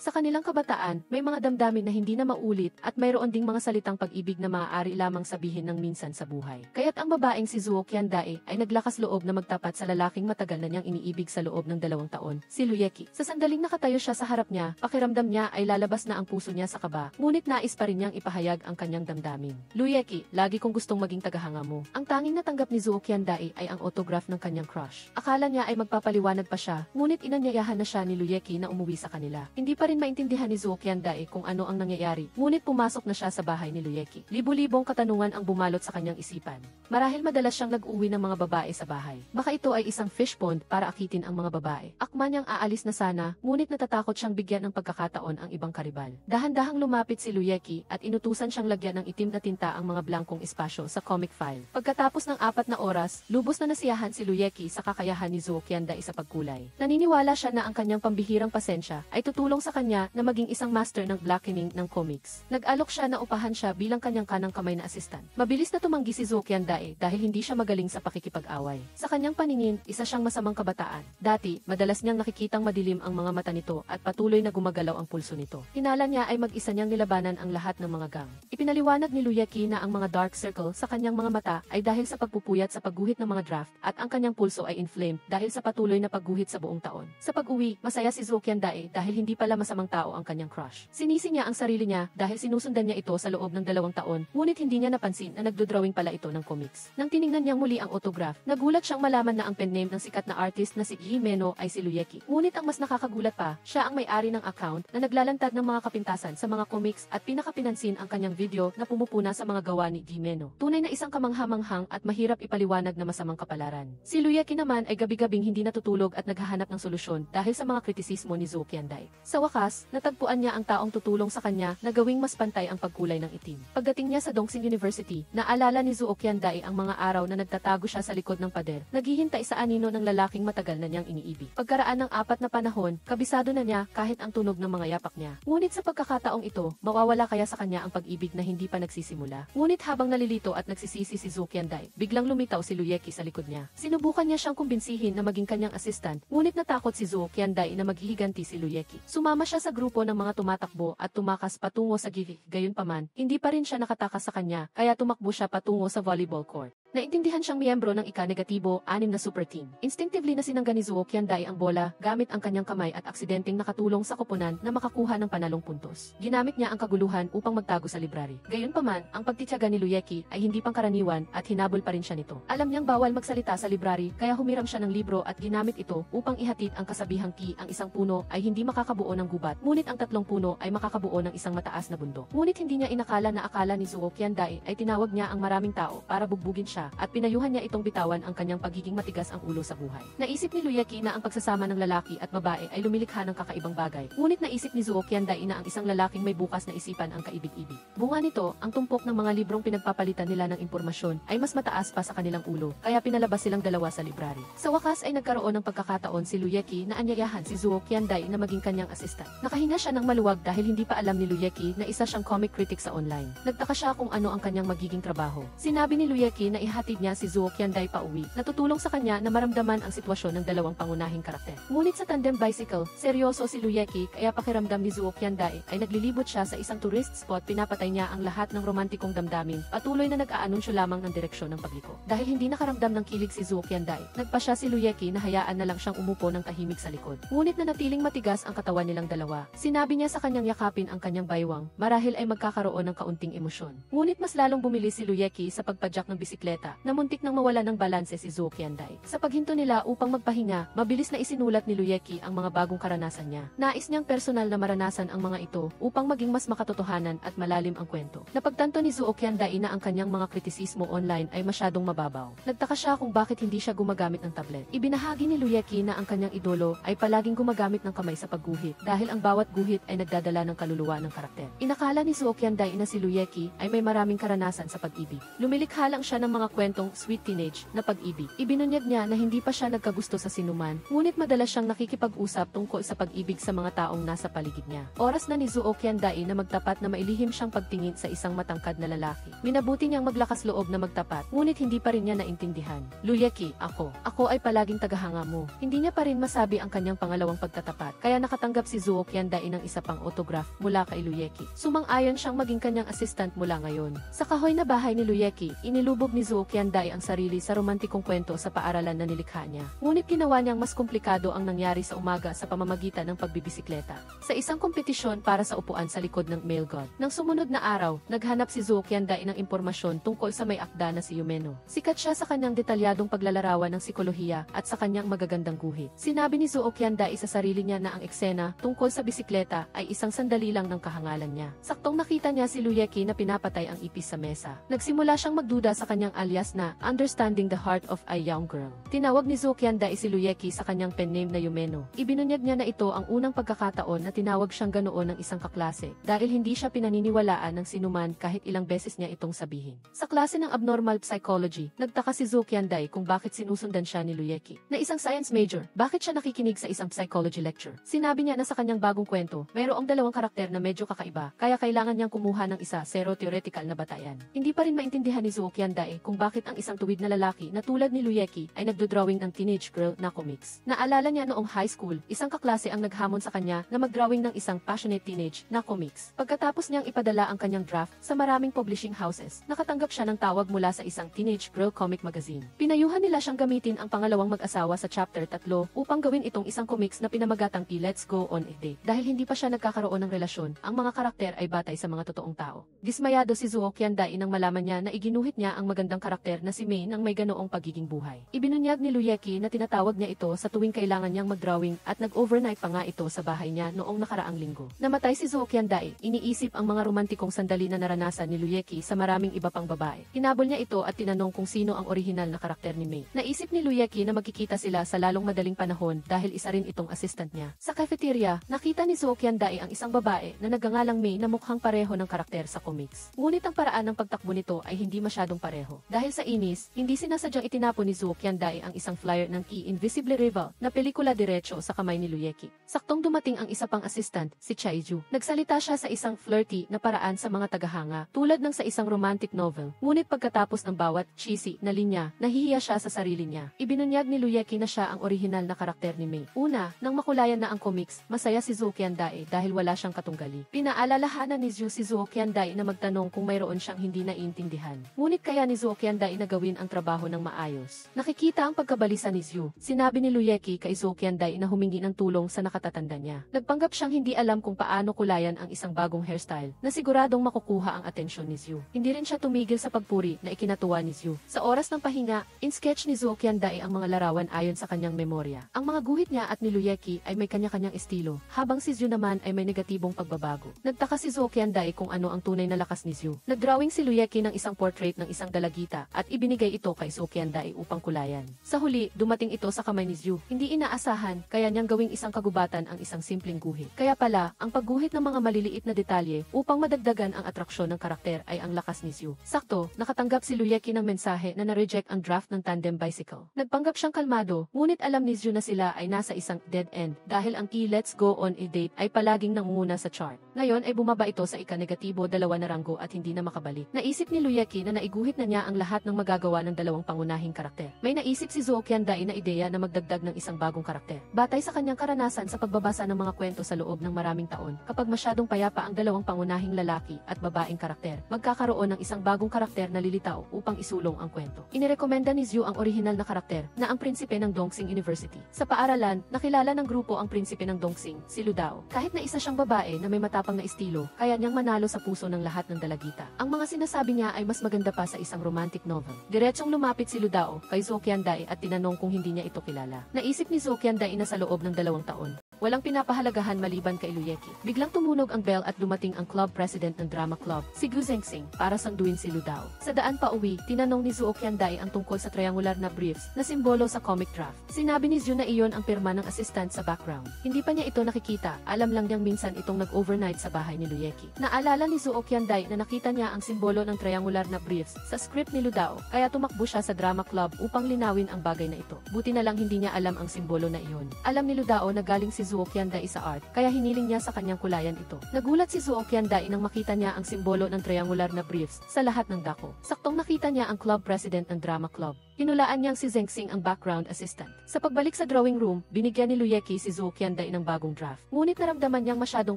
Sa kanilang kabataan, may mga damdamin na hindi na maulit at mayroon ding mga salitang pag-ibig na maaari lamang sabihin ng minsan sa buhay. Kaya't ang babaeng si Zuo Qiandae ay naglakas loob na magtapat sa lalaking matagal na niyang iniibig sa loob ng 2 taon, si Luyeki. Sa sandaling nakatayo siya sa harap niya, pakiramdam niya ay lalabas na ang puso niya sa kaba, ngunit nais pa rin niyang ipahayag ang kanyang damdamin. Luyeki, lagi kong gustong maging tagahanga mo. Ang tanging natanggap ni Zuo Qiandae ay ang autograph ng kanyang crush. Akala niya ay magpapaliwanag pa siya, ngunit inanyayahan na siya ni Luyeki na umuwi sa kanila. Hindi pa rin maintindihan ni Zuo Qiandae kung ano ang nangyayari, ngunit pumasok na siya sa bahay ni Luyeki. Libu-libong katanungan ang bumalot sa kanyang isipan. Marahil madalas siyang nag-uwi ng mga babae sa bahay. Baka ito ay isang fish pond para akitin ang mga babae. Akma niyang aalis na sana, ngunit natatakot siyang bigyan ng pagkakataon ang ibang karibal. Dahan-dahang lumapit si Luyeki at inutusan siyang lagyan ng itim na tinta ang mga blankong espasyo sa comic file. Pagkatapos ng 4 na oras, lubos na nasiyahan si Luyeki sa kakayahan ni Zuo Qiandae sa pagkulay. Naniniwala siya na ang kanyang pambihirang pasensya ay tutulong sa kanya na maging isang master ng blackening ng comics. Nag-alok siya na upahan siya bilang kanyang kanang kamay na asistan. Mabilis na tumanggi si Zuo Qiandae dahil hindi siya magaling sa pakikipag-away. Sa kanyang paningin, isa siyang masamang kabataan. Dati, madalas niyang nakikitang madilim ang mga mata nito at patuloy na gumagalaw ang pulso nito. Hinala niya ay mag-isa niyang nilabanan ang lahat ng mga gang. Ipinaliwanag ni Luyeki na ang mga dark circle sa kanyang mga mata ay dahil sa pagpupuyat sa pagguhit ng mga draft at ang kanyang pulso ay inflamed dahil sa patuloy na pagguhit sa buong taon. Sa pag-uwi, masaya si Zuo Qiandae dahil hindi pala masamang tao ang kanyang crush. Sinisi niya ang sarili niya dahil sinusundan niya ito sa loob ng 2 taon, ngunit hindi niya napansin na nagdodrawing pala ito ng comics. Nang tiningnan niyang muli ang autograph, nagulat siyang malaman na ang pen name ng sikat na artist na si Lee Meno ay si Luyeki. Ngunit ang mas nakakagulat pa, siya ang may-ari ng account na naglalantad ng mga kapintasan sa mga comics at pinakapinansin ang kanyang video na pumupuna sa mga gawa ni Lee Meno. Tunay na isang kamangha-manghang at mahirap ipaliwanag na masamang kapalaran. Si Luyeki naman ay gabi-gabing hindi natutulog at naghahanap ng solusyon dahil sa mga kritisismo ni Zuo Qiandae. Sa wakas, natagpuan niya ang taong tutulong sa kanya na gawing mas pantay ang pagkulay ng itim. Pagdating niya sa Dongsing University, naalala ni Zuo Qiandae ang mga araw na nagtatago siya sa likod ng pader, naghihintay sa anino ng lalaking matagal na niyang iniibig. Pagkaraan ng 4 na panahon, kabisado na niya kahit ang tunog ng mga yapak niya. Ngunit sa pagkakataong ito, mawawala kaya sa kanya ang pag-ibig na hindi pa nagsisimula. Ngunit habang nalilito at nagsisisi si Zuo Qiandae, biglang lumitaw si Luyeki sa likod niya. Sinubukan niya siyang kumbinsihin na maging kanyang assistant, ngunit natakot si Zuo Qiandae na maghihiganti si Luyeki. Sumama siya sa grupo ng mga tumatakbo at tumakas patungo sa gilid. Gayunpaman, hindi pa rin siya nakatakas sa kanya, kaya tumakbo siya patungo sa volleyball court. Naintindihan siyang miyembro ng ika-negatibo, 6 na super team. Instinctively na sinangga ni Zuo Qiandae ang bola gamit ang kanyang kamay at aksidenteng nakatulong sa koponan na makakuha ng panalong puntos. Ginamit niya ang kaguluhan upang magtago sa library. Gayunpaman, ang pagtitiyaga ni Luyeki ay hindi pangkaraniwan at hinabol pa rin siya nito. Alam niyang bawal magsalita sa library kaya humiram siya ng libro at ginamit ito upang ihatid ang kasabihang ang isang puno ay hindi makakabuo ng gubat, ngunit ang 3 puno ay makakabuo ng isang mataas na bundok. Ngunit hindi niya inakala na akala ni Zuo Qiandae ay tinawag niya ang maraming tao para bugbugin siya at pinayuhan niya itong bitawan ang kanyang pagiging matigas ang ulo sa buhay. Naisip ni Luyeki na ang pagsasama ng lalaki at babae ay lumilikha ng kakaibang bagay. Ngunit naisip ni Zuo Qiandae na ang isang lalaking may bukas na isipan ang kaibig-ibig. Bunga nito, ang tumpok ng mga librong pinagpapalitan nila ng impormasyon ay mas mataas pa sa kanilang ulo, kaya pinalabas silang dalawa sa library. Sa wakas ay nagkaroon ng pagkakataon si Luyeki na anyayahan si Zuo Qiandae na maging kanyang assistant. Nakahinga siya ng maluwag dahil hindi pa alam ni Luyeki na isa siyang comic critic sa online. Nagtaka siya kung ano ang kanyang magiging trabaho. Sinabi ni Luyeki na ihatid niya si Zuo Qiandae pauwi, natutulong sa kanya na maramdaman ang sitwasyon ng 2 pangunahing karakter. Ngunit sa tandem bicycle, seryoso si Luyeki kaya pakiramdam ni Zuo Qiandae ay naglilibot siya sa isang tourist spot, pinapatay niya ang lahat ng romantikong damdamin, patuloy na nag-aanunsyo lamang ng direksyon ng pagliko. Dahil hindi nakaramdam ng kilig si Zuo Qiandae, nagpa siya si Luyeki na hayaan na lang siyang umupo ng tahimik sa likod. Ngunit nanatiling matigas ang katawan nilang dalawa. Sinabi niya sa kanyang yakapin ang kanyang baywang, marahil ay magkakaroon ng kaunting emosyon. Ngunit mas lalong bumili si Luyeki sa pagpadyak ng bisikleta, na muntik nang mawala ng balanse si Zuo Qiandae. Sa paghinto nila upang magpahinga, mabilis na isinulat ni Luyeki ang mga bagong karanasan niya. Nais niyang personal na maranasan ang mga ito upang maging mas makatotohanan at malalim ang kwento. Napagtanto ni Zuo Qiandae na ang kanyang mga kritisismo online ay masyadong mababaw. Nagtaka siya kung bakit hindi siya gumagamit ng tablet. Ibinahagi ni Luyeki na ang kanyang idolo ay palaging gumagamit ng kamay sa pagguhit dahil ang bawat guhit ay nagdadala ng kaluluwa ng karakter. Inakala ni Zuo Qiandae na si Luyeki ay may maraming karanasan sa pag-ibig. Lumilikha lang siya ng mga mga kwentong sweet teenage na pag-ibig. Ibinunyag niya na hindi pa siya nagkagusto sa sinuman, ngunit madalas siyang nakikipag-usap tungkol sa pag-ibig sa mga taong nasa paligid niya. Oras na ni Zuo Qiandai na magtapat na mailihim siyang pagtingin sa isang matangkad na lalaki. Minabuti niyang maglakas loob na magtapat, ngunit hindi pa rin niya naintindihan. Luyeki, ako ay palaging tagahanga mo. Hindi niya pa rin masabi ang kanyang pangalawang pagtatapat, kaya nakatanggap si Zuo Qiandai ng isa pang autograph mula kay Luyeki. Sumang-ayon siyang maging kanyang assistant mula ngayon. Sa kahoy na bahay ni Luyeki, inilubog ni Zuo Qiandai ang sarili sa romantikong kwento sa paaralan na nilikha niya. Ngunit ginawa niyang mas komplikado ang nangyari sa umaga sa pamamagitan ng pagbibisikleta. Sa isang kompetisyon para sa upuan sa likod ng male god. Nang sumunod na araw, naghanap si Zuo Qiandai ng impormasyon tungkol sa may akda na si Yumeno. Sikat siya sa kanyang detalyadong paglalarawan ng psikolohiya at sa kanyang magagandang guhit. Sinabi ni Zuo Qiandai sa sarili niya na ang eksena tungkol sa bisikleta ay isang sandali lang ng kahangalan niya. Saktong nakita niya si Luyeki na pinapatay ang ipis sa mesa. Nagsimula siyang magduda sa kanyang alias na Understanding the Heart of a Young Girl. Tinawag ni Zuo Qiandai si Luyeki sa kanyang pen name na Yumeno. Ibinunyag niya na ito ang unang pagkakataon na tinawag siyang ganoon ng isang kaklase dahil hindi siya pinaniniwalaan ng sinuman kahit ilang beses niya itong sabihin. Sa klase ng abnormal psychology, nagtaka si Zuo Qiandai kung bakit sinusundan siya ni Luyeki. Na isang science major, bakit siya nakikinig sa isang psychology lecture? Sinabi niya na sa kanyang bagong kwento, mayroong dalawang karakter na medyo kakaiba, kaya kailangan niyang kumuha ng isa zero-theoretical na batayan. Hindi pa rin maintindihan ni Zuo Qiandai kung bakit ang isang tuwid na lalaki na tulad ni Luyeki ay nagdodrawing ng teenage girl na comics. Naalala niya noong high school, isang kaklase ang naghamon sa kanya na magdrawing ng isang passionate teenage na comics. Pagkatapos niyang ipadala ang kanyang draft sa maraming publishing houses, nakatanggap siya ng tawag mula sa isang teenage girl comic magazine. Pinayuhan nila siyang gamitin ang pangalawang mag-asawa sa chapter 3 upang gawin itong isang comics na pinamagatang Let's Go on a Date. Dahil hindi pa siya nagkakaroon ng relasyon, ang mga karakter ay batay sa mga totoong tao. Dismayado si Zuo Qiandai nang malaman niya na iginuhit niya ang magandang karakter na si Mei nang may ganoong pagiging buhay. Ibinunyag ni Luyeki na tinatawag niya ito sa tuwing kailangan niyang mag-drawing at nag-overnight pa nga ito sa bahay niya noong nakaraang linggo. Namatay si Zuo Qiandai, iniisip ang mga romantikong sandali na naranasan ni Luyeki sa maraming iba pang babae. Hinabol niya ito at tinanong kung sino ang orihinal na karakter ni Mei. Naisip ni Luyeki na magkikita sila sa lalong madaling panahon dahil isa rin itong assistant niya. Sa cafeteria, nakita ni Zuo Qiandai ang isang babae na nagngangalang Mei na mukhang pareho ng karakter sa comics. Ngunit ang paraan ng pagtakbo nito ay hindi masyadong pareho. Dahil sa inis, hindi sinasadyang itinapon ni Zuo Qiandai ang isang flyer ng Key Invisible Rival na pelikula diretso sa kamay ni Luyeki. Saktong dumating ang isa pang assistant, si Chaiju. Nagsalita siya sa isang flirty na paraan sa mga tagahanga, tulad ng sa isang romantic novel. Ngunit pagkatapos ng bawat cheesy na linya, nahihiya siya sa sarili niya. Ibinunyag ni Luyeki na siya ang orihinal na karakter ni Mei. Una, nang makulayan na ang comics, masaya si Zuo Qiandai dahil wala siyang katunggali. Pinaalalahanan ni Zuo si Zuo Qiandai na magtanong kung mayroon siyang hindi naiintindihan. Ngunit kaya ni Zuo Qiandai na gawin ang trabaho ng maayos. Nakikita ang pagkabalisa ni Zuo. Sinabi ni Luyeki kay Zuo Qiandai na humingi ng tulong sa nakatatanda niya. Nagpanggap siyang hindi alam kung paano kulayan ang isang bagong hairstyle na siguradong makukuha ang atensyon ni Zuo. Hindi rin siya tumigil sa pagpuri na ikinatuwa ni Zuo. Sa oras ng pahinga, in-sketch ni Zuo Qiandai ang mga larawan ayon sa kanyang memorya. Ang mga guhit niya at ni Luyeki ay may kanya-kanyang estilo, habang si Zuo naman ay may negatibong pagbabago. Nagtaka si Zuo Qiandai kung ano ang tunay na lakas ni Zuo. Nagdrawing si Luyeki ng isang portrait ng isang dalagita at ibinigay ito kay Zuo Qiandai upang kulayan. Sa huli, dumating ito sa kamay ni Zuo. Hindi inaasahan, kaya niyang gawing isang kagubatan ang isang simpleng guhit. Kaya pala, ang pagguhit ng mga maliliit na detalye upang madagdagan ang atraksyon ng karakter ay ang lakas ni Zuo. Sakto, nakatanggap si Luyeki ng mensahe na na-reject ang draft ng tandem bicycle. Nagpanggap siyang kalmado, ngunit alam ni Zuo na sila ay nasa isang dead end dahil ang key Let's Go on a Date ay palaging nangunguna sa chart. Ngayon ay bumaba ito sa ika-negatibo 2 na ranggo at hindi na makabalik. Naisip ni Luyeki na naiguhit na niya ang lahat ng magagawa ng dalawang pangunahing karakter. May naisip si Zuo Qiandai na ideya na magdagdag ng isang bagong karakter. Batay sa kanyang karanasan sa pagbabasa ng mga kwento sa loob ng maraming taon, kapag masyadong payapa ang dalawang pangunahing lalaki at babaeng karakter, magkakaroon ng isang bagong karakter na lilitaw upang isulong ang kwento. Inirekomenda ni Zuo ang orihinal na karakter na ang prinsipe ng Dongxing University. Sa paaralan, nakilala ng grupo ang prinsipe ng Dongxing, si Ludao. Kahit na isa siyang babae na may matapang na estilo, kaya niyang manalo sa puso ng lahat ng dalagita. Ang mga sinasabi niya ay mas maganda pa sa isang romantic novel. Diretsong lumapit si Ludao kay Zuo Qiandai at tinanong kung hindi niya ito kilala. Naisip ni Zuo Qiandai na sa loob ng 2 taon, Walang pinapahalagahan maliban kay Luyeki. Biglang tumunog ang bell at dumating ang club president ng drama club, si Gu Zengxing, para sanduin si Lu Dao. Sa daan pa uwi, tinanong ni Zhuo Qianday ang tungkol sa triangular na briefs na simbolo sa comic draft. Sinabi ni Zhu na iyon ang pirma ng assistant sa background. Hindi pa niya ito nakikita, alam lang niyang minsan itong nag-overnight sa bahay ni Luyeki. Naalala ni Zhuo Qianday na nakita niya ang simbolo ng triangular na briefs sa script ni Lu Dao, kaya tumakbo siya sa drama club upang linawin ang bagay na ito. Buti na lang hindi niya alam ang simbolo na iyon. Alam ni Lu Dao na galing si Zhuo Qianday sa art, kaya hiniling niya sa kanyang kulayan ito. Nagulat si Zhuo Qianday nang makita niya ang simbolo ng triangular na briefs sa lahat ng dako. Saktong nakita niya ang club president ng drama club. Hinulaan niyang si Zengxing ang background assistant. Sa pagbalik sa drawing room, binigyan ni Luyeki si Zhuo Qianday ng bagong draft. Ngunit naramdaman niyang masyadong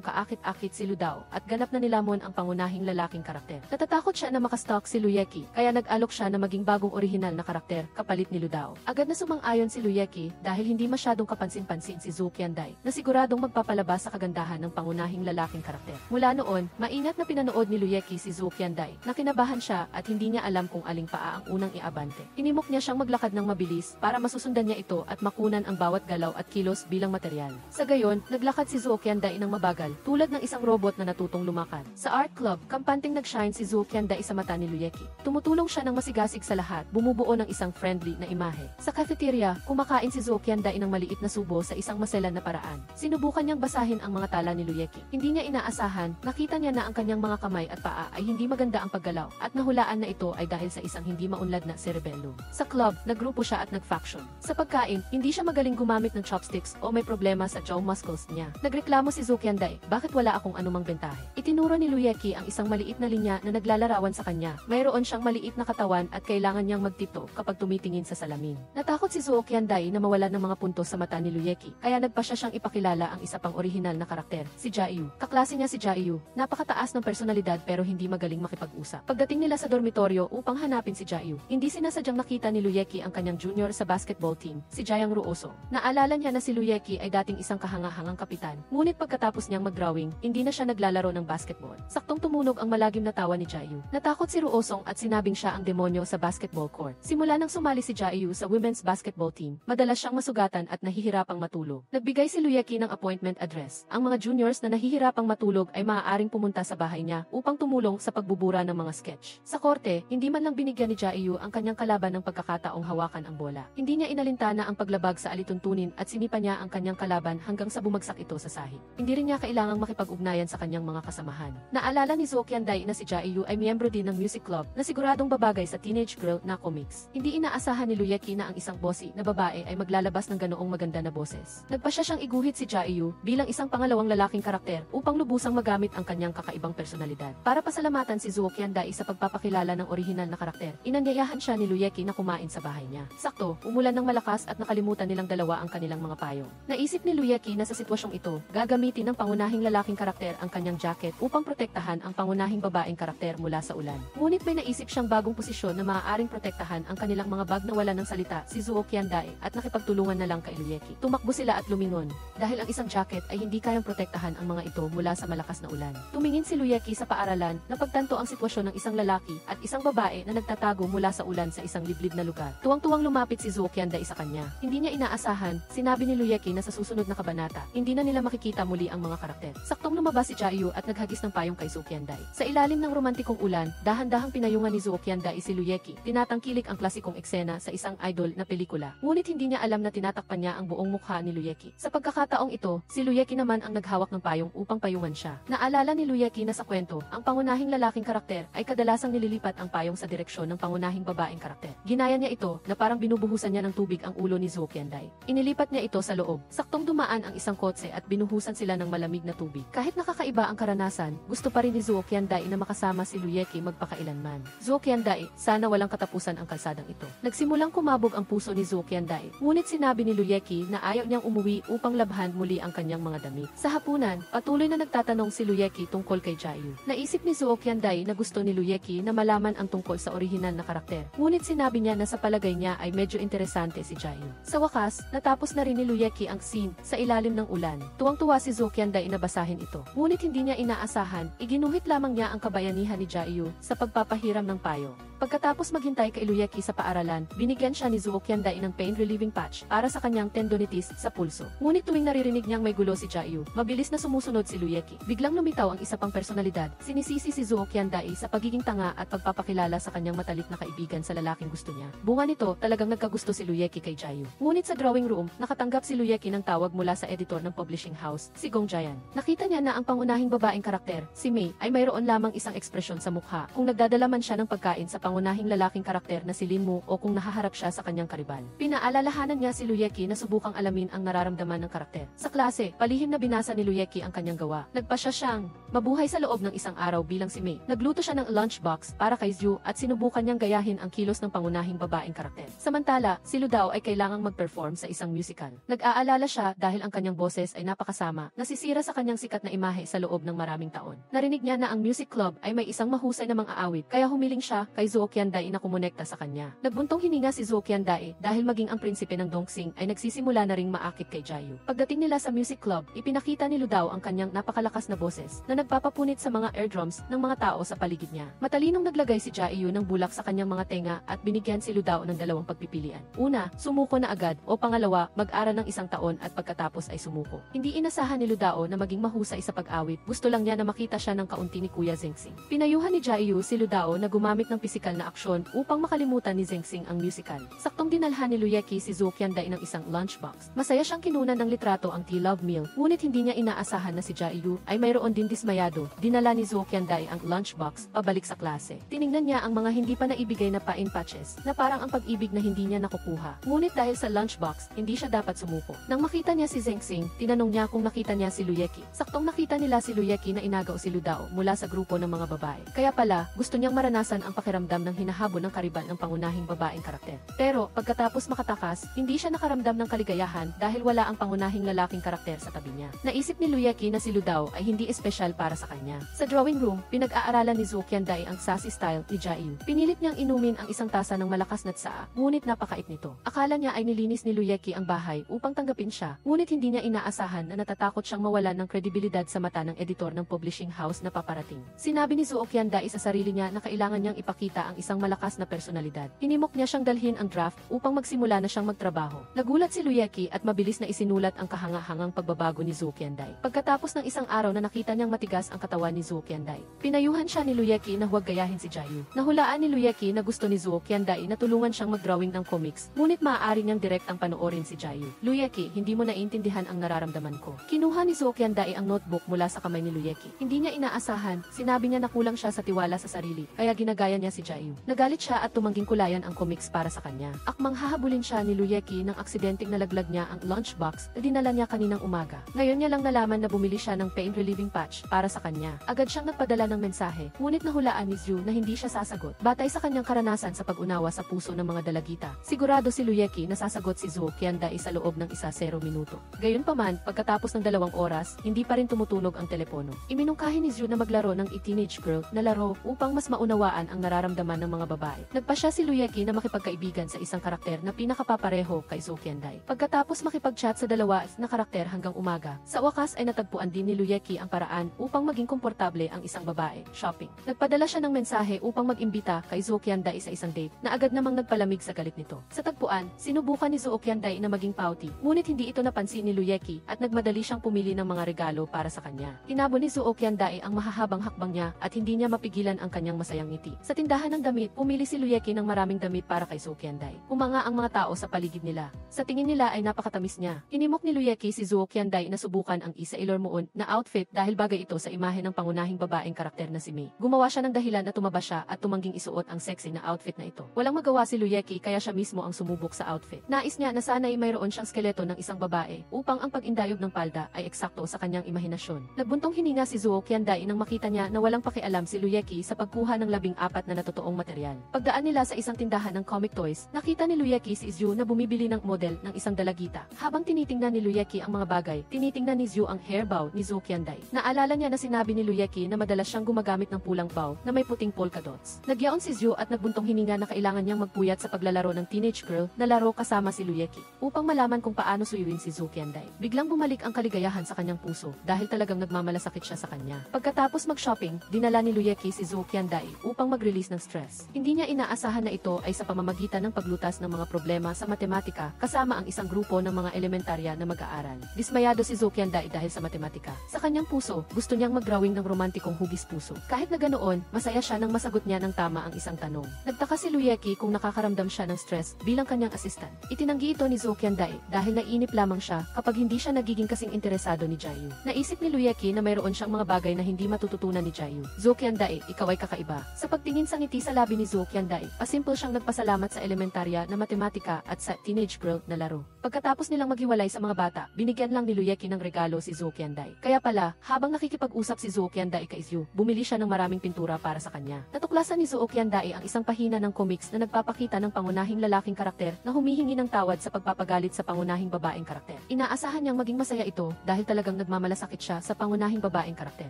kaakit-akit si Lu Dao at ganap na nilamon ang pangunahing lalaking karakter. Natatakot siya na makastalk si Luyeki, kaya nag-alok siya na maging bagong orihinal na karakter kapalit ni Lu Dao. Agad na sumang-ayon si Luyeki dahil hindi masyadong kapansin-pansin si Zhuo Qianday na siguradong magpapalabas sa kagandahan ng pangunahing lalaking karakter. Mula noon, maingat na pinanood ni Luyeki si Zhuo Qianday na kinabahan siya at hindi niya alam kung aling paa ang unang iabante. Inimok niya siyang maglakad ng mabilis para masusundan niya ito at makunan ang bawat galaw at kilos bilang material. Sa gayon, naglakad si Zhuo Qianday ng mabagal tulad ng isang robot na natutong lumakad. Sa art club, kampanting nag-shine si Zhuo Qianday sa mata ni Luyeki. Tumutulong siya ng masigasig sa lahat, bumubuo ng isang friendly na imahe. Sa cafeteria, kumakain si Zhuo Qianday ng maliit na subo sa isang maselan na paraan. Sinubukan niyang basahin ang mga tala ni Luyeki. Hindi niya inaasahan, nakita niya na ang kanyang mga kamay at paa ay hindi maganda ang paggalaw at nahulaan na ito ay dahil sa isang hindi maunlad na cerebellum. Sa club, naggrupo siya at nag-faction. Sa pagkain, hindi siya magaling gumamit ng chopsticks o may problema sa jaw muscles niya. Nagreklamo si Zhuo Qianday, bakit wala akong anumang bentahe? Itinuro ni Luyeki ang isang maliit na linya na naglalarawan sa kanya. Mayroon siyang maliit na katawan at kailangan niyang magtipto kapag tumitingin sa salamin. Natakot si Zhuo Qianday na mawala ng mga puntos sa mata ni Luyeki, kaya nagpa siya siyang ipakilala ang isa pang orihinal na karakter, si Jia Yu. Kaklase niya si Jia Yu, napakataas ng personalidad pero hindi magaling makipag-usap. Pagdating nila sa dormitoryo upang hanapin si Jia Yu, hindi sinasadyang nakita ni Luyeki ang kanyang junior sa basketball team, si Jiang Ruoso. Naalala niya na si Luyeki ay dating isang kahangahangang kapitan, ngunit pagkatapos niyang mag-drawing, hindi na siya naglalaro ng basketball. Saktong tumunog ang malagim na tawa ni Jia Yu. Natakot si Ruosong at sinabing siya ang demonyo sa basketball court. Simula nang sumali si Jia Yu sa women's basketball team, madalas siyang masugatan at nahihirapang matulog. Nagbigay si Luyeki ng appointment address. Ang mga juniors na nahihirapang matulog ay maaaring pumunta sa bahay niya upang tumulong sa pagbubura ng mga sketch. Sa korte, hindi man lang binigyan ni Jia Yu ang kanyang kalaban ng pagkakataong hawakan ang bola. Hindi niya inalintana ang paglabag sa alituntunin at sinipa niya ang kanyang kalaban hanggang sa bumagsak ito sa sahig. Hindi rin niya kailangang makipag-ugnayan sa kanyang mga kasamahan. Naalala ni Zhuo Qianday na si Jia Yu ay miyembro din ng music club na siguradong babagay sa teenage girl na comics. Hindi inaasahan ni Luyeki na ang isang bossy na babae ay maglalabas ng ganoong maganda na boses. Nagpa siya siyang iguhit si Jia Yu bilang isang pangalawang lalaking karakter upang lubusang magamit ang kanyang kakaibang personalidad. Para pasalamatan si Zhuo Qianday sa pagpapakilala ng orihinal na karakter, inanyayahan siya ni Luyeki na kumain sa bahay niya. Sakto, umulan ng malakas at nakalimutan nilang dalawa ang kanilang mga payong. Naisip ni Luyeki na sa sitwasyong ito, gagamitin ng pangunahing lalaking karakter ang kanyang jacket upang protektahan ang pangunahing babaeng karakter mula sa ulan. Ngunit may naisip siyang bagong posisyon na maaaring protektahan ang kanilang mga bag na wala ng salita, si Zhuo Qianday, at nakipagtulungan na lang kay Luyeki. Tumakbo sila at lumingon, dahil ang isang jacket ay hindi kayang protektahan ang mga ito mula sa malakas na ulan. Tumingin si Luyeki sa paaralan na pagtanto ang sitwasyon ng isang lalaki at isang babae na nagtatago mula sa ulan sa isang liblib na lugar. Tuwang-tuwang lumapit si Zhuo Qianday sa kanya. Hindi niya inaasahan, sinabi ni Luyeki na sa susunod na kabanata, hindi na nila makikita muli ang mga karakter. Saktong lumabas si Jia Yu at naghagis ng payong kay Zhuo Qianday. Sa ilalim ng romantikong ulan, dahan-dahang pinayungan ni Zhuo Qianday si Luyeki. Tinatangkilik ang klasikong eksena sa isang idol na pelikula. Ngunit hindi niya alam na tinatakpan niya ang buong mukha ni Luyeki. Sa pagkakataong ito, si Luyeki naman ang naghawak ng payong upang payungan siya. Naalala ni Luyeki na sa kwento, ang pangunahing lalaking karakter ay kadalasang nililipat ang payong sa direksyon ng pangunahing babaeng karakter. Ginaya niya ito na parang binubuhusan niya ng tubig ang ulo ni Zhuo Qianday. Inilipat niya ito sa loob. Saktong dumaan ang isang kotse at binuhusan sila ng malamig na tubig. Kahit nakakaiba ang karanasan, gusto pa rin ni Zhuo Qianday na makasama si Luyeki magpakailanman. Zhuo Qianday, sana walang katapusan ang kalsadang ito. Nagsimulang kumabog ang puso ni Zhuo Qianday. Ngunit sinabi ni Luyeki na ayaw niyang umuwi upang labhan muli ang kanyang mga damit. Sa hapunan, patuloy na nagtatanong si Luyeki tungkol kay Jia Yu. Naisip ni Zhuo Qianday na gusto ni Luyeki na malaman ang tungkol sa orihinal na karakter. Ngunit sinabi niya na sa palagay niya ay medyo interesante si Jia Yu. Sa wakas, natapos na rin ni Luyeki ang scene sa ilalim ng ulan. Tuwang-tuwa si Zhuo Qianday na basahin ito. Ngunit hindi niya inaasahan, iginuhit lamang niya ang kabayanihan ni Jia Yu sa pagpapahiram ng payo. Pagkatapos maghintay kay Luyeki sa paaralan, binigyan siya ni Zuo Qiandai ng pain relieving patch para sa kanyang tendonitis sa pulso. Ngunit tuwing naririnig niyang may gulo si Jiayu, mabilis na sumusunod si Luyeki. Biglang lumitaw ang isa pang personalidad. Sinisisi si Zuo Qiandai sa pagiging tanga at pagpapakilala sa kanyang matalik na kaibigan sa lalaking gusto niya. Bunga nito, talagang nagkagusto si Luyeki kay Jiayu. Ngunit sa drawing room, nakatanggap si Luyeki ng tawag mula sa editor ng publishing house, si Gong Jian. Nakita niya na ang pangunahing babaeng karakter, si Mei, ay mayroon lamang isang ekspresyon sa mukha kung nagdadala man siya ng pagkain sa pangunahing lalaking karakter na si Lin Mu o kung nahaharap siya sa kanyang karibal. Pinaalalahanan niya si Luyeki na subukang alamin ang nararamdaman ng karakter. Sa klase, palihim na binasa ni Luyeki ang kanyang gawa. Nagpasya siyang mabuhay sa loob ng isang araw bilang si Mei. Nagluto siya ng lunchbox para kay Zhu at sinubukan niyang gayahin ang kilos ng pangunahing babaeng karakter. Samantala, si Lu Dao ay kailangang mag-perform sa isang musical. Nag-aalala siya dahil ang kanyang boses ay napakasama, nasisira sa kanyang sikat na imahe sa loob ng maraming taon. Narinig niya na ang music club ay may isang mahusay na mga aawit, kaya humiling siya kay Zuo Qiandai na kumonekta sa kanya. Nagbuntong hininga si Zuo Qiandai dahil maging ang prinsipe ng Dongxing ay nagsisimula na ring maakit kay Jiayu. Pagdating nila sa music club, ipinakita ni Lu Dao ang kanyang napakalakas na boses na nagpapapunit sa mga eardrums ng mga tao sa paligid niya. Matalinong naglagay si Jiayu ng bulak sa kanyang mga tenga at binigyan si Lu Dao ng dalawang pagpipilian. Una, sumuko na agad o pangalawa, mag-aral ng isang taon at pagkatapos ay sumuko. Hindi inasahan ni Lu Dao na maging mahusay sa pag-awit, gusto lang niya na makita siya ng kaunti ni Kuya Zengxing. Pinayuhan ni Jiayu si Lu Dao na gumamit ng pisikal na aksyon upang makalimutan ni Zengxing ang musical. Saktong dinalhan ni Luyeki si Zuo Qiandai ng isang lunchbox. Masaya siyang kinunan ng litrato ang tea love meal, ngunit hindi niya inaasahan na si Jiayu ay mayroon din dismayado. Dinala ni Zuo Qiandai ang lunchbox pabalik sa klase. Tiningnan niya ang mga hindi pa naibigay na pain patches na parang ang pag-ibig na hindi niya nakukuha. Ngunit dahil sa lunchbox, hindi siya dapat sumuko. Nang makita niya si Zengxing, tinanong niya kung nakita niya si Luyeki. Saktong nakita nila si Luyeki na inagaw si Lu Dao mula sa grupo ng mga babae. Kaya pala, gusto niyang maranasan ang pakiramdam ng hinahabol ng kariban ng pangunahing babaeng karakter. Pero, pagkatapos makatakas, hindi siya nakaramdam ng kaligayahan dahil wala ang pangunahing lalaking karakter sa tabi niya. Naisip ni Luyeki na si Lu Dao ay hindi espesyal para sa kanya. Sa drawing room, pinag-aaralan ni Zuo Qiandai ang sassy style ni Jiayu. Pinilit niyang inumin ang isang tasa ng malakas na tsaa, ngunit napakait nito. Akala niya ay nilinis ni Luyeki ang bahay upang tanggapin siya, ngunit hindi niya inaasahan na natatakot siyang mawalan ng kredibilidad sa mata ng editor ng publishing house na paparating. Sinabi ni Zuo Qiandai sa sarili niya na kailangan niyang ipakita ang isang malakas na personalidad. Hinimok niya siyang dalhin ang draft upang magsimula na siyang magtrabaho. Nagulat si Luyeki at mabilis na isinulat ang kahanga-hangang pagbabago ni Zuo Qiandai. Pagkatapos ng isang araw na nakita niyang matigas ang katawan ni Zuo Qiandai, pinayuhan siya ni Luyeki na huwag gayahin si Jiayu. Nahulaan ni Luyeki na gusto ni Zuo Qiandai na tulungan siyang mag-drawing ng comics, ngunit maaari niyang direktang panoorin si Jiayu. Luyeki, hindi mo naiintindihan ang nararamdaman ko. Kinuha ni Zuo Qiandai ang notebook mula sa kamay ni Luyeki. Hindi niya inaasahan, sinabi niya na kulang siya sa tiwala sa sarili, kaya ginagaya niya si Jiayu. Nagalit siya at tumangging kulayan ang comics para sa kanya. Akmang hahabulin siya ni Luyeki nang aksidenteng nalaglag niya ang lunchbox na dinala niya kaninang umaga. Ngayon niya lang nalaman na bumili siya ng pain relieving patch para sa kanya. Agad siyang nagpadala ng mensahe, ngunit nahulaan ni Zhu na hindi siya sasagot. Batay sa kanyang karanasan sa pag-unawa sa puso ng mga dalagita, sigurado si Luyeki na sasagot si Zuo Qiandai sa loob ng 0 minuto. Gayunpaman, pagkatapos ng 2 oras, hindi pa rin tumutunog ang telepono. Iminungkahi ni Zhu na maglaro ng teenage girl na laro upang mas maunawaan ang nararamdaman ng mga babae. Nagpasya si Luyeki na makipagkaibigan sa isang karakter na pinakapapareho kay Zuo Qiandai. Pagkatapos makipag-chat sa dalawa na karakter hanggang umaga, sa wakas ay natagpuan din ni Luyeki ang paraan upang maging komportable ang isang babae, shopping. Nagpadala siya ng mensahe upang mag-imbita kay Zuo Qiandai sa isang date na agad namang nagpalamig sa galit nito. Sa tagpuan, sinubukan ni Zuo Qiandai na maging pouty, ngunit hindi ito napansin ni Luyeki at nagmadali siyang pumili ng mga regalo para sa kanya. Tinabo ni Zuo Qiandai ang mahahabang hakbang niya at hindi niya mapigilan ang kanyang masayang ngiti. Sa tindahan ng damit, pumili si Luyeki ng maraming damit para kay Zuo Qiandai. Umanga ang mga tao sa paligid nila. Sa tingin nila ay napakatamis niya. Hinimok ni Luyeki si Zuo Qiandai na subukan ang isa Sailor Moon na outfit dahil bagay ito sa imahe ng pangunahing babaeng karakter na si Mei. Gumawa siya ng dahilan na tumaba siya at tumangging isuot ang sexy na outfit na ito. Walang magawa si Luyeki kaya siya mismo ang sumubok sa outfit. Nais niya na sana'y mayroon siyang skeleto ng isang babae upang ang pag-indayog ng palda ay eksakto sa kanyang imahinasyon. Nagbuntong hininga si Zuo Qiandai nang makita niya na walang pakialam si Luyeki sa pagkuha ng 14 na natotoong material. Pagdaan nila sa isang tindahan ng comic toys, nakita ni Luyeki si Zhu na bumibili ng model ng isang dalagita. Habang tinitingnan ni Luyeki ang mga bagay, tinitingnan ni Zhu ang hair bow ni Zuo Qiandai. Naalala niya na sinabi ni Luyeki na madalas siyang gumagamit ng pulang bow na may puting polka dots. Nagyaon si Zhu at nagbuntong hininga na kailangan niyang magpuyat sa paglalaro ng teenage girl na laro kasama si Luyeki upang malaman kung paano suyuin si Zuo Qiandai. Biglang bumalik ang kaligayahan sa kanyang puso dahil talagang nagmamalasakit siya sa kanya. Pagkatapos mag-shopping, dinala ni Luyeki si Zuo Qiandai upang mag-release ng stress. Hindi niya inaasahan na ito ay sa pamamagitan ng paglutas ng mga problema sa matematika kasama ang isang grupo ng mga elementarya na mag-aaral. Dismayado si Zhou Qiandai dahil sa matematika. Sa kanyang puso, gusto niyang mag-drawing ng romantikong hugis puso. Kahit na ganoon, masaya siya nang masagot niya ng tama ang isang tanong. Nagtaka si Luyeki kung nakakaramdam siya ng stress bilang kanyang assistant. Itinanggi ito ni Zhou Qiandai dahil naiinip lamang siya kapag hindi siya nagiging kasing interesado ni Jiayu. Naisip ni Luyeki na mayroon siyang mga bagay na hindi matututunan ni Jiayu. Zhou Qiandai, ikaw ay kakaiba. Sa pagtingin sa ngiti sa labi ni Zhou Qiandai, pasimple siyang nagpasalamat sa elementarya na matematika at sa teenage girl na laro. Pagkatapos nilang maghiwalay sa mga bata, binigyan lang ni Luyeki ng regalo si Zhou Qiandai. Kaya pala, habang nakikipag-usap si Zhou Qiandai kay Zhu, bumili siya ng maraming pintura para sa kanya. Natuklasan ni Zhou Qiandai ang isang pahina ng comics na nagpapakita ng pangunahing lalaking karakter na humihingi ng tawad sa pagpapagalit sa pangunahing babaeng karakter. Inaasahan niyang maging masaya ito dahil talagang nagmamalasakit siya sa pangunahing babaeng karakter.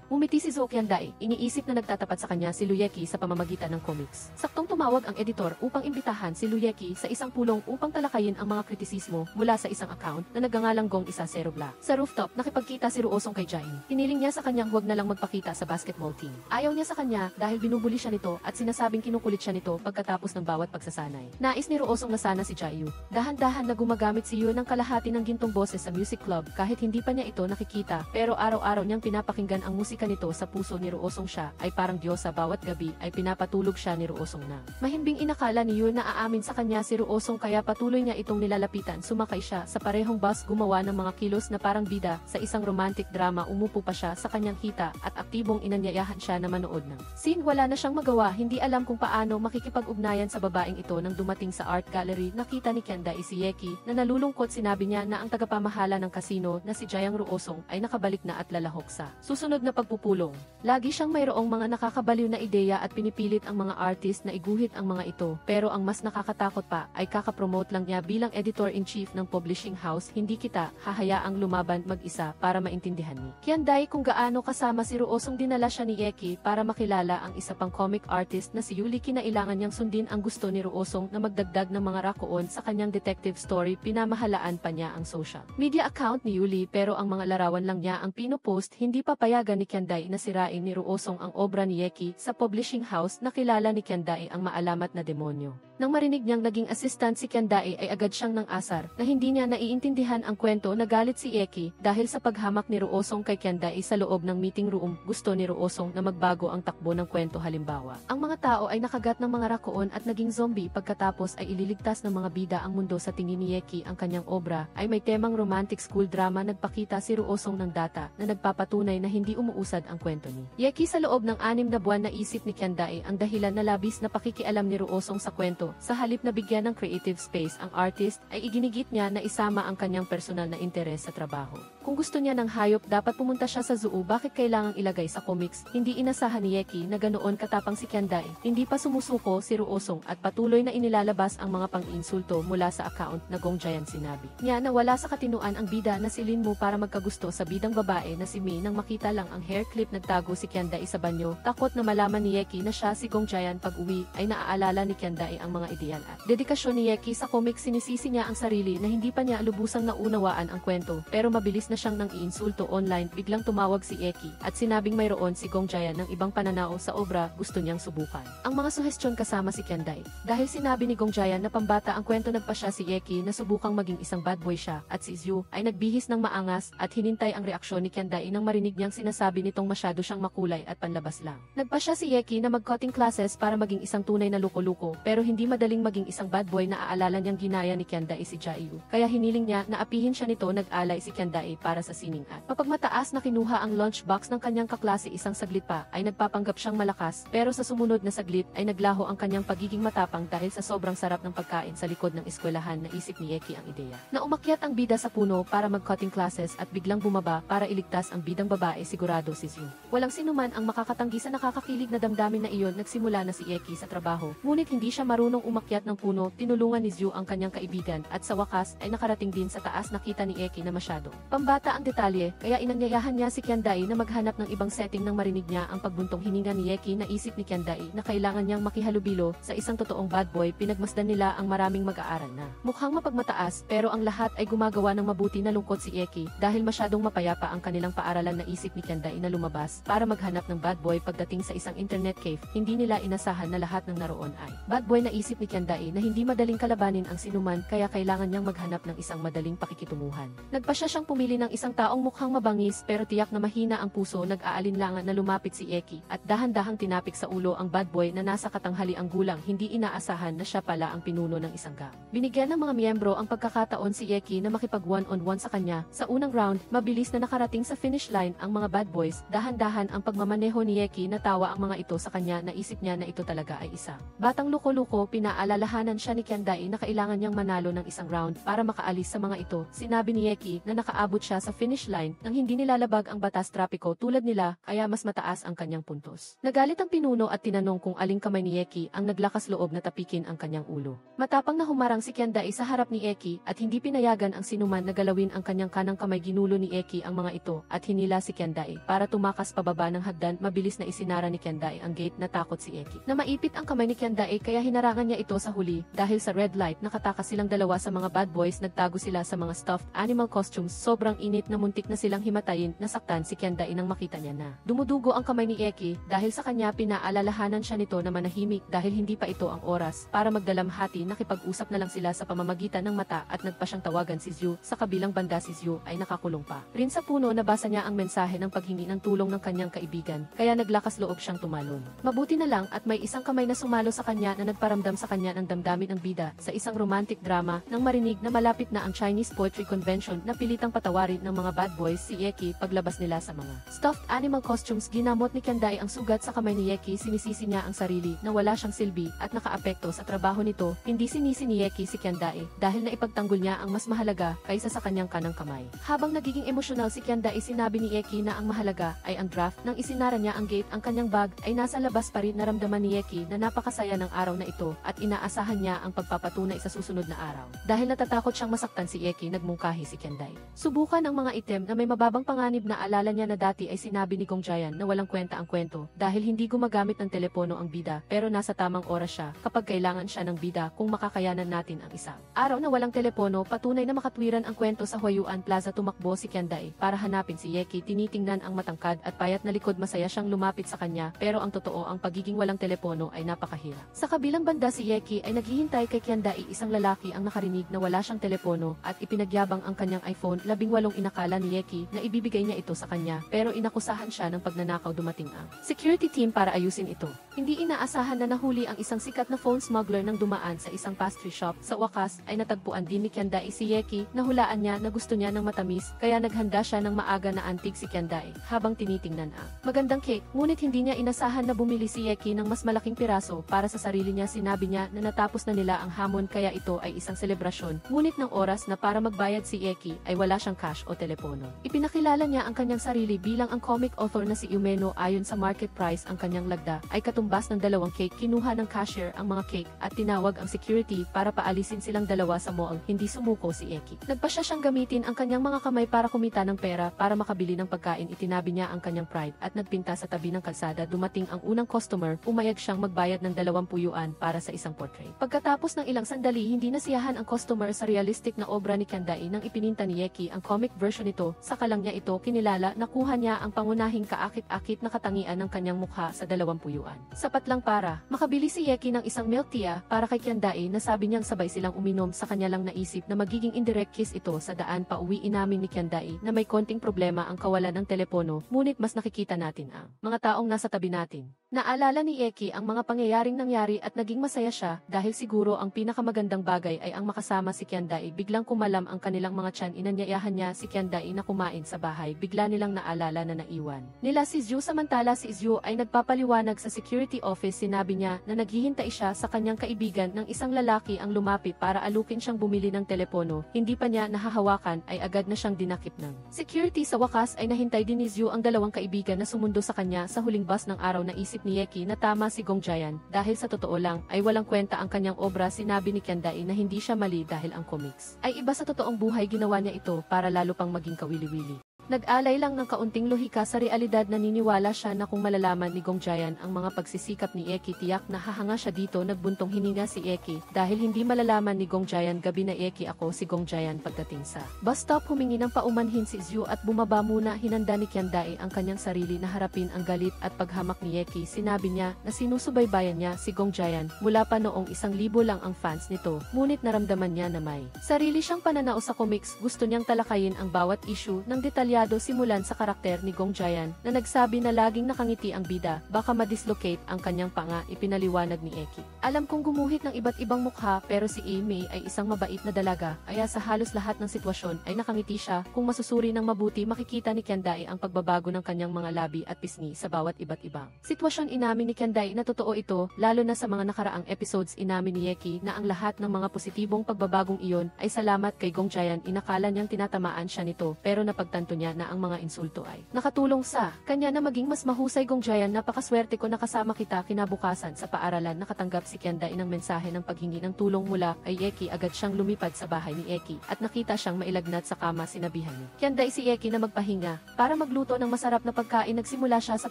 Umiti si Zhou Qiandai, iniisip na nagtatapat sa kanya si Luyeki sa pamamagitan ng comics. Saktong tumawag ang editor upang imbitahan si Luyeki sa isang pulong upang talakayin ang mga kritisismo mula sa isang account na nagngangalang Gong Isa Zero Black. Sa rooftop, nakipagkita si Ruosong kay Jiayu. Hiniling niya sa kanyang huwag na lang magpakita sa basketball team. Ayaw niya sa kanya dahil binubuli siya nito at sinasabing kinukulit siya nito pagkatapos ng bawat pagsasanay. Nais ni Ruosong na sana si Jiayu. Dahan-dahan na gumagamit si Yu ng kalahati ng gintong boses sa music club kahit hindi pa niya ito nakikita, pero araw-araw niyang pinapakinggan ang musika nito sa puso ni Ruosong. Siya ay parang Diyos sa bawat gabi ay pinapatulog siya ni Ruosong na. Mahimbing inakala ni Yu na aamin sa kanya si Ruosong kaya patuloy niya itong nilalapitan. Sumakay siya sa parehong bus, gumawa ng mga kilos na parang bida sa isang romantic drama. Umupo pa siya sa kanyang hita at aktibong inanyayahan siya na manood ng scene. Wala na siyang magawa, hindi alam kung paano makikipag-ugnayan sa babaeng ito nang dumating sa art gallery. Nakita ni Qiandai si Yeki na nalulungkot. Sinabi niya na ang tagapamahala ng kasino na si Jiang Ruosong ay nakabalik na at lalahok sa susunod na pagpupulong. Lagi siyang mayroong mga nakakabaliw na ideya at pinipilit ang mga artist na iguhit ang mga ito, pero ang mas nakakatakot pa ay kakapromote lang niya bilang editor-in-chief ng publishing house. Hindi kita hahayaang lumaban mag-isa para maintindihan ni Qiandai kung gaano kasama si Ruosong. Dinala siya ni Yeki para makilala ang isa pang comic artist na si Yuli. Kinailangan niyang sundin ang gusto ni Ruosong na magdagdag ng mga rakuon sa kanyang detective story. Pinamahalaan pa niya ang social media account ni Yuli, pero ang mga larawan lang niya ang pinopost. Hindi papayagan ni Qiandai na sirain ni Ruosong ang obra ni Yeki sa publishing house. Nakilala ni Qiandai ang maalamat na demonyo. Nang marinig niyang naging assistant si Qiandai ay agad siyang nang asar na hindi niya naiintindihan ang kwento. Nagalit si Yeki dahil sa paghamak ni Ruosong kay Qiandai sa loob ng meeting room. Gusto ni Ruosong na magbago ang takbo ng kwento. Halimbawa, ang mga tao ay nakagat ng mga rakoon at naging zombie, pagkatapos ay ililigtas ng mga bida ang mundo. Sa tingin ni Yeki, ang kanyang obra ay may temang romantic school drama. Nagpakita si Ruosong ng data na nagpapatunay na hindi umuusad ang kwento ni Yeki. Sa loob ng 6 na buwan, naisip ni Qiandai ang dahilan na labis na pakikialam ni Ruosong sa kwento. Sa halip na bigyan ng creative space ang artist, ay iginigit niya na isama ang kanyang personal na interes sa trabaho. Kung gusto niya ng hayop, dapat pumunta siya sa zoo. Bakit kailangang ilagay sa comics? Hindi inasahan ni Yeki na ganoon katapang si Qiandai. Hindi pa sumusuko si Ruosong at patuloy na inilalabas ang mga pang-insulto mula sa account na Gong Jian. Sinabi niya na wala sa katinuan ang bida na si Lin Mo para magkagusto sa bidang babae na si Mi. Nang makita lang ang hair clip, nagtago si Qiandai sa banyo. Takot na malaman ni Yeki na siya si Gong Jian. Pag-uwi ay naaalala ni Qiandai ang mga ideal at dedikasyon ni Yeki sa comics. Sinisisi niya ang sarili na hindi pa niya lubusang naunawaan ang kwento, pero mabilis na siyang nang iinsulto online. Biglang tumawag si Yeki at sinabing mayroon si Gong Jian ng ibang pananaw sa obra. Gusto niyang subukan ang mga suhestyon kasama si Qiandai. Dahil sinabi ni Gong Jian na pambata ang kwento, nagpa siya si Yeki na subukang maging isang bad boy siya, at si Zhu ay nagbihis ng maangas at hinintay ang reaksyon ni Qiandai nang marinig niyang sinasabi nitong masyado siyang makulay at panlabas lang. Nagpa siya si Yeki na mag-cutting classes para maging isang tunay na luko-luko, pero hindi madaling maging isang bad boy. Naaalala niyang ginaya ni Qiandai si Jiayu, kaya hiniling niya na apihin siya nito. Nag-alay si Qiandai para sa sining at mapagmataas na kinuha ang lunchbox ng kanyang kaklase. Isang saglit pa ay nagpapanggap siyang malakas, pero sa sumunod na saglit ay naglaho ang kanyang pagiging matapang dahil sa sobrang sarap ng pagkain sa likod ng eskwelahan. Naisip ni Yeki ang ideya na umakyat ang bida sa puno para mag-cutting classes at biglang bumaba para iligtas ang bidang babae. Sigurado si Zhu. Walang sinuman ang makakatanggi sa nakakakilig na damdamin na iyon. Nagsimula na si Yeki sa trabaho, ngunit hindi siya marunong marunong umakyat ng puno, tinulungan ni Zhu ang kanyang kaibigan at sa wakas ay nakarating din sa taas. Nakita ni Eki na masyado pambata ang detalye, kaya inanyayahan niya si Kiandai na maghanap ng ibang setting nang marinig niya ang pagbuntong hininga ni Eki. Naisip ni Kiandai na kailangan niyang makihalubilo sa isang totoong bad boy. Pinagmasdan nila ang maraming mag-aaral na mukhang mapagmataas, pero ang lahat ay gumagawa ng mabuti. Na lungkot si Eki dahil masyadong mapayapa ang kanilang paaralan. Naisip ni Kiandai na lumabas para maghanap ng bad boy. Pagdating sa isang internet cave, hindi nila inasahan na lahat ng naroon ay bad boy. Naisip ni Kiandai na hindi madaling kalabanin ang sinuman, kaya kailangan niyang maghanap ng isang madaling pakikitunguhan. Nagpa siya siyang pumili ng isang taong mukhang mabangis pero tiyak na mahina ang puso. Nag-aalinlangan na lumapit si Eki at dahan-dahang tinapik sa ulo ang bad boy na nasa katanghaliang gulang. Hindi inaasahan na siya pala ang pinuno ng isang gang. Binigyan ng mga miyembro ang pagkakataon si Eki na makipag one-on-one sa kanya. Sa unang round, mabilis na nakarating sa finish line ang mga bad boys. Dahan-dahan ang pagmamaneho ni Eki. Natawa ang mga ito sa kanya. Naisip niya na ito talaga ay isa batang luko-luko. Pinaalalahanan siya ni Kiandai na kailangan niyang manalo ng isang round para makaalis sa mga ito. Sinabi ni Eki na nakaabot siya sa finish line nang hindi nilalabag ang batas trapiko tulad nila, kaya mas mataas ang kanyang puntos. Nagalit ang pinuno at tinanong kung aling kamay ni Eki ang naglakas loob na tapikin ang kanyang ulo. Matapang na humarang si Kiandai sa harap ni Eki at hindi pinayagan ang sinuman na galawin ang kanyang kanang kamay. Ginulo ni Eki ang mga ito at hinila si Kiandai para tumakas pababa ng hagdan. Mabilis na isinara ni Kiandai ang gate. Natakot si Eki na maipit ang kamay ni Kiandai, kaya hinarangan niya ito sa huli. Dahil sa red light, nakatakas silang dalawa sa mga bad boys. Nagtago sila sa mga stuffed animal costumes. Sobrang init na muntik na silang himatayin. Nasaktan si Kiandai nang makita niya na dumudugo ang kamay ni Eki. Dahil sa kanya, pinaalalahanan siya nito na manahimik dahil hindi pa ito ang oras para magdalamhati. Nakipag-usap na lang sila sa pamamagitan ng mata at nagpa siyang tawagan si Zhu. Sa kabilang banda, si Zhu ay nakakulong pa rin sa puno. Nabasa niya ang mensahe ng paghingi ng tulong ng kanyang kaibigan, kaya naglakas loob siyang tumalon. Mabuti na lang at may isang kamay na sumalo sa kanya na nagparamdam sa kanya ng damdamin ng bida sa isang romantic drama. Nang marinig na malapit na ang Chinese Poetry Convention, napilitang patawarin ng mga bad boys si Eki. Paglabas nila sa mga stuffed animal costumes, ginamot ni Kiandai ang sugat sa kamay ni Eki. Sinisisi niya ang sarili na wala siyang silbi at nakaapekto sa trabaho nito. Hindi sinisi ni Eki si Kiandai dahil naipagtanggol niya ang mas mahalaga kaysa sa kanyang kanang kamay. Habang nagiging emosyonal si Kiandai, sinabi ni Eki na ang mahalaga ay ang draft. Nang isinara niya ang gate, ang kanyang bag ay nasa labas pa rin. Naramdaman ni Eki na napakasaya ng araw na ito at inaasahan niya ang pagpapatunay sa susunod na araw. Dahil natatakot siyang masaktan si Eki, nagmungkahi si Kiandai. Subukan ang mga item na may mababang panganib. Na alala niya na dati ay sinabi ni Gong Jian na walang kwenta ang kwento dahil hindi gumagamit ng telepono ang bida, pero nasa tamang oras siya kapag kailangan siya ng bida. Kung makakayanan natin ang isang araw na walang telepono, patunay na makatwiran ang kwento. Sa Huayuan Plaza, tumakbo si Kiandai para hanapin si Eki. Tinitingnan ang matangkad at payat na likod. Masaya siyang lumapit sa kanya, pero ang totoo, ang pagiging walang telepono ay napakahirap. Sa kabilang banda, si Eki ay naghihintay kay Kiandai. Isang lalaki ang nakarinig na wala siyang telepono at ipinagyabang ang kanyang iPhone 18. Inakala ni Eki na ibibigay niya ito sa kanya, pero inakusahan siya ng pagnanakaw. Dumating ang security team para ayusin ito. Hindi inaasahan na nahuli ang isang sikat na phone smuggler nang dumaan sa isang pastry shop. Sa wakas ay natagpuan din ni Kiandai si Eki. Nahulaan niya na gusto niya ng matamis, kaya naghanda siya ng maaga na antig si Kiandai habang tinitingnan ang magandang cake. Ngunit hindi niya inasahan na bumili si Eki ng mas malaking piraso para sa sarili niya. Sinabi niya na natapos na nila ang hamon, kaya ito ay isang selebrasyon. Ngunit ng oras na para magbayad si Eki ay wala siyang cash o telepono. Ipinakilala niya ang kanyang sarili bilang ang comic author na si Umeno. Ayon sa market price, ang kanyang lagda ay katumbas ng 2 cake. Kinuha ng cashier ang mga cake at tinawag ang security para paalisin silang dalawa sa mall. Hindi sumuko si Eki. Nagpasya siyang gamitin ang kanyang mga kamay para kumita ng pera para makabili ng pagkain. Itinabi niya ang kanyang pride at nagpinta sa tabi ng kalsada. Dumating ang unang customer. Umayag siyang magbayad ng 20 yuan para sa isang portrait. Pagkatapos ng ilang sandali, hindi nasiyahan ang customer sa realistic na obra ni Kiandai nang ipininta ni Eki ang comic version nito. Saka lang niya ito kinilala. Nakuha niya ang pangunahing kaakit-akit na katangian ng kanyang mukha sa 20 yuan. Sapat lang para makabili si Eki ng isang milk tea para kay Kiandai. Nasabi niyang sabay silang uminom. Sa kanya lang naisip na magiging indirect kiss ito. Sa daan pa uwi, inamin ni Kiandai na may konting problema ang kawalan ng telepono, ngunit mas nakikita natin ang mga taong nasa tabi natin. Naalala ni Eki ang mga pangyayaring nangyari at naging masaya siya dahil siguro ang pinakamagandang bagay ay ang makasama si Kiandai. Biglang kumalam ang kanilang mga tiyan. Inanyayahan niya si Kiandai na kumain sa bahay. Bigla nilang naalala na naiwan nila si Zhu. Samantala si Zhu ay nagpapaliwanag sa security office. Sinabi niya na naghihintay siya sa kanyang kaibigan ng isang lalaki ang lumapit para alukin siyang bumili ng telepono. Hindi pa niya nahahawakan ay agad na siyang dinakip ng security. Sa wakas ay nahintay din ni Zhu ang 2 kaibigan na sumundo sa kanya sa huling bus ng araw. Naisip iniisip ni Yeki na tama si Gong Jayan dahil sa totoo lang ay walang kwenta ang kanyang obra. Sinabi ni Kyandai na hindi siya mali dahil ang comics ay iba sa totoong buhay. Ginawa niya ito para lalo pang maging kawili-wili. Nag-alay lang ng kaunting lohika sa realidad. Naniniwala siya na kung malalaman ni Gong Jayan ang mga pagsisikap ni Eki, tiyak na hahanga siya dito. Nagbuntong hininga si Eki dahil hindi malalaman ni Gong Jayan. Gabi na Eki, ako si Gong Jayan. Pagdating sa bus stop, humingi ng paumanhin si Zhu at bumaba muna. Hinanda ni Kyandai ang kanyang sarili na harapin ang galit at paghamak ni Eki. Sinabi niya na sinusubaybayan niya si Gong Jayan mula pa noong 1,000 lang ang fans nito, ngunit naramdaman niya na may sarili siyang pananao sa comics. Gusto niyang talakayin ang bawat issue ng detalye simulan sa karakter ni Gong Jayan na nagsabi na laging nakangiti ang bida, baka ma-dislocate ang kanyang panga. Ipinaliwanag ni Eki, alam kong gumuhit ng iba't ibang mukha pero si Amy ay isang mabait na dalaga, kaya sa halos lahat ng sitwasyon ay nakangiti siya. Kung masusuri ng mabuti, makikita ni Kyandai ang pagbabago ng kanyang mga labi at pisngi sa bawat iba't ibang sitwasyon. Inamin ni Kyandai na totoo ito, lalo na sa mga nakaraang episodes. Inamin ni Eki na ang lahat ng mga positibong pagbabagong iyon ay salamat kay Gong Jayan. Inakala niyang tinatamaan siya nito pero napagtanto niya na ang mga insulto ay nakatulong sa kanya na maging mas mahusay. Gong Jayan, napakaswerte ko na kasama kita. Kinabukasan sa paaralan, nakatanggap si Kyandai ng mensahe ng paghingi ng tulong mula kay Eki. Agad siyang lumipad sa bahay ni Eki at nakita siyang mailagnat sa kama. Sinabihan ni Kyandai si Eki na magpahinga para magluto ng masarap na pagkain. Nagsimula siya sa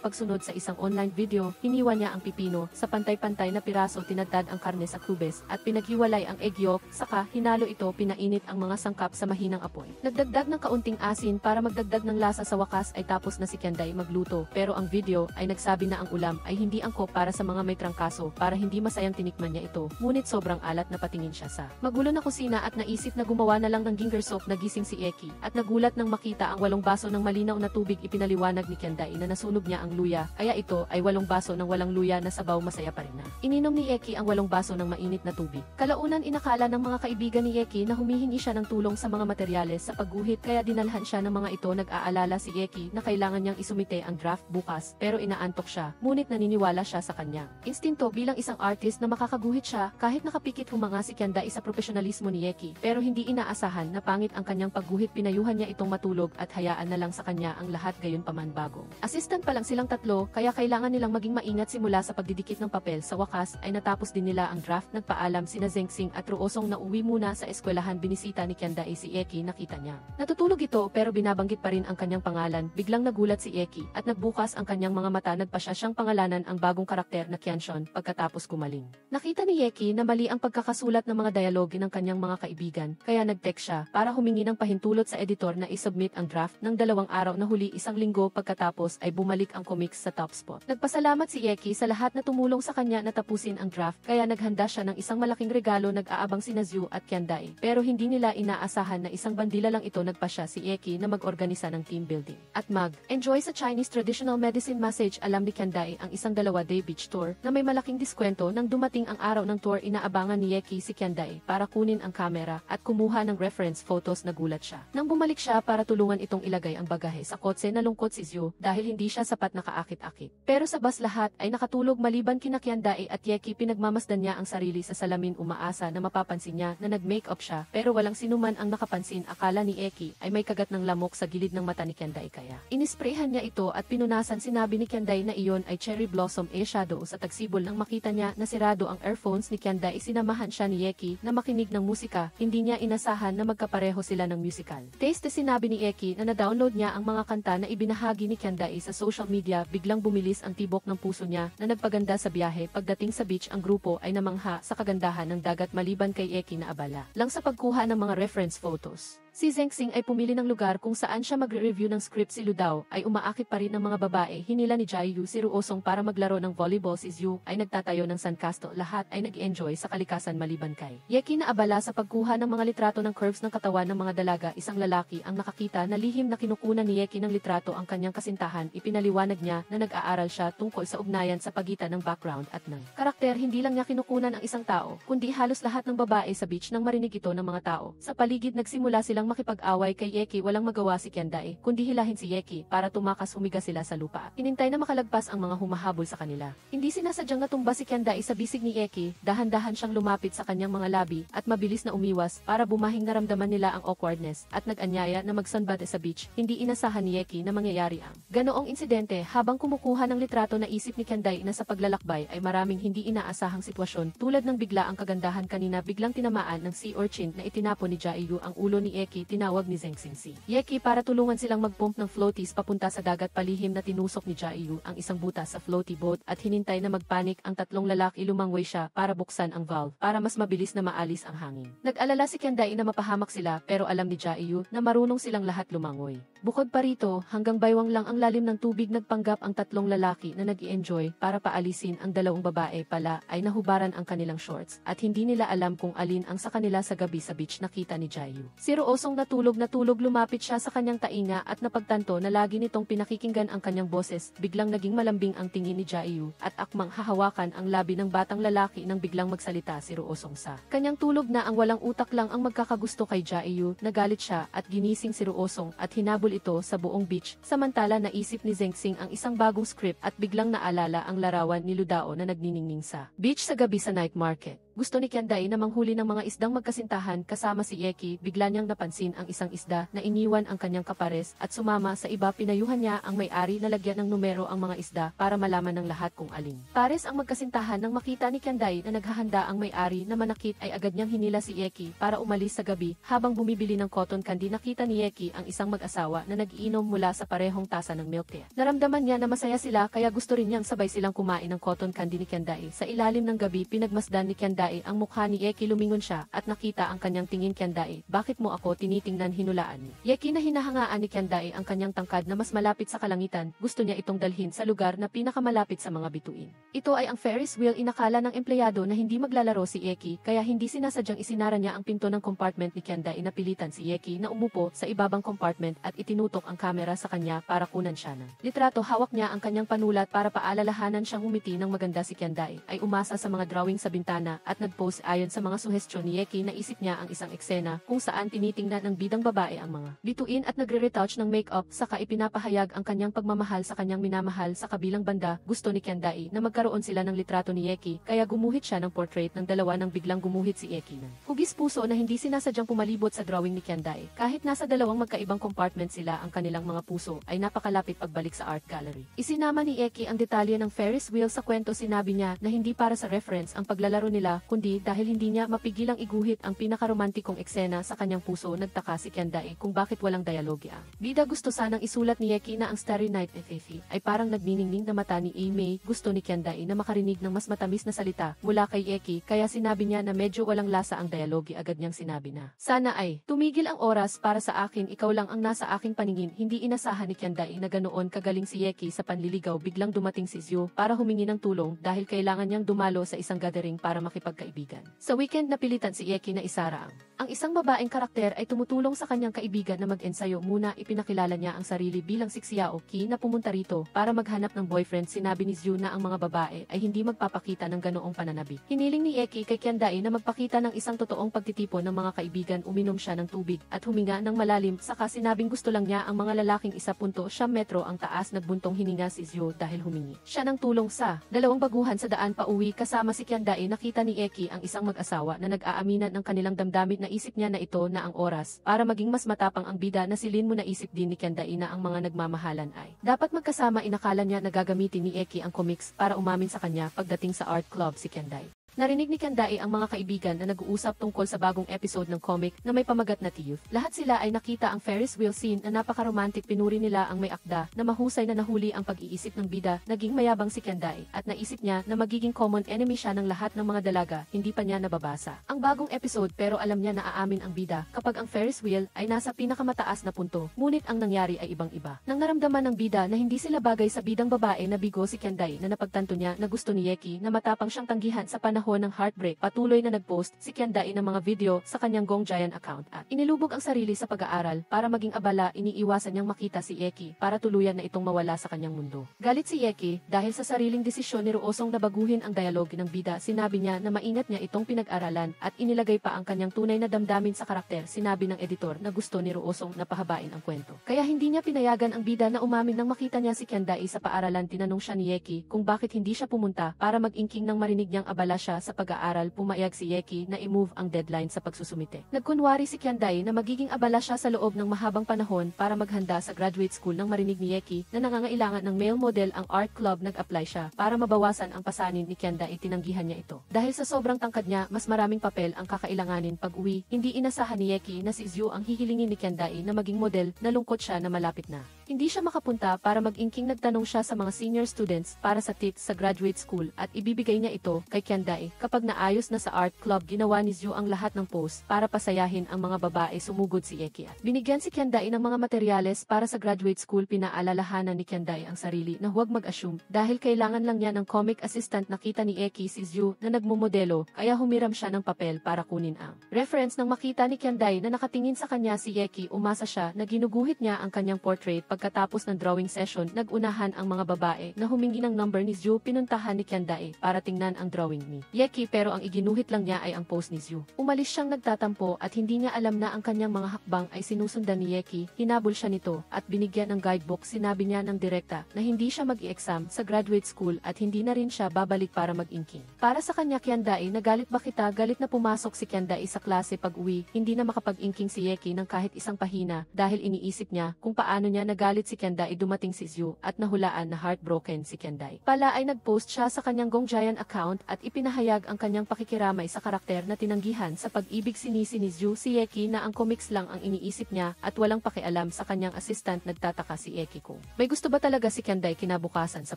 pagsunod sa isang online video. Hiniwa niya ang pipino sa pantay-pantay na piraso, tinadtad ang karne sa kubes at pinaghiwalay ang egg yolk, saka hinalo ito. Pinainit ang mga sangkap sa mahinang apoy. Nagdagdag ng kaunting asin para magdagdag ng lasa. Sa wakas ay tapos na si Kyandai magluto, pero ang video ay nagsabi na ang ulam ay hindi angkop para sa mga may trangkaso. Para hindi masayang tinikman niya ito, ngunit sobrang alat. Na patingin siya sa magulo na kusina at naisip na gumawa na lang ng ginger soup. Nagising si Eki at nagulat nang makita ang 8 baso ng malinaw na tubig. Ipinaliwanag ni Kyandai na nasunog niya ang luya, kaya ito ay 8 baso ng walang luya na sabaw. Masaya pa rin na ininom ni Eki ang 8 baso ng mainit na tubig. Kalaunan, inakala ng mga kaibigan ni Eki na humihingi siya ng tulong sa mga materyales sa pagguhit, kaya dinalhan siya ng mga ito. Nag-aalala si Eki na kailangan niyang isumite ang draft bukas, pero inaantok siya, ngunit naniniwala siya sa kanya instinto. Bilang isang artist na makakaguhit siya, kahit nakapikit humanga si Kyandai sa profesionalismo ni Eki, pero hindi inaasahan na pangit ang kanyang pagguhit. Pinayuhan niya itong matulog at hayaan na lang sa kanya ang lahat. Gayon paman, bago assistant pa lang silang tatlo, kaya kailangan nilang maging maingat simula sa pagdidikit ng papel. Sa wakas ay natapos din nila ang draft. Nagpaalam sina Zengsing at Ruosong na uwi muna sa eskwelahan. Binisita ni Kyandai si Eki. Nakita niya natutulog ito pero binabanggit pa rin ang kanyang pangalan. Biglang nagulat si Eki at nagbukas ang kanyang mga mata. Nagpasya siyang pangalanan ang bagong karakter na Kyanshon. Pagkatapos gumaling, nakita ni Eki na mali ang pagkakasulat ng mga dialogue ng kanyang mga kaibigan, kaya nag-text siya para humingi ng pahintulot sa editor na isubmit ang draft ng 2 araw na huli. 1 linggo pagkatapos ay bumalik ang comics sa top spot. Nagpasalamat si Eki sa lahat na tumulong sa kanya na tapusin ang draft, kaya naghanda siya ng isang malaking regalo. Nag-aabang sina Zhu at Kyandai, pero hindi nila inaasahan na isang bandila lang ito. Nagpasya si Eki na mag-organisa ng team building at mag-enjoy sa Chinese traditional medicine massage. Alam ni Kyandai ang isang 2-day beach tour na may malaking diskwento. Nang dumating ang araw ng tour, inaabangan ni Eki si Kyandai para kunin ang kamera at kumuha ng reference photos. Nagulat siya nang bumalik siya para tulungan itong ilagay ang bagahe sa kotse. Nalungkot si Zhu dahil hindi siya sapat na kaakit-akit, pero sa bus lahat ay nakatulog maliban kina Kyandai at Eki. Pinagmamasdan niya ang sarili sa salamin, umaasa na mapapansin niya na nag-makeup siya, pero walang sinuman ang nakapansin. Akala ni Eki ay may kagat ng lamok sa gilid ng mata ni Kyandai, kaya inisprayhan niya ito at pinunasan. Sinabi ni Kyandai na iyon ay cherry blossom eyeshadow. Sa tagsibol nang makita niya na sirado ang earphones ni Kyandai, sinamahan siya ni Eki na makinig ng musika. Hindi niya inasahan na magkapareho sila ng musical taste. Sinabi ni Eki na na-download niya ang mga kanta na ibinahagi ni Kyandai sa social media. Biglang bumilis ang tibok ng puso niya na nagpaganda sa biyahe. Pagdating sa beach, ang grupo ay namangha sa kagandahan ng dagat maliban kay Eki na abala lang sa pagkuha ng mga reference photos. Si Zengsing ay pumili ng lugar kung saan siya magre-review ng script. Si Lu daw ay umaakit pa rin ng mga babae. Hinila ni Jiayu si Ruosong para maglaro ng volleyball. Si Zhu ay nagtatayo ng sandcastle. Lahat ay nag-enjoy sa kalikasan maliban kay Eki na abala sa pagkuha ng mga litrato ng curves ng katawan ng mga dalaga. Isang lalaki ang nakakita na lihim na kinukunan ni Eki ng litrato ang kanyang kasintahan. Ipinaliwanag niya na nag-aaral siya tungkol sa ugnayan sa pagitan ng background at ng karakter. Hindi lang niya kinukunan ang isang tao, kundi halos lahat ng babae sa beach. Nang marinig ito ng mga tao sa paligid, nagsimula sila silang makipag-away kay Yeki, walang magawa si Kiandae, kundi hilahin si Yeki para tumakas humiga sila sa lupa. Hinintay na makalagpas ang mga humahabol sa kanila. Hindi sinasadyang natumba si Kiandae sa bisig ni Yeki, dahan-dahan siyang lumapit sa kanyang mga labi at mabilis na umiwas para bumahing naramdaman nila ang awkwardness at nag-anyaya na mag-sunbathe sa beach. Hindi inasahan ni Yeki na mangyayari ang ganoong insidente. Habang kumukuha ng litrato, naisip ni Kiandae na sa paglalakbay ay maraming hindi inaasahang sitwasyon tulad ng bigla ang kagandahan kanina biglang tinamaan ng sea urchin na itinapon ni Jaiyu ang ulo ni Yeki. Tinawag ni Zheng Xing si Yeki para tulungan silang mag-pump ng floaties papunta sa dagat. Palihim na tinusok ni Jaiyu ang isang butas sa floaty boat at hinintay na magpanik ang tatlong lalaki. Lumangway siya para buksan ang valve para mas mabilis na maalis ang hangin. Nag-alala si Kiandae na mapahamak sila pero alam ni Jaiyu na marunong silang lahat lumangoy. Bukod pa rito, hanggang baywang lang ang lalim ng tubig. Nagpanggap ang tatlong lalaki na nag-i-enjoy para paalisin ang dalawang babae pala ay nahubaran ang kanilang shorts at hindi nila alam kung alin ang sa kanila. Sa gabi sa beach nakita ni Jaiyu si Ruosong natulog. Lumapit siya sa kanyang tainga at napagtanto na lagi nitong pinakikinggan ang kanyang boses. Biglang naging malambing ang tingin ni Jaiyu at akmang hahawakan ang labi ng batang lalaki nang biglang magsalita si Ruosong sa kanyang tulog na ang walang utak lang ang magkakagusto kay Jaiyu. Nagalit siya at ginising si Ruosong at hinabol ito sa buong beach. Samantala naisip ni Zheng Xing ang isang bagong script at biglang naalala ang larawan ni Ludao na nagniningning sa beach sa gabi sa night market. Gusto ni Kiandae na manghuli ng mga isdang magkasintahan kasama si Yeki. Bigla niyang napansin ang isang isda na iniwan ang kanyang kapares at sumama sa iba. Pinayuhan niya ang may-ari na lagyan ng numero ang mga isda para malaman ng lahat kung alin pares ang magkasintahan. Nang makita ni Kiandae na naghahanda ang may-ari na manakit ay agad niyang hinila si Yeki para umalis sa gabi. Habang bumibili ng cotton candy nakita ni Yeki ang isang mag-asawa na nag-iinom mula sa parehong tasa ng milk tea. Naramdaman niya na masaya sila kaya gusto rin niyang sabay silang kumain ng cotton candy ni Kiandae. Sa ilalim ng gabi pinagmasdan ni Kiandae ang mukha ni Yeki. Lumingon siya at nakita ang kanyang tingin. Kiandae, bakit mo ako tinitingnan? Hinulaan ni Yeki na hinahangaan ni Kiandae ang kanyang tangkad na mas malapit sa kalangitan. Gusto niya itong dalhin sa lugar na pinakamalapit sa mga bituin. Ito ay ang Ferris wheel. Inakala ng empleyado na hindi maglalaro si Yeki kaya hindi sinasadyang isinara niya ang pinto ng compartment ni Kiandae. Napilitan si Yeki na umupo sa ibabang compartment at itinutok ang kamera sa kanya para kunan siya ng litrato. Hawak niya ang kanyang panulat para paalalahanan siyang umiti ng maganda. Si Kiandae ay umasa sa mga drawing sa bintana at nag-post ayon sa mga suhestyon ni Yeki. Naisip niya ang isang eksena kung saan tinitingnan ng bidang babae ang mga bituin at nagre-retouch ng makeup saka ipinapahayag ang kanyang pagmamahal sa kanyang minamahal. Sa kabilang banda, gusto ni Kiandae na magkaroon sila ng litrato ni Yeki kaya gumuhit siya ng portrait ng dalawa. Nang biglang gumuhit si Yeki ng hugis puso na hindi sinasadyang pumalibot sa drawing ni Kiandae. Kahit nasa dalawang magkaibang compartment sila, ang kanilang mga puso ay napakalapit. Pagbalik sa art gallery, isinama ni Yeki ang detalye ng Ferris wheel sa kwento. Sinabi niya na hindi para sa reference ang paglalaro nila kundi dahil hindi niya mapigilang iguhit ang pinakaromantikong eksena sa kanyang puso. Nagtaka si Kiandae kung bakit walang dialogue ang bida. Gusto sanang isulat ni Yeki na ang Starry Night FFE ay parang nagniningning na mata ni May. Gusto ni Kiandae na makarinig ng mas matamis na salita mula kay Yeki kaya sinabi niya na medyo walang lasa ang dialogue. Agad niyang sinabi na sana ay tumigil ang oras para sa akin, ikaw lang ang nasa aking paningin. Hindi inasahan ni Kiandae na ganoon kagaling si Yeki sa panliligaw. Biglang dumating si Zhu para humingi ng tulong dahil kailangan niyang dumalo sa isang gathering para makipagkaibigan. Sa weekend napilitan si Yeki na isara ang isang babaeng karakter ay tumutulong sa kanyang kaibigan na mag-ensayo muna. Ipinakilala niya ang sarili bilang si Xiaoqi na pumunta rito para maghanap ng boyfriend. Sinabi ni Zhu na ang mga babae ay hindi magpapakita ng ganoong pananabik. Hiniling ni Yeki kay Kiandae na magpakita ng isang totoong pagtitipon ng mga kaibigan. Uminom siya ng tubig at huminga ng malalim saka sinabing gusto lang niya ang mga lalaking 1.7 metro ang taas. Nagbuntong hininga si Zhu dahil humingi siya ng tulong sa dalawang baguhan sa daan pauwi kasama si Kiandae. Nakita ni Yeki ang isang mag-asawa na nag-aaminan ng kanilang damdamin. Naisip niya na ito na ang oras para maging mas matapang ang bida na si Lin Mo. Naisip din ni Kiandae na ang mga nagmamahalan ay dapat magkasama. Inakala niya na gagamitin ni Yeki ang comics para umamin sa kanya pagdating sa art club. Si Kiandae Narinig ni Kiandae ang mga kaibigan na nag-uusap tungkol sa bagong episode ng comic na may pamagat na Tiyuth. Lahat sila ay nakita ang Ferris wheel scene na napaka-romantic. Pinuri nila ang may akda na mahusay na nahuli ang pag-iisip ng bida. Naging mayabang si Kiandae at naisip niya na magiging common enemy siya ng lahat ng mga dalaga. Hindi pa niya nababasa ang bagong episode pero alam niya na aamin ang bida kapag ang Ferris wheel ay nasa pinakamataas na punto. Ngunit ang nangyari ay ibang-iba. Nang naramdaman ng bida na hindi sila bagay sa bidang babae, nabigo si Kiandae na napagtanto niya na gusto ni Yeki na matapang siyang tanggihan sa panahon panahon ng heartbreak, patuloy na nag-post si Kyandai ng mga video sa kanyang Gong Giant account at inilubog ang sarili sa pag-aaral para maging abala. Iniiwasan niyang makita si Yeki para tuluyan na itong mawala sa kanyang mundo. Galit si Yeki dahil sa sariling desisyon ni Ruosong na baguhin ang dialogue ng bida. Sinabi niya na maingat niya itong pinag-aralan at inilagay pa ang kanyang tunay na damdamin sa karakter. Sinabi ng editor na gusto ni Ruosong na pahabain ang kwento. Kaya hindi niya pinayagan ang bida na umamin nang makita niya si Kyandai sa paaralan. Tinanong siya ni Yeki kung bakit hindi siya pumunta para mag-ingking nang marinig niyang abala siya sa pag-aaral. Pumayag si Yeki na i-move ang deadline sa pagsusumite. Nagkunwari si Kyandai na magiging abala siya sa loob ng mahabang panahon para maghanda sa graduate school. Nang marinig ni Yeki na nangangailangan ng male model ang art club, nag-apply siya para mabawasan ang pasanin ni Kyandai. Tinanggihan niya ito. Dahil sa sobrang tangkad niya, mas maraming papel ang kakailanganin pag-uwi. Hindi inasahan ni Yeki na si Zhu ang hihilingin ni Kyandai na maging model. Nalungkot siya na malapit na hindi siya makapunta para mag-ingking. Nagtanong siya sa mga senior students para sa tips sa graduate school at ibibigay niya ito kay Kyandai. Kapag naayos na sa art club, ginawa ni Zhu ang lahat ng post para pasayahin ang mga babae. Sumugod si Yeki at binigyan si Kyandai ng mga materyales para sa graduate school. Pinaalalahanan ni Kyandai ang sarili na huwag mag-assume dahil kailangan lang niya ng comic assistant. Nakita ni Yeki si Zhu na nagmumodelo kaya humiram siya ng papel para kunin ang reference. Nang makita ni Kyandai na nakatingin sa kanya si Yeki, umasa siya na ginuguhit niya ang kanyang portrait. Pagkatapos ng drawing session, nagunahan ang mga babae na humingi ng number ni Zhu. Pinuntahan ni Kyandai para tingnan ang drawing ni Yeki pero ang iginuhit lang niya ay ang pose ni Zhu. Umalis siyang nagtatampo at hindi niya alam na ang kanyang mga hakbang ay sinusundan ni Yeki. Hinabol siya nito at binigyan ng guidebook. Sinabi niya ng direkta na hindi siya mag-i-exam sa graduate school at hindi na rin siya babalik para mag-inking. Para sa kanya, Kyandai, nagalit ba kita? Galit na pumasok si Kyandai sa klase. Pag-uwi, hindi na makapag-inking si Yeki ng kahit isang pahina dahil iniisip niya kung paano niya nagalit si Kyandai. Dumating si Zhu at nahulaan na heartbroken si Kyandai. Pala ay nag-post siya sa kanyang Gong Giant account at ipinahayag ang kanyang pakikiramay sa karakter na tinanggihan sa pag-ibig. Sinisi ni Zhu si Yeki na ang comics lang ang iniisip niya at walang pakialam sa kanyang assistant. Nagtataka si Yeki kung may gusto ba talaga si Kyandai kinabukasan sa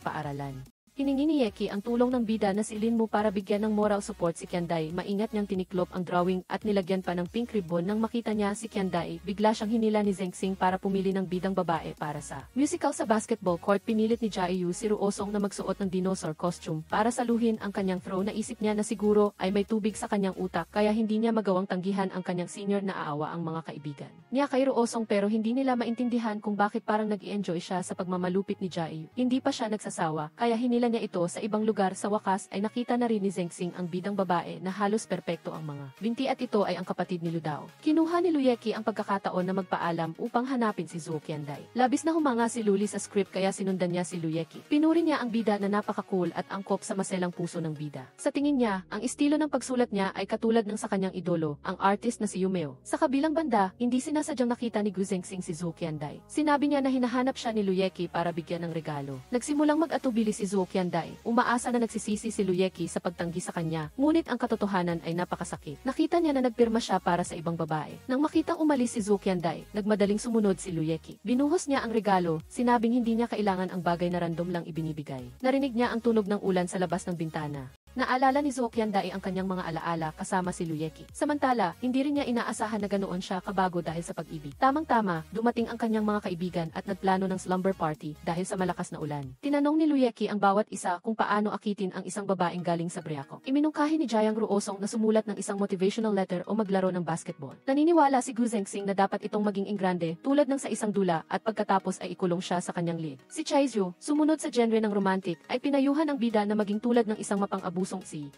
paaralan. Hiningi ni Yeki ang tulong ng bida na si Lin Mu para bigyan ng moral support si Kyandai. Maingat niyang tiniklop ang drawing at nilagyan pa ng pink ribbon. Nang makita niya si Kyandai, bigla siyang hinila ni Zheng Xing para pumili ng bidang babae para sa musical sa basketball court. Pinilit ni Jiayu si Ruosong na magsuot ng dinosaur costume para saluhin ang kanyang throw. Naisip niya na siguro ay may tubig sa kanyang utak kaya hindi niya magawang tanggihan ang kanyang senior na aawa ang mga kaibigan niya kay Ruosong pero hindi nila maintindihan kung bakit parang nag-i-enjoy siya sa pagmamalupit ni Jiayu. Hindi pa siya nagsasawa kaya hinila niya ito sa ibang lugar. Sa wakas ay nakita na rin ni Zheng Xing ang bidang babae na halos perpekto ang mga binti at ito ay ang kapatid ni Ludao. Kinuha ni Yeki ang pagkakataon na magpaalam upang hanapin si Zhu Kyandai. Labis na humanga si Luli sa script kaya sinundan niya si Yeki. Pinuri niya ang bida na napaka-cool at angkop sa maselang puso ng bida. Sa tingin niya, ang estilo ng pagsulat niya ay katulad ng sa kanyang idolo, ang artist na si Yumeo. Sa kabilang banda, hindi sinasadyang nakita ni Zheng Xing si Zhu Kyandai. Sinabi niya na hinahanap siya ni Yeki para bigyan ng regalo. Nagsimulang mag-atubili si Zhu Kyandai. Umaasa na nagsisisi si Yeki sa pagtanggi sa kanya, ngunit ang katotohanan ay napakasakit. Nakita niya na nagpirma siya para sa ibang babae. Nang makitang umalis si Zhu Kyandai, nagmadaling sumunod si Yeki. Binuhos niya ang regalo, sinabing hindi niya kailangan ang bagay na random lang ibinibigay. Narinig niya ang tunog ng ulan sa labas ng bintana. Naalala ni Zhu Kyandai ang kanyang mga alaala kasama si Yeki. Samantala, hindi rin niya inaasahan na ganoon siya kabago dahil sa pag-ibig. Tamang-tama, dumating ang kanyang mga kaibigan at nagplano ng slumber party dahil sa malakas na ulan. Tinanong ni Yeki ang bawat isa kung paano akitin ang isang babaeng galing sa Briaco. Iminungkahi ni Jiang Ruosong na sumulat ng isang motivational letter o maglaro ng basketball. Naniniwala si Zheng Xing na dapat itong maging ingrande tulad ng sa isang dula at pagkatapos ay ikulong siya sa kanyang lead. Si Chaizu, sumunod sa genre ng romantic, ay pinayuhan ang bida na maging tulad ng isang mapang-abusong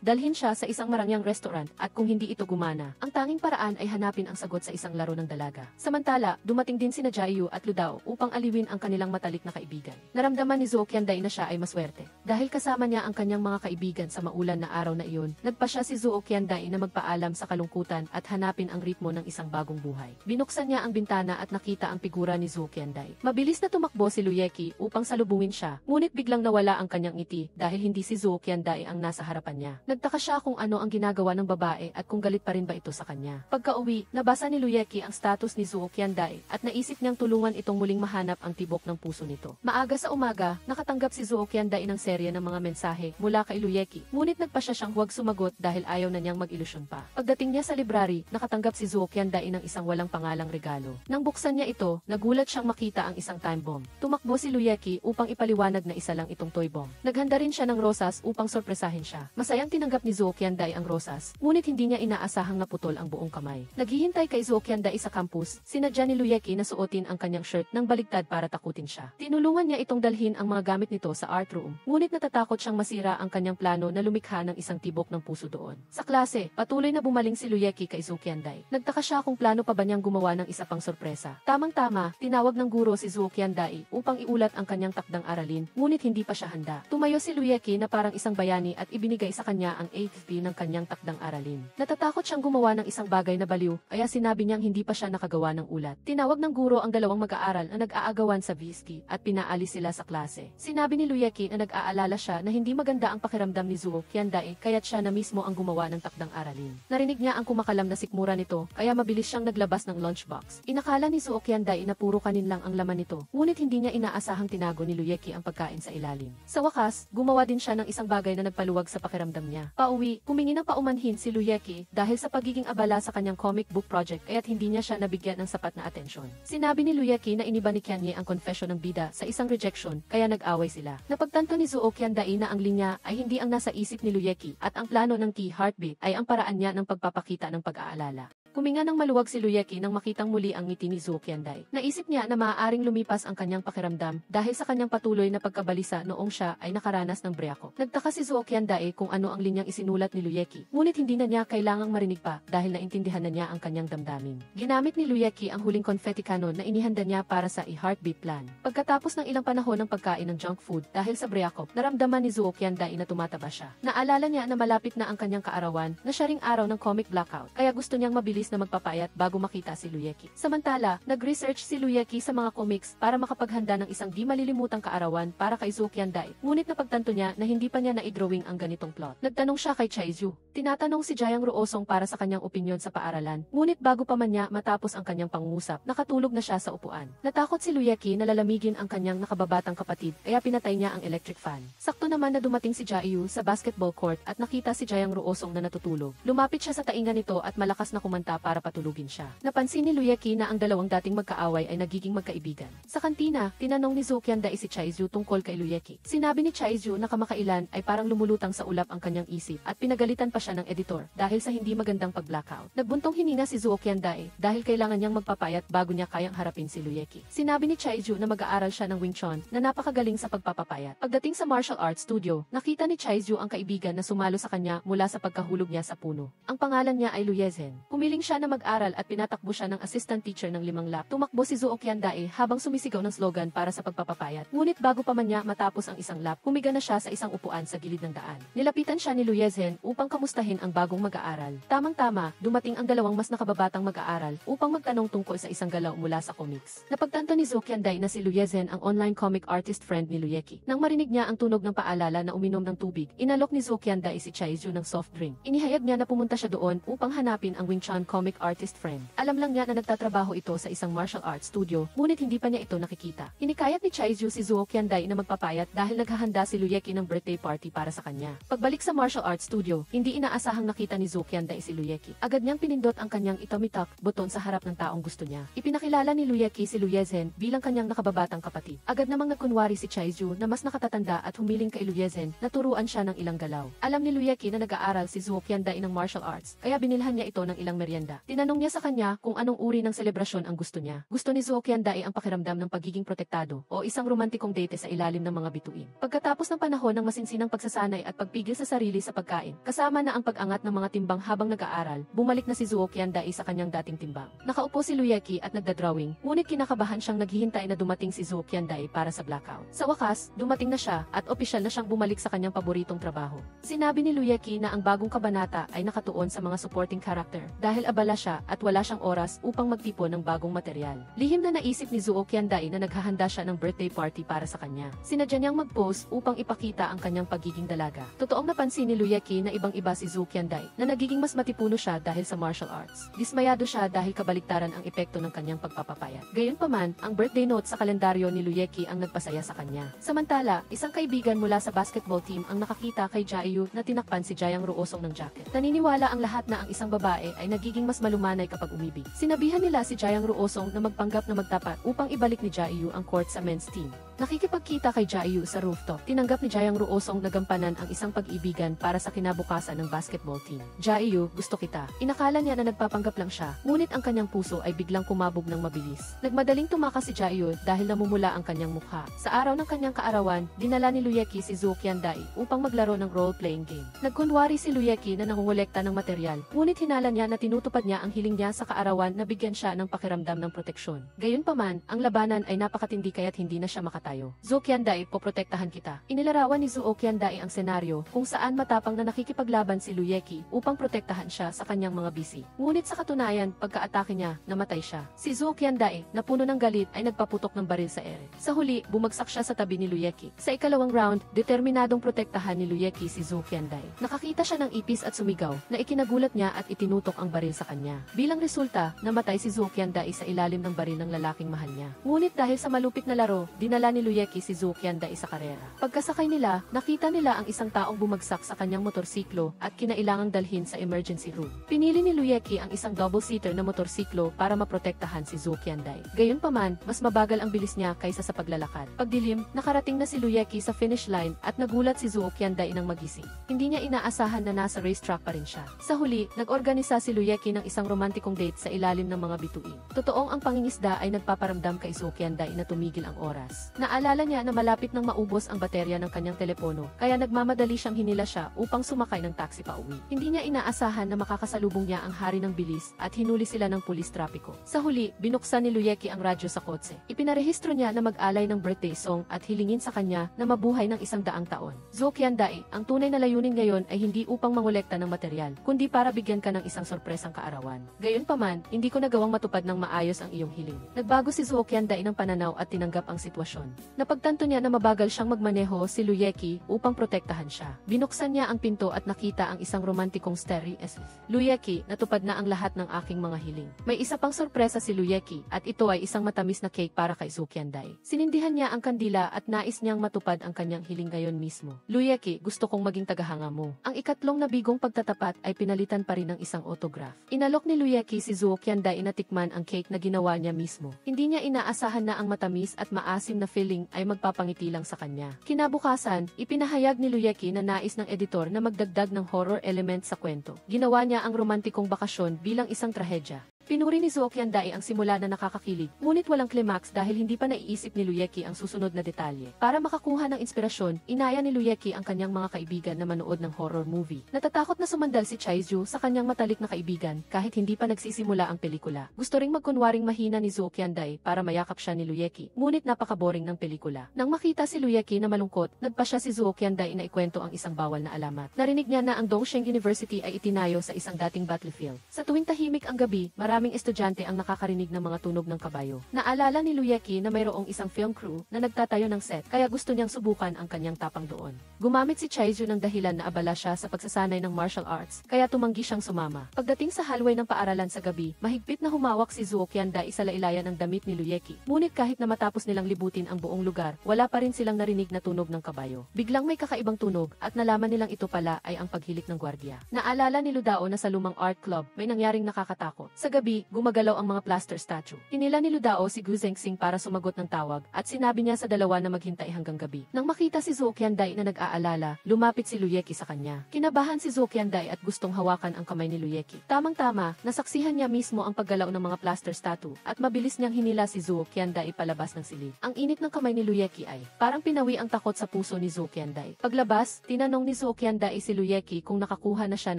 dalhin siya sa isang marangyang restaurant at kung hindi ito gumana, ang tanging paraan ay hanapin ang sagot sa isang laro ng dalaga. Samantala, dumating din sina Jiayu at Ludao upang aliwin ang kanilang matalik na kaibigan. Naramdaman ni Zhu Kyandai na siya ay maswerte. Dahil kasama niya ang kanyang mga kaibigan sa maulan na araw na iyon, nagpa siya si Zhu Kyandai na magpaalam sa kalungkutan at hanapin ang ritmo ng isang bagong buhay. Binuksan niya ang bintana at nakita ang figura ni Zhu Kyandai. Mabilis na tumakbo si Yeki upang salubungin siya, ngunit biglang nawala ang kanyang ngiti dahil hindi si Zhu Kyandai ang nasa harapan niya. Nagtaka siya kung ano ang ginagawa ng babae at kung galit pa rin ba ito sa kanya. Pagka-uwi, nabasa ni Yeki ang status ni Zhu Kyandai at naisip niyang tulungan itong muling mahanap ang tibok ng puso nito. Maaga sa umaga, nakatanggap si Zhu Kyandai ng serye ng mga mensahe mula kay Yeki, ngunit nagpa siya siyang huwag sumagot dahil ayaw na niyang mag-ilusyon pa. Pagdating niya sa library, nakatanggap si Zhu Kyandai ng isang walang pangalang regalo. Nang buksan niya ito, nagulat siyang makita ang isang time bomb. Tumakbo si Yeki upang ipaliwanag na isa lang itong toy bomb. Naghanda rin siya ng rosas upang sorpresahin siya. siya. Masayang tinanggap ni Zhou Qianday ang rosas, ngunit hindi niya inaasahang naputol ang buong kamay. Naghihintay kay Zhou Qianday sa campus, sinadya ni Luyeki na suotin ang kanyang shirt ng baligtad para takutin siya. Tinulungan niya itong dalhin ang mga gamit nito sa art room, ngunit natatakot siyang masira ang kanyang plano na lumikha ng isang tibok ng puso doon. Sa klase, patuloy na bumaling si Luyeki kay Zhou Qianday. Nagtaka siya kung plano pa ba niyang gumawa ng isa pang sorpresa. Tamang-tama, tinawag ng guro si Zhou Qianday upang iulat ang kanyang takdang aralin, ngunit hindi pa siya handa. Tumayo si Luyeki na parang isang bayani at ibinigay sa kanya ang AFP ng kanyang takdang aralin. Natatakot siyang gumawa ng isang bagay na baliw, kaya sinabi niyang hindi pa siya nakagawa ng ulat. Tinawag ng guro ang dalawang mag-aaral na nag-aagawan sa whisky at pinaalis sila sa klase. Sinabi ni Luyeki na nag-aalala siya na hindi maganda ang pakiramdam ni Zhou Qianday kaya't siya na mismo ang gumawa ng takdang aralin. Narinig niya ang kumakalam na sikmura nito, kaya mabilis siyang naglabas ng lunchbox. Inakala ni Zhou Qianday na puro kanin lang ang laman nito, ngunit hindi niya inaasahang tinago ni Luyeki ang pagkain sa ilalim. Sa wakas, gumawa din siya ng isang bagay na nagpaluwag sa pakiramdam niya. Pauwi, humingi ng paumanhin si Luyeki dahil sa pagiging abala sa kanyang comic book project kaya't hindi niya siya nabigyan ng sapat na atensyon. Sinabi ni Luyeki na iniba ni Qianye ang confession ng bida sa isang rejection kaya nag-away sila. Napagtanto ni Zhou Qianday na ang linya ay hindi ang nasa isip ni Luyeki at ang plano ng T-Heartbeat ay ang paraan niya ng pagpapakita ng pag-aalala. Huminga ng maluwag si Luyeki nang makitang muli ang ngiti ni Zhou Qianday. Naisip niya na maaaring lumipas ang kanyang pakiramdam dahil sa kanyang patuloy na pagkabalisa noong siya ay nakaranas ng breakup. Nagtaka si Zhou Qianday kung ano ang linyang isinulat ni Luyeki, ngunit hindi na niya kailangang marinig pa dahil naintindihan na niya ang kanyang damdamin. Ginamit ni Luyeki ang huling confetti cannon na inihanda niya para sa i-heartbeat plan. Pagkatapos ng ilang panahon ng pagkain ng junk food dahil sa breakup, naramdaman ni Zhou Qianday na tumataba siya. Naalala niya na malapit na ang kanyang kaarawan na siya ring araw ng comic blackout, kaya gusto niyang mabilis na magpapayat bago makita si Luyeki. Samantala, nag-research si Luyeki sa mga comics para makapaghanda ng isang di malilimutang kaarawan para kay Zhou Qianday, ngunit napagtanto niya na hindi pa niya na-drawing ang ganitong plot. Nagtanong siya kay Chaizhu. Tinatanong si Jiang Ruosong para sa kanyang opinyon sa paaralan, ngunit bago pa man niya matapos ang kanyang pangungusap, nakatulog na siya sa upuan. Natakot si Luyeki na lalamigin ang kanyang nakababatang kapatid, kaya pinatay niya ang electric fan. Sakto naman na dumating si Jiayu sa basketball court at nakita si Jiang Ruosong na natutulog. Lumapit siya sa tainga nito at malakas na kumanta para patulugin siya. Napansin ni Luyeki na ang dalawang dating magkaaway ay nagiging magkaibigan. Sa kantina, tinanong ni Zhou Qianday si Chaizhu tungkol kay Luyeki. Sinabi ni Chaizhu na kamakailan ay parang lumulutang sa ulap ang kanyang isip at pinagalitan pa siya ng editor dahil sa hindi magandang pag-blackout. Nagbuntong hininga si Zhou Qianday dahil kailangan niyang magpapayat bago niya kayang harapin si Luyeki. Sinabi ni Chaizhu na mag-aaral siya ng Wing Chun na napakagaling sa pagpapapayat. Pagdating sa martial arts studio, nakita ni Chaizhu ang kaibigan na sumalo sa kanya mula sa pagkahulog niya sa puno. Ang pangalan niya ay Luyezhen. Humiling siya na mag-aral at pinatakbo siya ng assistant teacher ng 5 lap. Tumakbo si Zhou Qianday habang sumisigaw ng slogan para sa pagpapapayat. Ngunit bago pa man niya matapos ang isang lap, humiga na siya sa isang upuan sa gilid ng daan. Nilapitan siya ni Luyezhen upang kamustahin ang bagong mag-aaral. Tamang-tama, dumating ang dalawang mas nakababatang mag-aaral upang magtanong tungkol sa isang galaw mula sa comics. Napagtanto ni Zhou Qianday na si Luyezhen ang online comic artist friend ni Luyeki. Nang marinig niya ang tunog ng paalala na uminom ng tubig, inalok ni Zhou Qianday si Chaizhu ng soft drink. Inihayag niya na pumunta siya doon upang hanapin ang Wing Chun comic artist friend. Alam lang niya na nagtatrabaho ito sa isang martial arts studio, ngunit hindi pa niya ito nakikita. Hinikayat ni Chaizhu si Zhou Qianday na magpapayat dahil naghahanda si Luyeki ng birthday party para sa kanya. Pagbalik sa martial arts studio, hindi inaasahang nakita ni Zhou Qianday si Luyeki. Agad niyang pinindot ang kanyang itomitak buton sa harap ng taong gusto niya. Ipinakilala ni Luyeki si Luyezhen bilang kanyang nakababatang kapatid. Agad namang nagkunwari si Chaizhu na mas nakatatanda at humiling kay Luyezhen na turuan siya ng ilang galaw. Alam ni Luyeki na nag-aaral si Zhou Qianday ng martial arts, kaya binilhan niya ito ng ilang merienda. Tinanong niya sa kanya kung anong uri ng selebrasyon ang gusto niya. Gusto ni Zhou Qianday ang pakiramdam ng pagiging protektado o isang romantikong date sa ilalim ng mga bituin. Pagkatapos ng panahon ng masinsinang pagsasanay at pagpigil sa sarili sa pagkain, kasama na ang pag-angat ng mga timbang habang nag-aaral, bumalik na si Zhou Qianday sa kanyang dating timbang. Nakaupo si Luyeki at nagda-drawing, ngunit kinakabahan siyang naghihintay na dumating si Zhou Qianday para sa blackout. Sa wakas, dumating na siya at opisyal na siyang bumalik sa kanyang paboritong trabaho. Sinabi ni Luyeki na ang bagong kabanata ay nakatuon sa mga supporting character dahil abala siya at wala siyang oras upang magtipon ng bagong material. Lihim na naisip ni Zhou Qianday na naghahanda siya ng birthday party para sa kanya. Sinadya niyang mag-pose upang ipakita ang kanyang pagiging dalaga. Totoong napansin ni Luyeki na ibang-iba si Zhou Qianday na nagiging mas matipuno siya dahil sa martial arts. Dismayado siya dahil kabaliktaran ang epekto ng kanyang pagpapapayat. Gayunpaman, ang birthday note sa kalendaryo ni Luyeki ang nagpasaya sa kanya. Samantala, isang kaibigan mula sa basketball team ang nakakita kay Jiayu na tinakpan si Jiang Ruosong ng jacket. Naniniwala ang lahat na ang isang babae ay nagiging mas malumanay kapag umibig. Sinabihan nila si Jiang Ruosong na magpanggap na magtapat upang ibalik ni Jiayu ang court sa men's team. Nakikipagkita kay Jaeyu sa rooftop. Tinanggap ni Jae ang ruosong nagampanan ang isang pag-ibigan para sa kinabukasan ng basketball team. Jaeyu, gusto kita. Inakala niya na nagpapanggap lang siya, ngunit ang kanyang puso ay biglang kumabog ng mabilis. Nagmadaling tumakas si Jaeyu dahil namumula ang kanyang mukha. Sa araw ng kanyang kaarawan, dinala ni Luyeki si Zhou Qiandae upang maglaro ng role-playing game. Nagkunwari si Luyeki na nangongolekta ng material, ngunit hinala niya na tinutupad niya ang hiling niya sa kaarawan na bigyan siya ng pakiramdam ng proteksyon. Gayunpaman, ang labanan ay napakatindi kaya't hindi na siya makatayo. Zhou Qiandae, poprotektahan kita. Inilarawan ni Zhou Qiandae ang senaryo kung saan matapang na nakikipaglaban si Luyeki upang protektahan siya sa kanyang mga bisi. Ngunit sa katunayan, pagka-atake niya, namatay siya. Si Zhou Qiandae, na puno ng galit, ay nagpaputok ng baril sa ere. Sa huli, bumagsak siya sa tabi ni Luyeki. Sa ikalawang round, determinadong protektahan ni Luyeki si Zhou Qiandae. Nakakita siya ng ipis at sumigaw, na ikinagulat niya at itinutok ang baril sa kanya. Bilang resulta, namatay si Zhou Qiandae sa ilalim ng baril ng lalaking mahal niya. Ngunit dahil sa malupit na laro, dinala ni Luyeki si Zhou Qiandae sa karera. Pagkasakay nila, nakita nila ang isang taong bumagsak sa kanyang motorsiklo at kinailangang dalhin sa emergency room. Pinili ni Luyeki ang isang double-seater na motorsiklo para maprotektahan si Zhou Qiandae. Gayunpaman, mas mabagal ang bilis niya kaysa sa paglalakad. Pagdilim, nakarating na si Luyeki sa finish line at nagulat si Zhou Qiandae nang magising. Hindi niya inaasahan na nasa racetrack pa rin siya. Sa huli, nag-organisa si Luyeki ng isang romantikong date sa ilalim ng mga bituin. Totoong ang pangingisda ay nagpaparamdam kay Zhou Qiandae na tumigil ang oras. Naalala niya na malapit nang maubos ang baterya ng kanyang telepono, kaya nagmamadali siyang hinila siya upang sumakay ng taxi pa uwi. Hindi niya inaasahan na makakasalubong niya ang hari ng bilis at hinuli sila ng pulis trapiko. Sa huli, binuksan ni Luyeki ang radyo sa kotse. Ipinarehistro niya na mag-alay ng birthday song at hilingin sa kanya na mabuhay ng 100 taon. Zhou Qiandae, ang tunay na layunin ngayon ay hindi upang mangolekta ng material, kundi para bigyan ka ng isang sorpresang kaarawan. Gayunpaman, hindi ko nagawang matupad ng maayos ang iyong hiling. Nagbago si Zhou Qiandae ng pananaw at tinanggap ang sitwasyon. Napagtanto niya na mabagal siyang magmaneho si Luyeki upang protektahan siya. Binuksan niya ang pinto at nakita ang isang romantikong starry as Luyeki, natupad na ang lahat ng aking mga hiling. May isa pang sorpresa si Luyeki at ito ay isang matamis na cake para kay Zhou Qiandae. Sinindihan niya ang kandila at nais niyang matupad ang kanyang hiling ngayon mismo. Luyeki, gusto kong maging tagahanga mo. Ang ikatlong na bigong pagtatapat ay pinalitan pa rin ng isang autograph. Inalok ni Luyeki si Zhou Qiandae na tikman ang cake na ginawa niya mismo. Hindi niya inaasahan na ang matamis at maasim na feeling ay magpapangiti lang sa kanya. Kinabukasan, ipinahayag ni Luyeki na nais ng editor na magdagdag ng horror element sa kwento. Ginawa niya ang romantikong bakasyon bilang isang trahedya. Pinuri ni Zhou Qiandae ang simula na nakakakilig, ngunit walang climax dahil hindi pa naiisip ni Luyeki ang susunod na detalye. Para makakuha ng inspirasyon, inaya ni Luyeki ang kanyang mga kaibigan na manood ng horror movie. Natatakot na sumandal si Chaizhu sa kanyang matalik na kaibigan kahit hindi pa nagsisimula ang pelikula. Gusto ring magkunwaring mahina ni Zhou Qiandae para mayakap siya ni Luyeki, ngunit napaka-boring ng pelikula. Nang makita si Luyeki na malungkot, nagpa siya si Zhou Qiandae na ikwento ang isang bawal na alamat. Narinig niya na ang Dongsheng University ay itinayo sa isang dating battlefield. Sa tuwing tahimik ang gabi, maraming estudyante ang nakakarinig ng mga tunog ng kabayo. Naalala ni Luyeki na mayroong isang film crew na nagtatayo ng set, kaya gusto niyang subukan ang kanyang tapang doon. Gumamit si Chaizhu ng dahilan na abala siya sa pagsasanay ng martial arts, kaya tumanggi siyang sumama. Pagdating sa hallway ng paaralan sa gabi, mahigpit na humawak si Zhou Qiandae sa lailayan ng damit ni Luyeki. Ngunit kahit na matapos nilang libutin ang buong lugar, wala pa rin silang narinig na tunog ng kabayo. Biglang may kakaibang tunog at nalaman nilang ito pala ay ang paghilik ng gwardiya. Naalala ni Ludao na sa lumang art club may nangyaring nakakatakot. Sa gabi, gumagalaw ang mga plaster statue. Hinila ni Ludao si Gu Zengxing para sumagot ng tawag at sinabi niya sa dalawa na maghintay hanggang gabi. Nang makita si Zhou Qiandae na nag-aalala, lumapit si Luyeki sa kanya. Kinabahan si Zhou Qiandae at gustong hawakan ang kamay ni Luyeki. Tamang-tama, nasaksihan niya mismo ang paggalaw ng mga plaster statue at mabilis niyang hinila si Zhou Qiandae palabas ng silid. Ang init ng kamay ni Luyeki ay parang pinawi ang takot sa puso ni Zhou Qiandae. Paglabas, tinanong ni Zhou Qiandae si Luyeki kung nakakuha na siya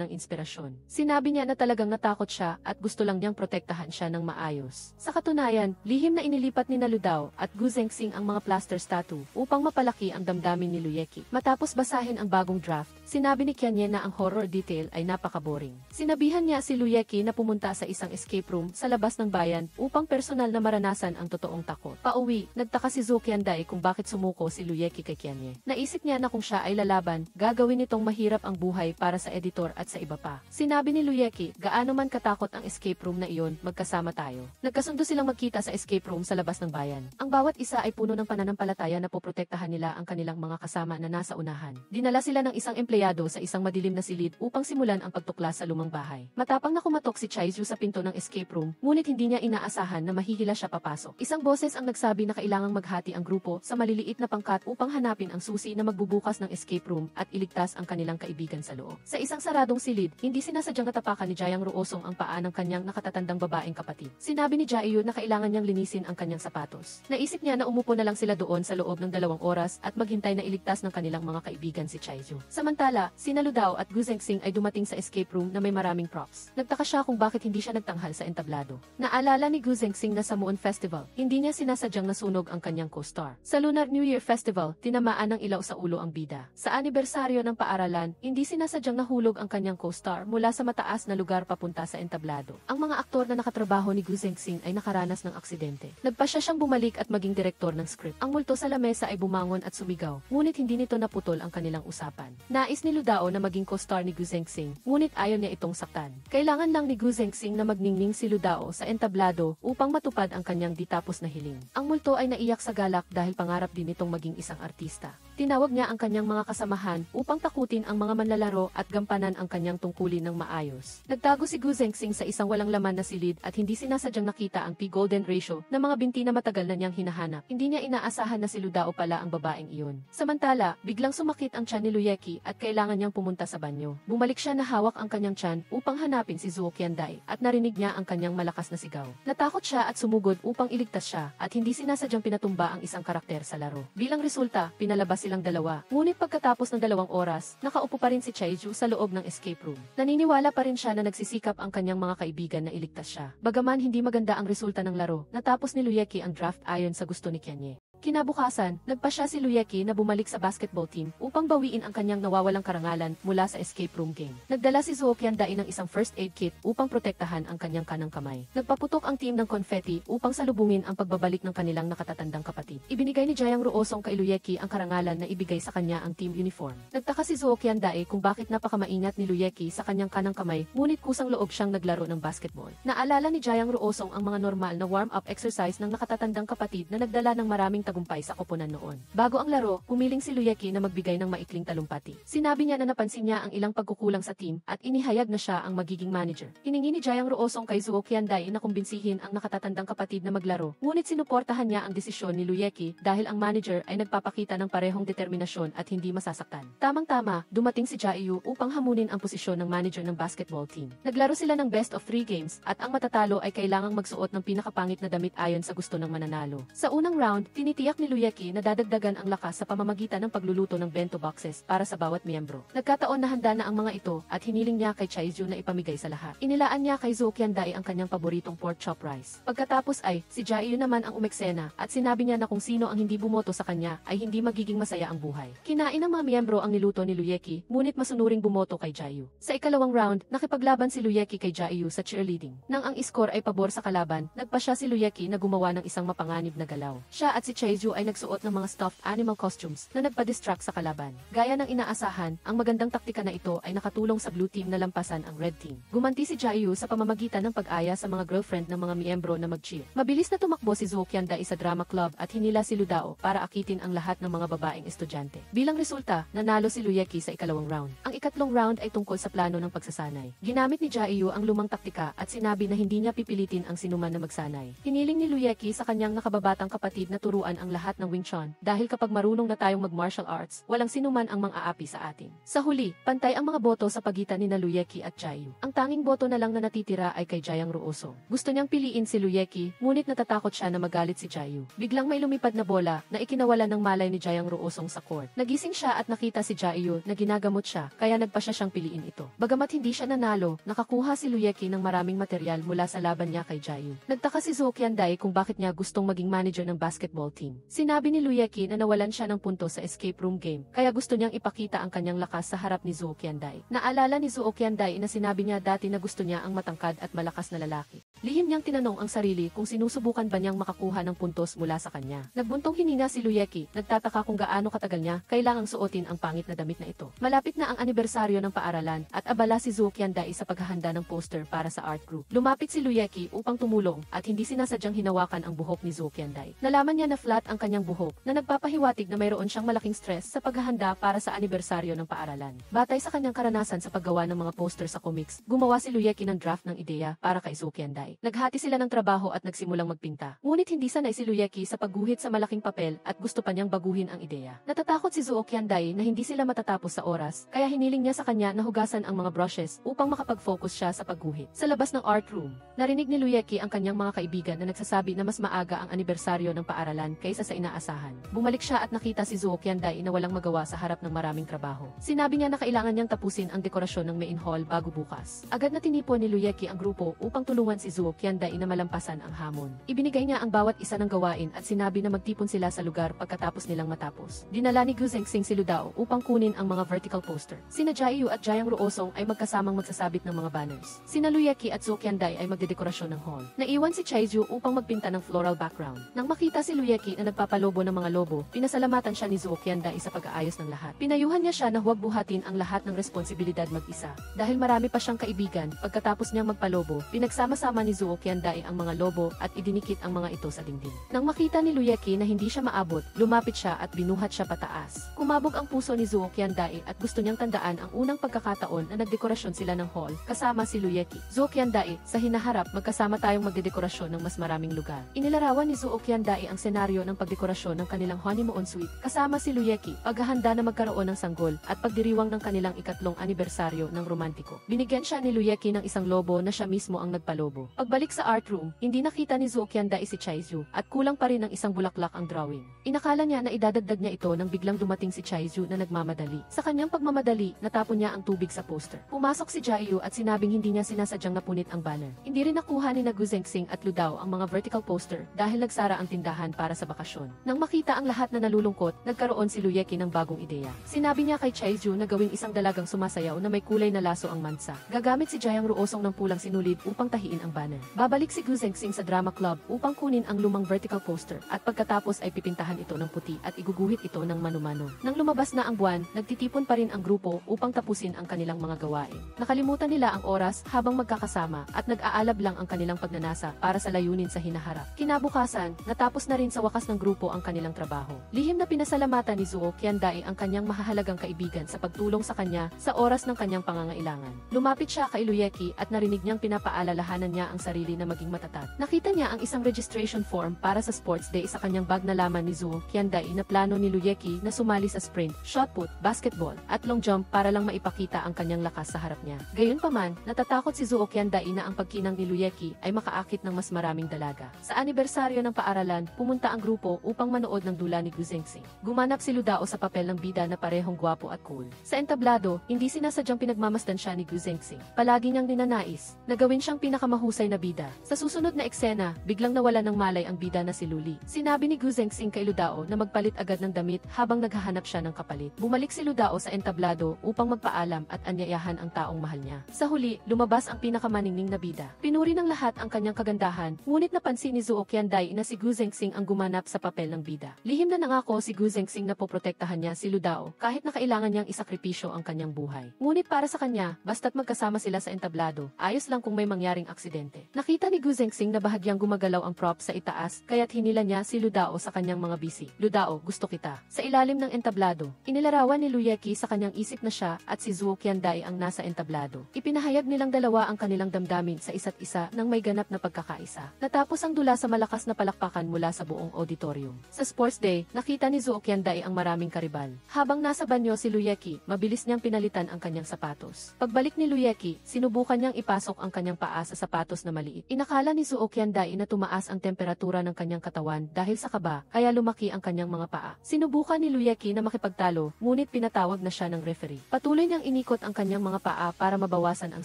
ng inspirasyon. Sinabi niya na talagang natakot siya at gusto lang niyang protektahan siya ng maayos. Sa katunayan, lihim na inilipat ni Ludao at Gu Zengxing ang mga plaster statue upang mapalaki ang damdamin ni Luyeki. Matapos basahin ang bagong draft, sinabi ni Qianye na ang horror detail ay napaka-boring. Sinabihan niya si Luyeki na pumunta sa isang escape room sa labas ng bayan upang personal na maranasan ang totoong takot. Pauwi, nagtaka si Zhou Qiandae kung bakit sumuko si Luyeki kay Qianye. Naisip niya na kung siya ay lalaban, gagawin nitong mahirap ang buhay para sa editor at sa iba pa. Sinabi ni Luyeki, gaano man katakot ang escape room na iyon, magkasama tayo. Nagkasundo silang magkita sa escape room sa labas ng bayan. Ang bawat isa ay puno ng pananampalataya na poprotektahan nila ang kanilang mga kasama na nasa unahan. Dinala sila ng isang empleyado empleyado sa isang madilim na silid upang simulan ang pagtuklas sa lumang bahay. Matapang na kumatok si Chaizu sa pinto ng escape room, ngunit hindi niya inaasahan na mahihila siya papasok. Isang boses ang nagsabi na kailangang maghati ang grupo sa maliliit na pangkat upang hanapin ang susi na magbubukas ng escape room at iligtas ang kanilang kaibigan sa loob. Sa isang saradong silid, hindi sinasadyang natapakan ni Jayang Ruosong ang paa ng kanyang nakatatandang babaeng kapatid. Sinabi ni Jaeyu na kailangan niyang linisin ang kanyang sapatos. Naisip niya na umupo na lang sila doon sa loob ng 2 oras at maghintay na iligtas ng kanilang mga kaibigan si Chaizu. Samantala, sina Ludao at Gu Zengxing ay dumating sa escape room na may maraming props. Nagtaka siya kung bakit hindi siya nagtanghal sa entablado. Naalala ni Gu Zengxing na sa Moon Festival, hindi niya sinasadyang nasunog ang kanyang co-star. Sa Lunar New Year Festival, tinamaan ng ilaw sa ulo ang bida. Sa anibersaryo ng paaralan, hindi sinasadyang nahulog ang kanyang co-star mula sa mataas na lugar papunta sa entablado. Ang mga aktor na nakatrabaho ni Gu Zengxing ay nakaranas ng aksidente. Nagpasya siyang bumalik at maging direktor ng script. Ang multo sa lamesa ay bumangon at sumigaw, ngunit hindi nito naputol ang kanilang usapan. Nais ni Ludao na maging co-star ni Gu Zengxing, ngunit ayaw niya itong saktan. Kailangan lang ni Gu Zengxing na magningning si Ludao sa entablado upang matupad ang kanyang di tapos na hiling. Ang multo ay naiyak sa galak dahil pangarap din itong maging isang artista. Tinawag niya ang kanyang mga kasamahan upang takutin ang mga manlalaro at gampanan ang kanyang tungkulin ng maayos. Nagtago si Gu Zengxing sa isang walang laman na silid at hindi sinasadyang nakita ang P-Golden ratio na mga binti na matagal na niyang hinahanap. Hindi niya inaasahan na si Ludao pala ang babaeng iyon. Samantala, biglang sumakit ang tiyan ni Luyeki at kailangan niyang pumunta sa banyo. Bumalik siya na hawak ang kanyang tiyan upang hanapin si Zuo Qianday at narinig niya ang kanyang malakas na sigaw. Natakot siya at sumugod upang iligtas siya at hindi sinasadyang pinatumba ang isang karakter sa laro. Bilang resulta, pinalabas silang dalawa. Ngunit pagkatapos ng 2 oras, nakaupo pa rin si Chaizu sa loob ng escape room. Naniniwala pa rin siya na nagsisikap ang kanyang mga kaibigan na iligtas siya. Bagaman hindi maganda ang resulta ng laro, natapos ni Luyeki ang draft ayon sa gusto ni Qianye. Kinabukasan, nagpasya si Luyeki na bumalik sa basketball team upang bawiin ang kanyang nawawalang karangalan mula sa escape room game. Nagdala si Zuo Qianday ng isang first aid kit upang protektahan ang kanyang kanang kamay. Nagpaputok ang team ng confetti upang salubungin ang pagbabalik ng kanilang nakatatandang kapatid. Ibinigay ni Jayang Ruosong kay Luyeki ang karangalan na ibigay sa kanya ang team uniform. Nagtaka si Zuo Qianday kung bakit napakamaingat ni Luyeki sa kanyang kanang kamay, ngunit kusang loob siyang naglaro ng basketball. Naalala ni Jayang Ruosong ang mga normal na warm-up exercise ng nakatatandang kapatid na nagdala ng maraming tagumpay sa koponan noon. Bago ang laro, pumiling si Luyeki na magbigay ng maikling talumpati. Sinabi niya na napansin niya ang ilang pagkukulang sa team at inihayag na siya ang magiging manager. Hiningi ni Jayang Ruosong kay Zuo Qianday na kumbinsihin ang nakatatandang kapatid na maglaro, ngunit sinuportahan niya ang desisyon ni Luyeki dahil ang manager ay nagpapakita ng parehong determinasyon at hindi masasaktan. Tamang-tama, dumating si Jaeyu upang hamunin ang posisyon ng manager ng basketball team. Naglaro sila ng best of 3 games at ang matatalo ay kailangang magsuot ng pinakapangit na damit ayon sa gusto ng mananalo. Sa unang round, tinitiyak ni Luyeki na dadagdagan ang lakas sa pamamagitan ng pagluluto ng bento boxes para sa bawat miyembro. Nagkataon na handa na ang mga ito at hiniling niya kay Chaizu na ipamigay sa lahat. Inilaan niya kay Zuo Qianday ang kanyang paboritong pork chop rice. Pagkatapos ay, si Jaeyu naman ang umeksena at sinabi niya na kung sino ang hindi bumoto sa kanya ay hindi magiging masaya ang buhay. Kinain ng mga miyembro ang niluto ni Luyeki, ngunit masunuring bumoto kay Jaeyu. Sa ikalawang round, nakipaglaban si Luyeki kay Jaeyu sa cheerleading. Nang ang score ay pabor sa kalaban, nagpasya si Luyeki na gumawa ng isang mapanganib na galaw. Siya at si Chaizu ay nagsuot ng mga stuffed animal costumes na nagpa-distract sa kalaban. Gaya ng inaasahan, ang magandang taktika na ito ay nakatulong sa blue team na lampasan ang red team. Gumanti si Jaeyu sa pamamagitan ng pag-aya sa mga girlfriend ng mga miyembro na mag-cheer. Mabilis na tumakbo si Zuo Qianday sa drama club at hinila si Ludao para akitin ang lahat ng mga babaeng estudyante. Bilang resulta, nanalo si Luyeki sa ikalawang round. Ang ikatlong round ay tungkol sa plano ng pagsasanay. Ginamit ni Jaeyu ang lumang taktika at sinabi na hindi niya pipilitin ang sinuman na magsanay. Hiniling ni Luyeki sa kanyang nakababatang kapatid na turuan ang lahat ng Wing Chun dahil kapag marunong na tayong mag-martial arts, walang sinuman ang mang-aapi sa atin. Sa huli, pantay ang mga boto sa pagitan ni Luyeki at Jaeyu. Ang tanging boto na lang na natitira ay kay Jayang Ruosong. Gusto niyang piliin si Luyeki, ngunit natatakot siya na magalit si Jaeyu. Biglang may lumipad na bola na ikinawala ng malay ni Jayang Ruosong sa court. Nagising siya at nakita si Jaeyu na ginagamot siya, kaya nagpa siya siyang piliin ito. Bagamat hindi siya nanalo, nakakuha si Luyeki ng maraming material mula sa laban niya kay Jaeyu. Nagtaka si Zuo Qianday kung bakit niya gustong maging manager ng basketball team. Sinabi ni Luyeki na nawalan siya ng punto sa escape room game, kaya gusto niyang ipakita ang kanyang lakas sa harap ni Zuo Qianday. Naalala ni Zuo Qianday na sinabi niya dati na gusto niya ang matangkad at malakas na lalaki. Lihim niyang tinanong ang sarili kung sinusubukan ba niyang makakuha ng puntos mula sa kanya. Nagbuntong hininga si Luyeki, nagtataka kung gaano katagal niya kailangang suotin ang pangit na damit na ito. Malapit na ang anibersaryo ng paaralan at abala si Zuo Qiandai sa paghahanda ng poster para sa art group. Lumapit si Luyeki upang tumulong at hindi sinasadyang hinawakan ang buhok ni Zuo Qiandai. Nalaman niya na flat ang kanyang buhok na nagpapahiwatig na mayroon siyang malaking stress sa paghahanda para sa anibersaryo ng paaralan. Batay sa kanyang karanasan sa paggawa ng mga poster sa comics, gumawa si Luyeki ng draft ng ideya para kay Zuo Qiandai. Naghati sila ng trabaho at nagsimulang magpinta. Ngunit hindi sanay si Luyeki sa pagguhit sa malaking papel at gusto pa niyang baguhin ang ideya. Natatakot si Zuo Qiandai na hindi sila matatapos sa oras, kaya hiniling niya sa kanya na hugasan ang mga brushes upang makapag-focus siya sa pagguhit. Sa labas ng art room, narinig ni Luyeki ang kanyang mga kaibigan na nagsasabi na mas maaga ang anibersaryo ng paaralan kaysa sa inaasahan. Bumalik siya at nakita si Zuo Qiandai na walang magawa sa harap ng maraming trabaho. Sinabi niya na kailangan niyang tapusin ang dekorasyon ng main hall bago bukas. Agad na tinipon ni Luyeki ang grupo upang tulungan si Zuo Qiandai na malampasan ang hamon. Ibinigay niya ang bawat isa ng gawain at sinabi na magtipon sila sa lugar pagkatapos nilang matapos. Dinala ni Gu Zengxing si Ludao upang kunin ang mga vertical poster. Sina Jiayu at Jiang Ruosong ay magkasamang magsasabit ng mga banners. Sina Luyeki at Zuo Qiandai ay magdedekorasyon ng hall. Naiwan si Chaizhu upang magpinta ng floral background. Nang makita si Luyeki na nagpapalobo ng mga lobo, pinasalamatan siya ni Zuo Qiandai sa pag-aayos ng lahat. Pinayuhan niya siya na huwag buhatin ang lahat ng responsibilidad mag-isa. Dahil marami pa siyang kaibigan, pagkatapos niyang magpalobo, pinagsama-sama ni Zuo Qiandai ang mga lobo at idinikit ang mga ito sa dingding. Nang makita ni Luyeki na hindi siya maabot, lumapit siya at binuhat siya pataas. Kumabog ang puso ni Zuo Qiandai at gusto niyang tandaan ang unang pagkakataon na nagdekorasyon sila ng hall kasama si Luyeki. Zuo Qiandai, sa hinaharap magkasama tayong magdedekorasyon ng mas maraming lugar. Inilarawan ni Zuo Qiandai ang senaryo ng pagdekorasyon ng kanilang honeymoon suite kasama si Luyeki, paghahanda na magkaroon ng sanggol at pagdiriwang ng kanilang ikatlong anibersaryo ng romantiko. Binigyan siya ni Luyeki ng isang lobo na siya mismo ang nagpalobo. Pagbalik sa art room, hindi nakita ni Zuo Qiandai si Chaizhu at kulang pa rin ng isang bulaklak ang drawing. Inakala niya na idadagdag niya ito nang biglang dumating si Chaizhu na nagmamadali. Sa kanyang pagmamadali, natapon niya ang tubig sa poster. Pumasok si Jiayu at sinabing hindi niya sinasadyang napunit ang banner. Hindi rin nakuha ni Gu Zengxing at Ludao ang mga vertical poster dahil nagsara ang tindahan para sa bakasyon. Nang makita ang lahat na nalulungkot, nagkaroon si Luyeki ng bagong ideya. Sinabi niya kay Chaizhu na gawing isang dalagang sumasayaw na may kulay na laso ang mansa. Gagamit si Jiang Ruosong ng pulang sinulid upang tahiin ang banner. Babalik si Gu Zengxing sa drama club upang kunin ang lumang vertical poster at pagkatapos ay pipintahan ito ng puti at iguguhit ito ng mano-mano. Nang lumabas na ang buwan, nagtitipon pa rin ang grupo upang tapusin ang kanilang mga gawain. Nakalimutan nila ang oras habang magkakasama at nag-aalab lang ang kanilang pagnanasa para sa layunin sa hinaharap. Kinabukasan, natapos na rin sa wakas ng grupo ang kanilang trabaho. Lihim na pinasalamatan ni Zuo Qiandai ang kanyang mahahalagang kaibigan sa pagtulong sa kanya sa oras ng kanyang pangangailangan. Lumapit siya kay Luyeki at narinig niyang pinapaalalahanan niya ang sarili na maging matatag. Nakita niya ang isang registration form para sa sports day sa kanyang bag. Nalaman ni Zuo Qiandai na plano ni Luyeki na sumali sa sprint, shot put, basketball, at long jump para lang maipakita ang kanyang lakas sa harap niya. Gayunpaman, natatakot si Zuo Qiandai na ang pagkinang ni Luyeki ay makaakit ng mas maraming dalaga. Sa anibersaryo ng paaralan, pumunta ang grupo upang manood ng dula ni Gu Zengxing. Gumanap si Ludao sa papel ng bida na parehong gwapo at cool. Sa entablado, hindi sinasadyang pinagmamasdan siya ni Gu Zengxing. Palagi niyang ninanais na gawin siyang pinakamahusay na bida. Sa susunod na eksena, biglang nawala ng malay ang bida na si Luli. Sinabi ni Gu Zengxing kay Ludao na magpalit agad ng damit habang naghahanap siya ng kapalit. Bumalik si Ludao sa entablado upang magpaalam at anyayahan ang taong mahal niya. Sa huli, lumabas ang pinakamaningning na bida. Pinuri ng lahat ang kanyang kagandahan, ngunit napansin ni Zuo Qiandai na si Gu Zengxing ang gumanap sa papel ng bida. Lihim na nangako si Gu Zengxing na poprotektahan niya si Ludao kahit na kailangan niyang isakripisyo ang kanyang buhay. Ngunit para sa kanya, basta't magkasama sila sa entablado, ayos lang kung may mangyaring aksidente. Nakita ni Gu Zengxing na bahagyang gumagalaw ang prop sa itaas, kaya't hinila niya si Ludao sa kanyang mga bisi. Ludao, gusto kita. Sa ilalim ng entablado, inilarawan ni Luyeki sa kanyang isip na siya at si Zuo Qiandai ang nasa entablado. Ipinahayag nilang dalawa ang kanilang damdamin sa isa't isa nang may ganap na pagkakaisa. Natapos ang dula sa malakas na palakpakan mula sa buong auditorium. Sa sports day, nakita ni Zuo Qiandai ang maraming karibal. Habang nasa banyo si Luyeki, mabilis niyang pinalitan ang kanyang sapatos. Pagbalik ni Luyeki, sinubukan niyang ipasok ang kanyang paa sa sapatos na maliit. Inakala ni Zuo Qiandai na tumaas ang temperatura ng kanyang katawan dahil sa kaba, kaya lumaki ang kanyang mga paa. Sinubukan ni Luyeki na makipagtalo, ngunit pinatawag na siya ng referee. Patuloy niyang inikot ang kanyang mga paa para mabawasan ang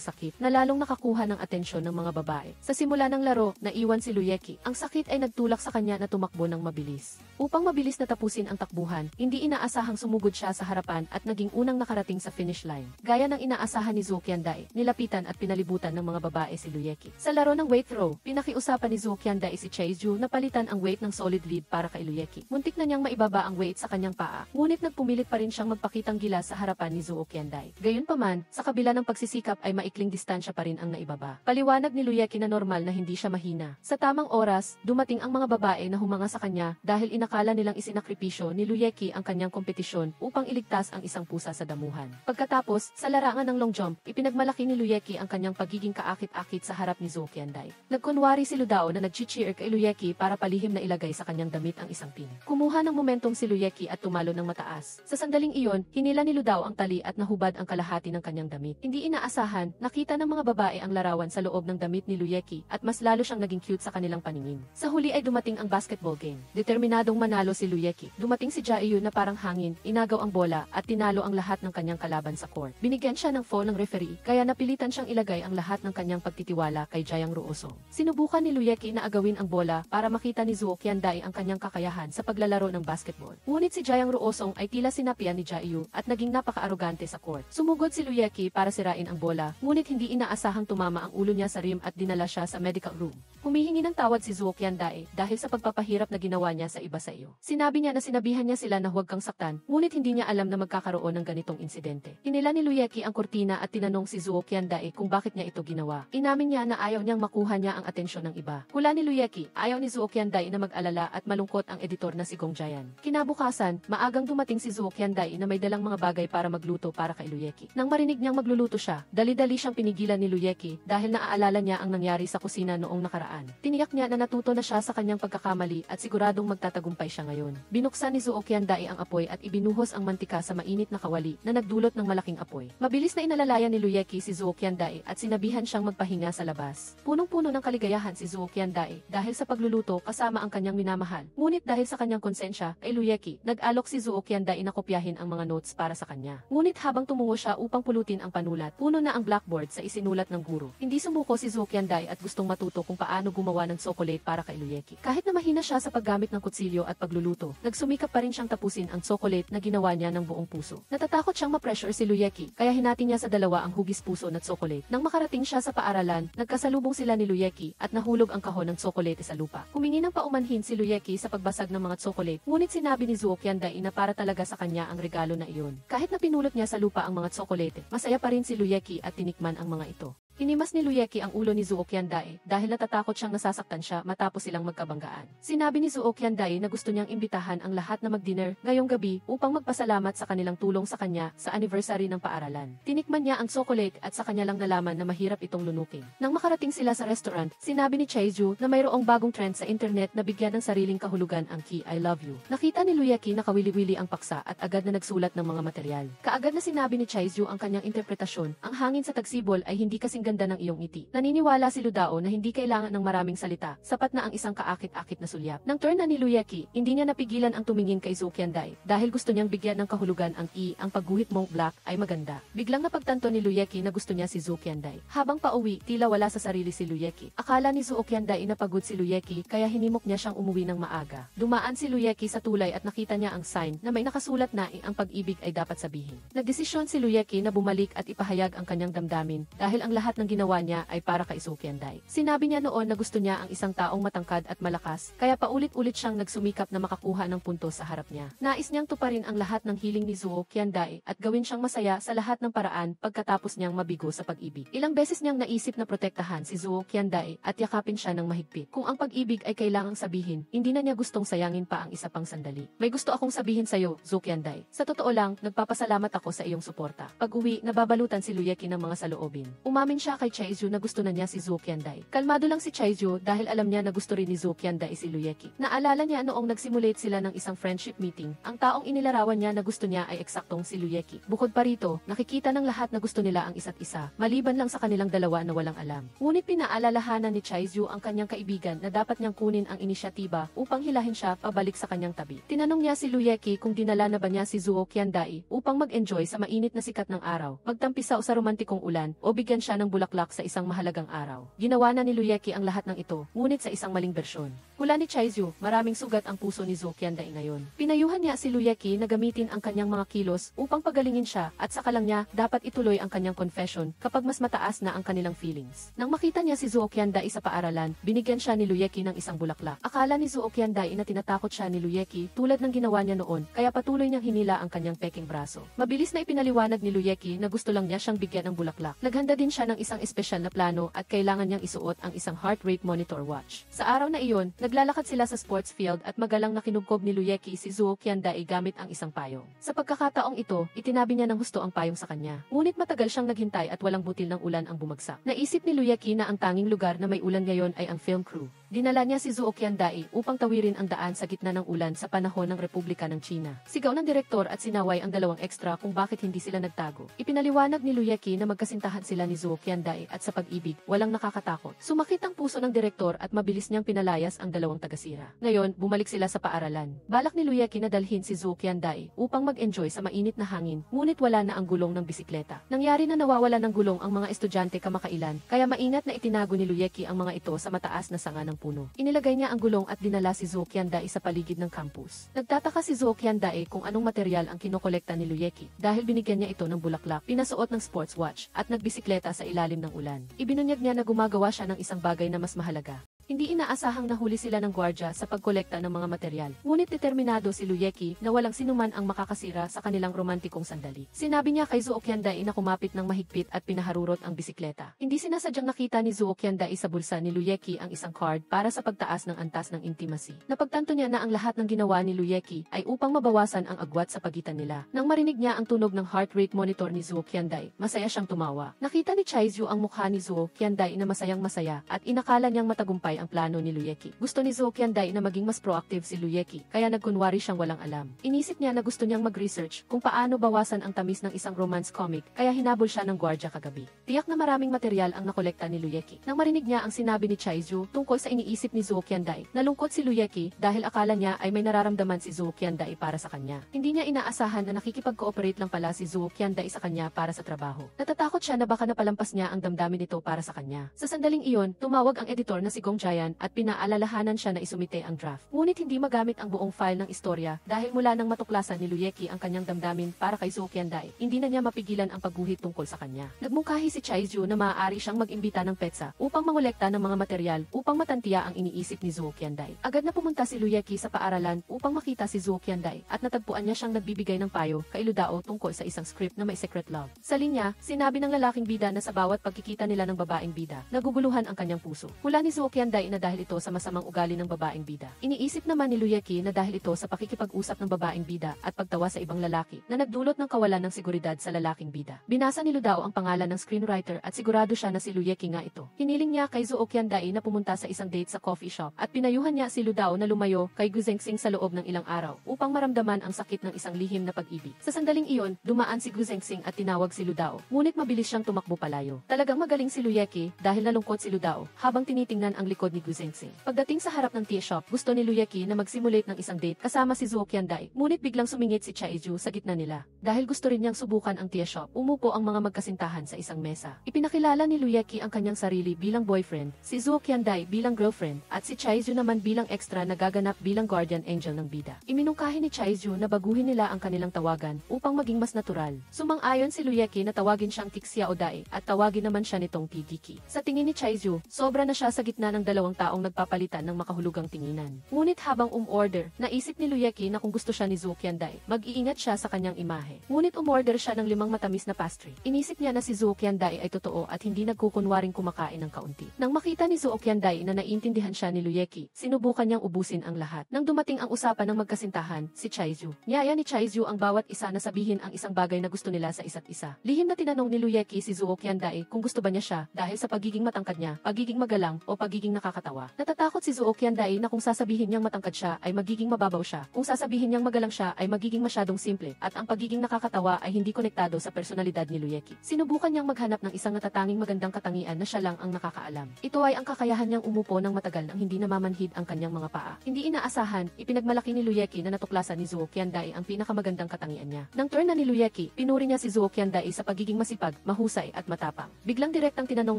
sakit na lalong nakakuha ng atensyon ng mga babae. Sa simula ng laro, naiwan si Luyeki. Ang sakit ay nagtulak sa kanya na tumakbo ng mabilis. Upang mabilis na tapusin ang takbuhan, hindi inaasahang sumugod siya sa harapan at naging unang nakarating sa finish line. Gaya ng inaasahan ni Zuo Qiandai, nilapitan at pinalibutan ng mga babae si Luyeki. Sa laro ng weight throw, pinakiusapan ni Zhou Qiandai si Chaeju na palitan ang weight ng solid lead para kay Luyeki. Muntik na niyang maibaba ang weight sa kanyang paa, ngunit nagpumilit pa rin siyang magpakitang gilas sa harapan ni Zhou Qiandai. Gayunpaman, sa kabila ng pagsisikap ay maikling distansya pa rin ang naibaba. Paliwanag ni Luyeki na normal na hindi siya mahina. Sa tamang oras, dumating ang mga babae na humanga sa kanya dahil inakala nilang isinakripisyo ni Luyeki ang kanyang kompetisyon upang iligtas ang isang pusa sa damuhan. Pagkatapos, sa larangan ng long jump, ipinagmalaki ni Luyeki ang kanyang pagiging kaakit-akit sa harap ni Zhou Qiandai. Nagkunwari si Ludao na nag-cheer kay Luyeki para palihim na ilagay sa kanyang damit ang isang pin. Kumuha ng momentum si Luyeki at tumalo ng mataas. Sa sandaling iyon, hinila ni Ludao ang tali at nahubad ang kalahati ng kanyang damit. Hindi inaasahan, nakita ng mga babae ang larawan sa loob ng damit ni Luyeki at mas lalo siyang naging cute sa kanilang paningin. Sa huli ay dumating ang basketball game. Determinadong manalo si Luyeki. Dumating si Jaeyu na parang hangin, inagaw ang bola at tinalo ang lahat ng kanyang kalaban sa court. Binigyan siya ng foul ng referee, kaya napilitan siyang ilagay ang lahat ng kanyang pagtitiwala kay Jayang Ruosong. Sinubukan ni Luyeki na agawin ang bola para makita ni Zhou Qiandai ang kanyang kakayahan sa paglalaro ng basketball. Ngunit si Jayang Ruosong ay tila sinapian ni Jaeyu at naging napaka-arogante sa court. Sumugod si Luyeki para sirain ang bola, ngunit hindi inaasahang tumama ang ulo niya sa rim at dinala siya sa medical room. Humihingi ng tawad si Zhou Qiandai dahil sa pagpapahirap na ginawa niya sa iba sa iyo. Sinabi niya na sinabihan niya sila na huwag kang saktan, ngunit hindi niya alam na magkakaroon ng ganitong insidente. Hinila ni Luyeki ang kurtina at tinanong si Zhou Qiandai kung bakit niya ito ginawa. Inamin niya na ayaw niyang makuha niya ang atensyon ng iba. Hula ni Luyeki, ayaw ni Zhou Qiandai na mag-alala at malungkot ang editor na si Gong Jayan. Kinabukasan, maagang dumating si Zhou Qiandai na may dalang mga bagay para magluto para kay Luyeki. Nang marinig niyang magluluto siya, dali-dali siyang pinigilan ni Luyeki dahil naaalala niya ang nangyari sa kusina noong nakaraan. Tiniyak niya na natuto na siya sa kanyang pagkakamali at siguradong magtatagumpay siya ngayon. Binuksan ni Zhou Qiandai ang apoy at ibinuhos ang mantika sa mainit na kawali na nagdulot ng malaking apoy. Mabilis na inalalayan ni Luyeki si Zhou Qiandai at sinabihan siyang magpahinga sa labas. Punong-puno ng kaligayahan si Zhou Qiandai dahil sa pagluluto kasama ang kanyang minamahal. Ngunit dahil sa kanyang konsensya kay Luyeki, nag-alok si Zhou Qiandai na kopyahin ang mga notes para sa kanya. Ngunit habang tumungo siya upang pulutin ang panulat, puno na ang blackboard sa isinulat ng guro. Hindi sumuko si Zhou Qiandai at gustong matuto kung paano gumawa ng chocolate para kay Luyeki. Kahit na mahina siya sa paggamit ng kutsilyo at pagluluto, nagsumikap pa rin siyang tapusin ang chocolate na ginawa niya ng buong puso. Natatakot siyang ma-pressure si Luyeki, kaya hinati niya sa dalawa ang hugis puso na chocolate. Nang makarating siya sa paaralan, nagkasalubong sila ni Luyeki at nahulog ang kahon ng chocolate sa lupa. Humingi ng paumanhin si Luyeki sa pagbasag ng mga chocolate, ngunit sinabi ni Zhou Qiandai na para talaga sa kanya ang regalo na iyon. Kahit na pinulot niya sa lupa ang mga chocolate, masaya pa rin si Luyeki at tinikman ang mga ito. Hinimas ni Luyeki ang ulo ni Zhou Qiandai dahil natatakot siyang nasasaktan siya matapos silang magkabanggaan. Sinabi ni Zhou Qiandai na gusto niyang imbitahan ang lahat na mag-dinner ngayong gabi upang magpasalamat sa kanilang tulong sa kanya sa anniversary ng paaralan. Tinikman niya ang chocolate at sa kanya lang nalaman na mahirap itong lunukin. Nang makarating sila sa restaurant, sinabi ni Chaeju na mayroong bagong trend sa internet na bigyan ng sariling kahulugan ang key I love you. Nakita ni Luyeki na kawili-wili ang paksa at agad na nagsulat ng mga material. Kaagad na sinabi ni Chaeju ang kanyang interpretasyon, ang hangin sa tagsibol ay hindi kasing ganda ng iyong ngiti. Naniniwala si Ludao na hindi kailangan ng maraming salita, sapat na ang isang kaakit-akit na sulyap. Nang turn na ni Luyeki, hindi niya napigilan ang tumingin kay Zhou Qiandai dahil gusto niyang bigyan ng kahulugan ang ang pagguhit mong black ay maganda. Biglang napagtanto ni Luyeki na gusto niya si Zhou Qiandai. Habang pauwi, tila wala sa sarili si Luyeki. Akala ni Zhou Qiandai na pagod si Luyeki kaya hinimok niya siyang umuwi ng maaga. Dumaan si Luyeki sa tulay at nakita niya ang sign na may nakasulat na ang pag-ibig ay dapat sabihin. Nagdesisyon si Luyeki na bumalik at ipahayag ang kanyang damdamin dahil ang lahat ng ginawa niya ay para kay Zhou Qiandai. Sinabi niya noon na gusto niya ang isang taong matangkad at malakas, kaya paulit-ulit siyang nagsumikap na makakuha ng puntos sa harap niya. Nais niyang tuparin ang lahat ng hiling ni Zhou Qiandai at gawin siyang masaya sa lahat ng paraan pagkatapos niyang mabigo sa pag-ibig. Ilang beses niyang naisip na protektahan si Zhou Qiandai at yakapin siya ng mahigpit. Kung ang pag-ibig ay kailangang sabihin, hindi na niya gustong sayangin pa ang isa pang sandali. May gusto akong sabihin sa iyo, Zhou Qiandai. Sa totoo lang, nagpapasalamat ako sa iyong suporta. Pag-uwi, nababalutan si Luyeki ng mga saloobin. Umamin siya kay Chaeju na gusto na niya si Zhou Qiandai. Kalmado lang si Chaeju dahil alam niya na gusto rin ni Zhou Qiandai si Luyeki. Naalala niya noong nagsimulate sila ng isang friendship meeting, ang taong inilarawan niya na gusto niya ay eksaktong si Luyeki. Bukod pa rito, nakikita ng lahat na gusto nila ang isa't isa, maliban lang sa kanilang dalawa na walang alam. Ngunit pinaalalahanan ni Chaeju ang kanyang kaibigan na dapat niyang kunin ang inisyatiba upang hilahin siya pabalik sa kanyang tabi. Tinanong niya si Luyeki kung dinala na ba niya si Zhou Qiandai upang mag-enjoy sa mainit na sikat ng araw, magtampisaw sa romantikong ulan, o bigyan siya ng bulaklak sa isang mahalagang araw. Ginawa na ni Luyeki ang lahat ng ito, ngunit sa isang maling bersyon. Hula ni Chaizyu, maraming sugat ang puso ni Zhou Qianday ngayon. Pinayuhan niya si Luyeki na gamitin ang kanyang mga kilos upang pagalingin siya at saka lang niya dapat ituloy ang kanyang confession kapag mas mataas na ang kanilang feelings. Nang makita niya si Zhou Qianday sa paaralan, binigyan siya ni Luyeki ng isang bulaklak. Akala ni Zhou Qianday na tinatakot siya ni Luyeki tulad ng ginawa niya noon, kaya patuloy niyang hinila ang kanyang peking braso. Mabilis na ipinaliwanag ni Luyeki na gusto lang niya siyang bigyan ng bulaklak. Naghanda din siya ng isang espesyal na plano at kailangan niyang isuot ang isang heart rate monitor watch. Sa araw na iyon, naglalakad sila sa sports field at magalang na kinugkob ni Luyeki si Zhou Qianday gamit ang isang payong. Sa pagkakataong ito, itinabi niya ng husto ang payong sa kanya. Ngunit matagal siyang naghintay at walang butil ng ulan ang bumagsak. Naisip ni Luyeki na ang tanging lugar na may ulan ngayon ay ang film crew. Dinala niya si Zhou Qianday upang tawirin ang daan sa gitna ng ulan sa panahon ng Republika ng China. Sigaw ng direktor at sinaway ang dalawang ekstra kung bakit hindi sila nagtago. Ipinaliwanag ni Luyeki na magkasintahan sila ni Zhou Qianday at sa pag-ibig, walang nakakatakot. Sumakit ang puso ng direktor at mabilis niyang pinalayas ang dalawang tagasira. Ngayon, bumalik sila sa paaralan. Balak ni Luyeki na dalhin si Zhou Qianday upang mag-enjoy sa mainit na hangin, ngunit wala na ang gulong ng bisikleta. Nangyari na nawawala ng gulong ang mga estudyante kamakailan, kaya maingat na itinago ni Luyeki ang mga ito sa mataas na sanga ng puno. Inilagay niya ang gulong at dinala si Zhou Qianday sa paligid ng campus. Nagtataka si Zhou Qianday kung anong material ang kinokolekta ni Luyeki dahil binigyan niya ito ng bulaklak, pinasuot ng sports watch, at nagbisikleta sa ilalim ng ulan. Ibinunyag niya na gumagawa siya ng isang bagay na mas mahalaga. Hindi inaasahang nahuli sila ng gwardya sa pagkolekta ng mga material. Ngunit determinado si Luyeki na walang sinuman ang makakasira sa kanilang romantikong sandali. Sinabi niya kay Zhou Qianday na kumapit ng mahigpit at pinaharurot ang bisikleta. Hindi sinasadyang nakita ni Zhou Qianday sa bulsa ni Luyeki ang isang card para sa pagtaas ng antas ng intimacy. Napagtanto niya na ang lahat ng ginawa ni Luyeki ay upang mabawasan ang agwat sa pagitan nila. Nang marinig niya ang tunog ng heart rate monitor ni Zhou Qianday, masaya siyang tumawa. Nakita ni Chaizyu ang mukha ni Zhou Qianday na masayang masaya at inakala niyang matagumpay ang plano ni Luyeki. Gusto ni Zhou Qianday na maging mas proactive si Luyeki, kaya nagkunwari siyang walang alam. Inisip niya na gusto niyang mag-research kung paano bawasan ang tamis ng isang romance comic, kaya hinabol siya ng gwardya kagabi. Tiyak na maraming material ang nakolekta ni Luyeki. Nang marinig niya ang sinabi ni Chaizyu tungkol sa iniisip ni Zhou Qianday, nalungkot si Luyeki dahil akala niya ay may nararamdaman si Zhou Qianday para sa kanya. Hindi niya inaasahan na nakikipag-cooperate lang pala si Zhou Qianday sa kanya para sa trabaho. Natatakot siya na baka napalampas niya ang damdamin nito para sa kanya. Sa sandaling iyon, tumawag ang editor na si Gong Jian at pinaalalahanan siya na isumite ang draft. Ngunit hindi magamit ang buong file ng istorya dahil mula nang matuklasan ni Luyeki ang kanyang damdamin para kay Zhou Qianday, hindi na niya mapigilan ang pagguhit tungkol sa kanya. Nagmungkahi si Chaizyu na maaari siyang mag-imbita ng petsa upang mangolekta ng mga material upang matantiya ang iniisip ni Zhou Qianday. Agad na pumunta si Luyeki sa paaralan upang makita si Zhou Qianday at natagpuan niya siyang nagbibigay ng payo kay Ludao tungkol sa isang script na may secret love. Sa linya, sinabi ng lalaking bida na sa bawat pagkikita nila ng babaeng bida, naguguluhan ang kanyang puso. Hula ni Zhou Qianday na dahil ito sa masamang ugali ng babaeng bida. Iniisip naman ni Luyeki na dahil ito sa pakikipag-usap ng babaeng bida at pagtawa sa ibang lalaki na nagdulot ng kawalan ng seguridad sa lalaking bida. Binasa ni Ludao ang pangalan ng screenwriter at sigurado siya na si Luyeki nga ito. Hiniling niya kay Zhou Qianday na pumunta sa isang date sa coffee shop at pinayuhan niya si Ludao na lumayo kay Gu Zengxing sa loob ng ilang araw upang maramdaman ang sakit ng isang lihim na pag-ibig. Sa sandaling iyon, dumaan si Gu Zengxing at tinawag si Ludao, ngunit mabilis siyang tumakbo palayo. Talagang magaling si Luyeki dahil nalungkot si Ludao habang tinitingnan ang likod ni Gu Zengxing. Pagdating sa harap ng tea shop, gusto ni Luyeki na mag-simulate ng isang date kasama si Zhou Qianday, ngunit biglang sumingit si Chaizyu sa gitna nila. Dahil gusto rin niyang subukan ang tea shop, umupo ang mga magkasintahan sa isang mesa. Ipinakilala ni Luyeki ang kanyang sarili bilang boyfriend, si Zhou Qianday bilang girlfriend, at si Chaizyu naman bilang extra na gaganap bilang guardian angel ng bida. Iminungkahi ni Chaizyu na baguhin nila ang kanilang tawagan upang maging mas natural. Sumang-ayon si Luyeki na tawagin siyang Tixia Odae at tawagin naman siya nitong Tigiki. Sa tingin ni Chaizyu, sobra na siya sa gitna ng dalawang taong nagpapalitan ng makahulugang tinginan. Ngunit habang umorder, naisip ni Luyeki na kung gusto siya ni Zhou Qianday, mag-iingat siya sa kanyang imahe. Ngunit umorder siya ng 5 matamis na pastry. Inisip niya na si Zhou Qianday ay totoo at hindi nagkukunwaring kumakain ng kaunti. Nang makita ni Zhou Qianday na naiintindihan siya ni Luyeki, sinubukan niyang ubusin ang lahat. Nang dumating ang usapan ng magkasintahan, si Chaizyu, niyaya ni Chaizyu ang bawat isa na sabihin ang isang bagay na gusto nila sa isa't isa. Lihim na tinanong ni Luyeki si Zhou Qianday kung gusto ba niya siya dahil sa pagiging matangkad niya, pagiging magalang o pagiging nakakatawa. Natatakot si Zuo Qianday na kung sasabihin niyang matangkad siya ay magiging mababaw siya, kung sasabihin niyang magalang siya ay magiging masyadong simple, at ang pagiging nakakatawa ay hindi konektado sa personalidad ni Luyeki. Sinubukan niyang maghanap ng isang natatanging magandang katangian na siya lang ang nakakaalam. Ito ay ang kakayahan niyang umupo ng matagal nang hindi namamanhid ang kanyang mga paa. Hindi inaasahan, ipinagmalaki ni Luyeki na natuklasan ni Zuo Qianday ang pinakamagandang katangian niya. Nang turn na ni Luyeki, pinuri niya si Zuo Qianday sa pagiging masipag, mahusay at matapang. Biglang direktang tinanong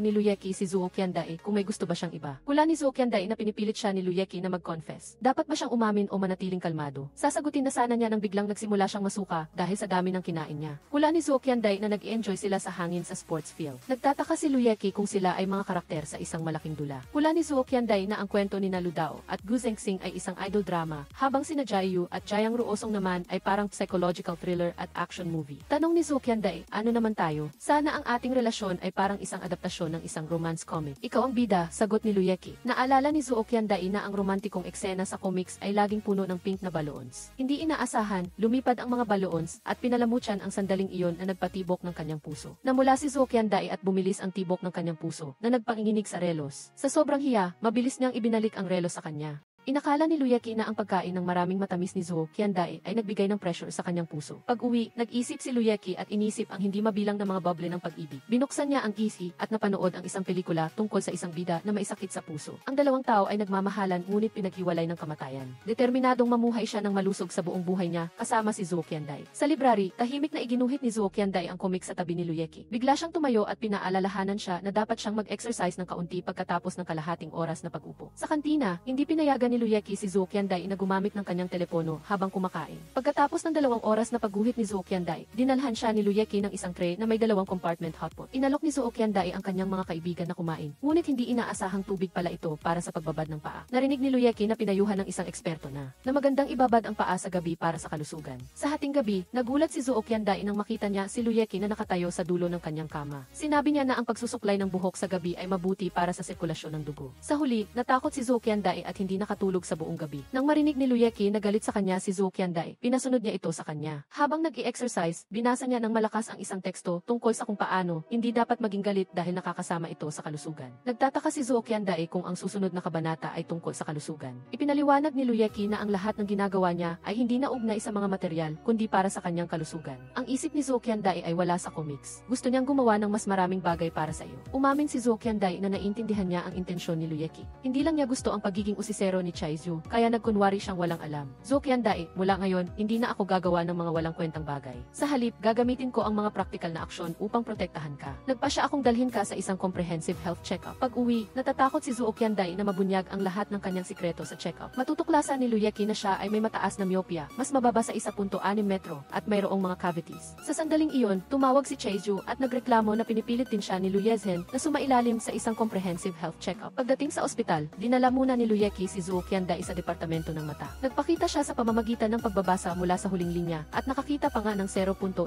ni Luyeki si Zuo Qianday kung may gusto ba siyang iba. Hula ni Zuo Qianday na pinipilit siya ni Luyeki na mag-confess. Dapat ba siyang umamin o manatiling kalmado? Sasagutin na sana niya nang biglang nagsimula siyang masuka dahil sa dami ng kinain niya. Hula ni Zuo Qianday na nag-i-enjoy sila sa hangin sa sports field. Nagtataka si Luyeki kung sila ay mga karakter sa isang malaking dula. Hula ni Zuo Qianday na ang kwento ni Lu Dao at Gu Zhengxing ay isang idol drama, habang sina Jiayu at Jiang Ruosong naman ay parang psychological thriller at action movie. Tanong ni Zuo Qianday, ano naman tayo? Sana ang ating relasyon ay parang isang adaptasyon ng isang romance comic. Ikaw ang bida, sagot ni Luyeki. Naalala ni Zuo Qianday na ang romantikong eksena sa comics ay laging puno ng pink na balloons. Hindi inaasahan, lumipad ang mga balloons at pinalamutyan ang sandaling iyon na nagpatibok ng kanyang puso. Namula si Zuo Qianday at bumilis ang tibok ng kanyang puso na nagpanginginig sa relos. Sa sobrang hiya, mabilis niyang ibinalik ang relos sa kanya. Inakala ni Luyeki na ang pagkain ng maraming matamis ni Zuo Qianday ay nagbigay ng pressure sa kanyang puso. Pag-uwi, nag-isip si Luyeki at inisip ang hindi mabilang na mga bubble ng pag-ibig. Binuksan niya ang PC at napanood ang isang pelikula tungkol sa isang bida na may sakit sa puso. Ang dalawang tao ay nagmamahalan ngunit pinaghiwalay ng kamatayan. Determinadong mamuhay siya ng malusog sa buong buhay niya kasama si Zuo Qianday. Sa library, tahimik na iginuhit ni Zuo Qianday ang comic sa tabi ni Luyeki. Bigla siyang tumayo at pinaalalahanan siya na dapat siyang mag-exercise ng kaunti pagkatapos ng kalahating oras na pag-upo. Sa kantina, hindi pinayagan ni Luyeki si Zuo Qianday na gumamit ng kanyang telepono habang kumakain. Pagkatapos ng 2 oras na pagguhit ni Zuo Qianday, dinalhan siya ni Luyeki ng isang tray na may 2 compartment hotpot. Inalok ni Zuo Qianday ang kanyang mga kaibigan na kumain, ngunit hindi inaasahang tubig pala ito para sa pagbabad ng paa. Narinig ni Luyeki na pinayuhan ng isang eksperto na magandang ibabad ang paa sa gabi para sa kalusugan. Sa hating gabi, nagulat si Zuo Qianday nang makita niya si Luyeki na nakatayo sa dulo ng kanyang kama. Sinabi niya na ang pagsusuklay ng buhok sa gabi ay mabuti para sa sirkulasyon ng dugo. Sa huli, natakot si Zuo Qianday at hindi nakatulog sa buong gabi. Nang marinig ni Luyeki na galit sa kanya si Zuo Qianday, pinasunod niya ito sa kanya. Habang nag-i-exercise, binasa niya ng malakas ang isang teksto tungkol sa kung paano hindi dapat maging galit dahil nakakasama ito sa kalusugan. Nagtataka si Zuo Qianday kung ang susunod na kabanata ay tungkol sa kalusugan. Ipinaliwanag ni Luyeki na ang lahat ng ginagawa niya ay hindi na ugnay sa mga material kundi para sa kanyang kalusugan. Ang isip ni Zuo Qianday ay wala sa comics. Gusto niyang gumawa ng mas maraming bagay para sa iyo. Umamin si Zuo Qianday na naiintindihan niya ang intensyon ni Luyeki. Hindi lang niya gusto ang pagiging usisero ni Chaizu, kaya nagkunwari siyang walang alam. Zuo Qianday, mula ngayon, hindi na ako gagawa ng mga walang kwentang bagay. Sa halip, gagamitin ko ang mga praktikal na aksyon upang protektahan ka. Nagpasya akong dalhin ka sa isang comprehensive health check-up. Pag-uwi, natatakot si Zuo Qianday na mabunyag ang lahat ng kanyang sikreto sa check-up. Matutuklasan ni Luyeki na siya ay may mataas na myopia, mas mababa sa 1.6 metro, at mayroong mga cavities. Sa sandaling iyon, tumawag si Chaizu at nagreklamo na pinipilit din siya ni Luyezhen na sumailalim sa isang comprehensive health check-up. Pagdating sa ospital, dinala muna ni Luyeki si Zuo Qianday sa departamento ng mata. Nagpakita siya sa pamamagitan ng pagbabasa mula sa huling linya at nakakita pa nga ng 0.1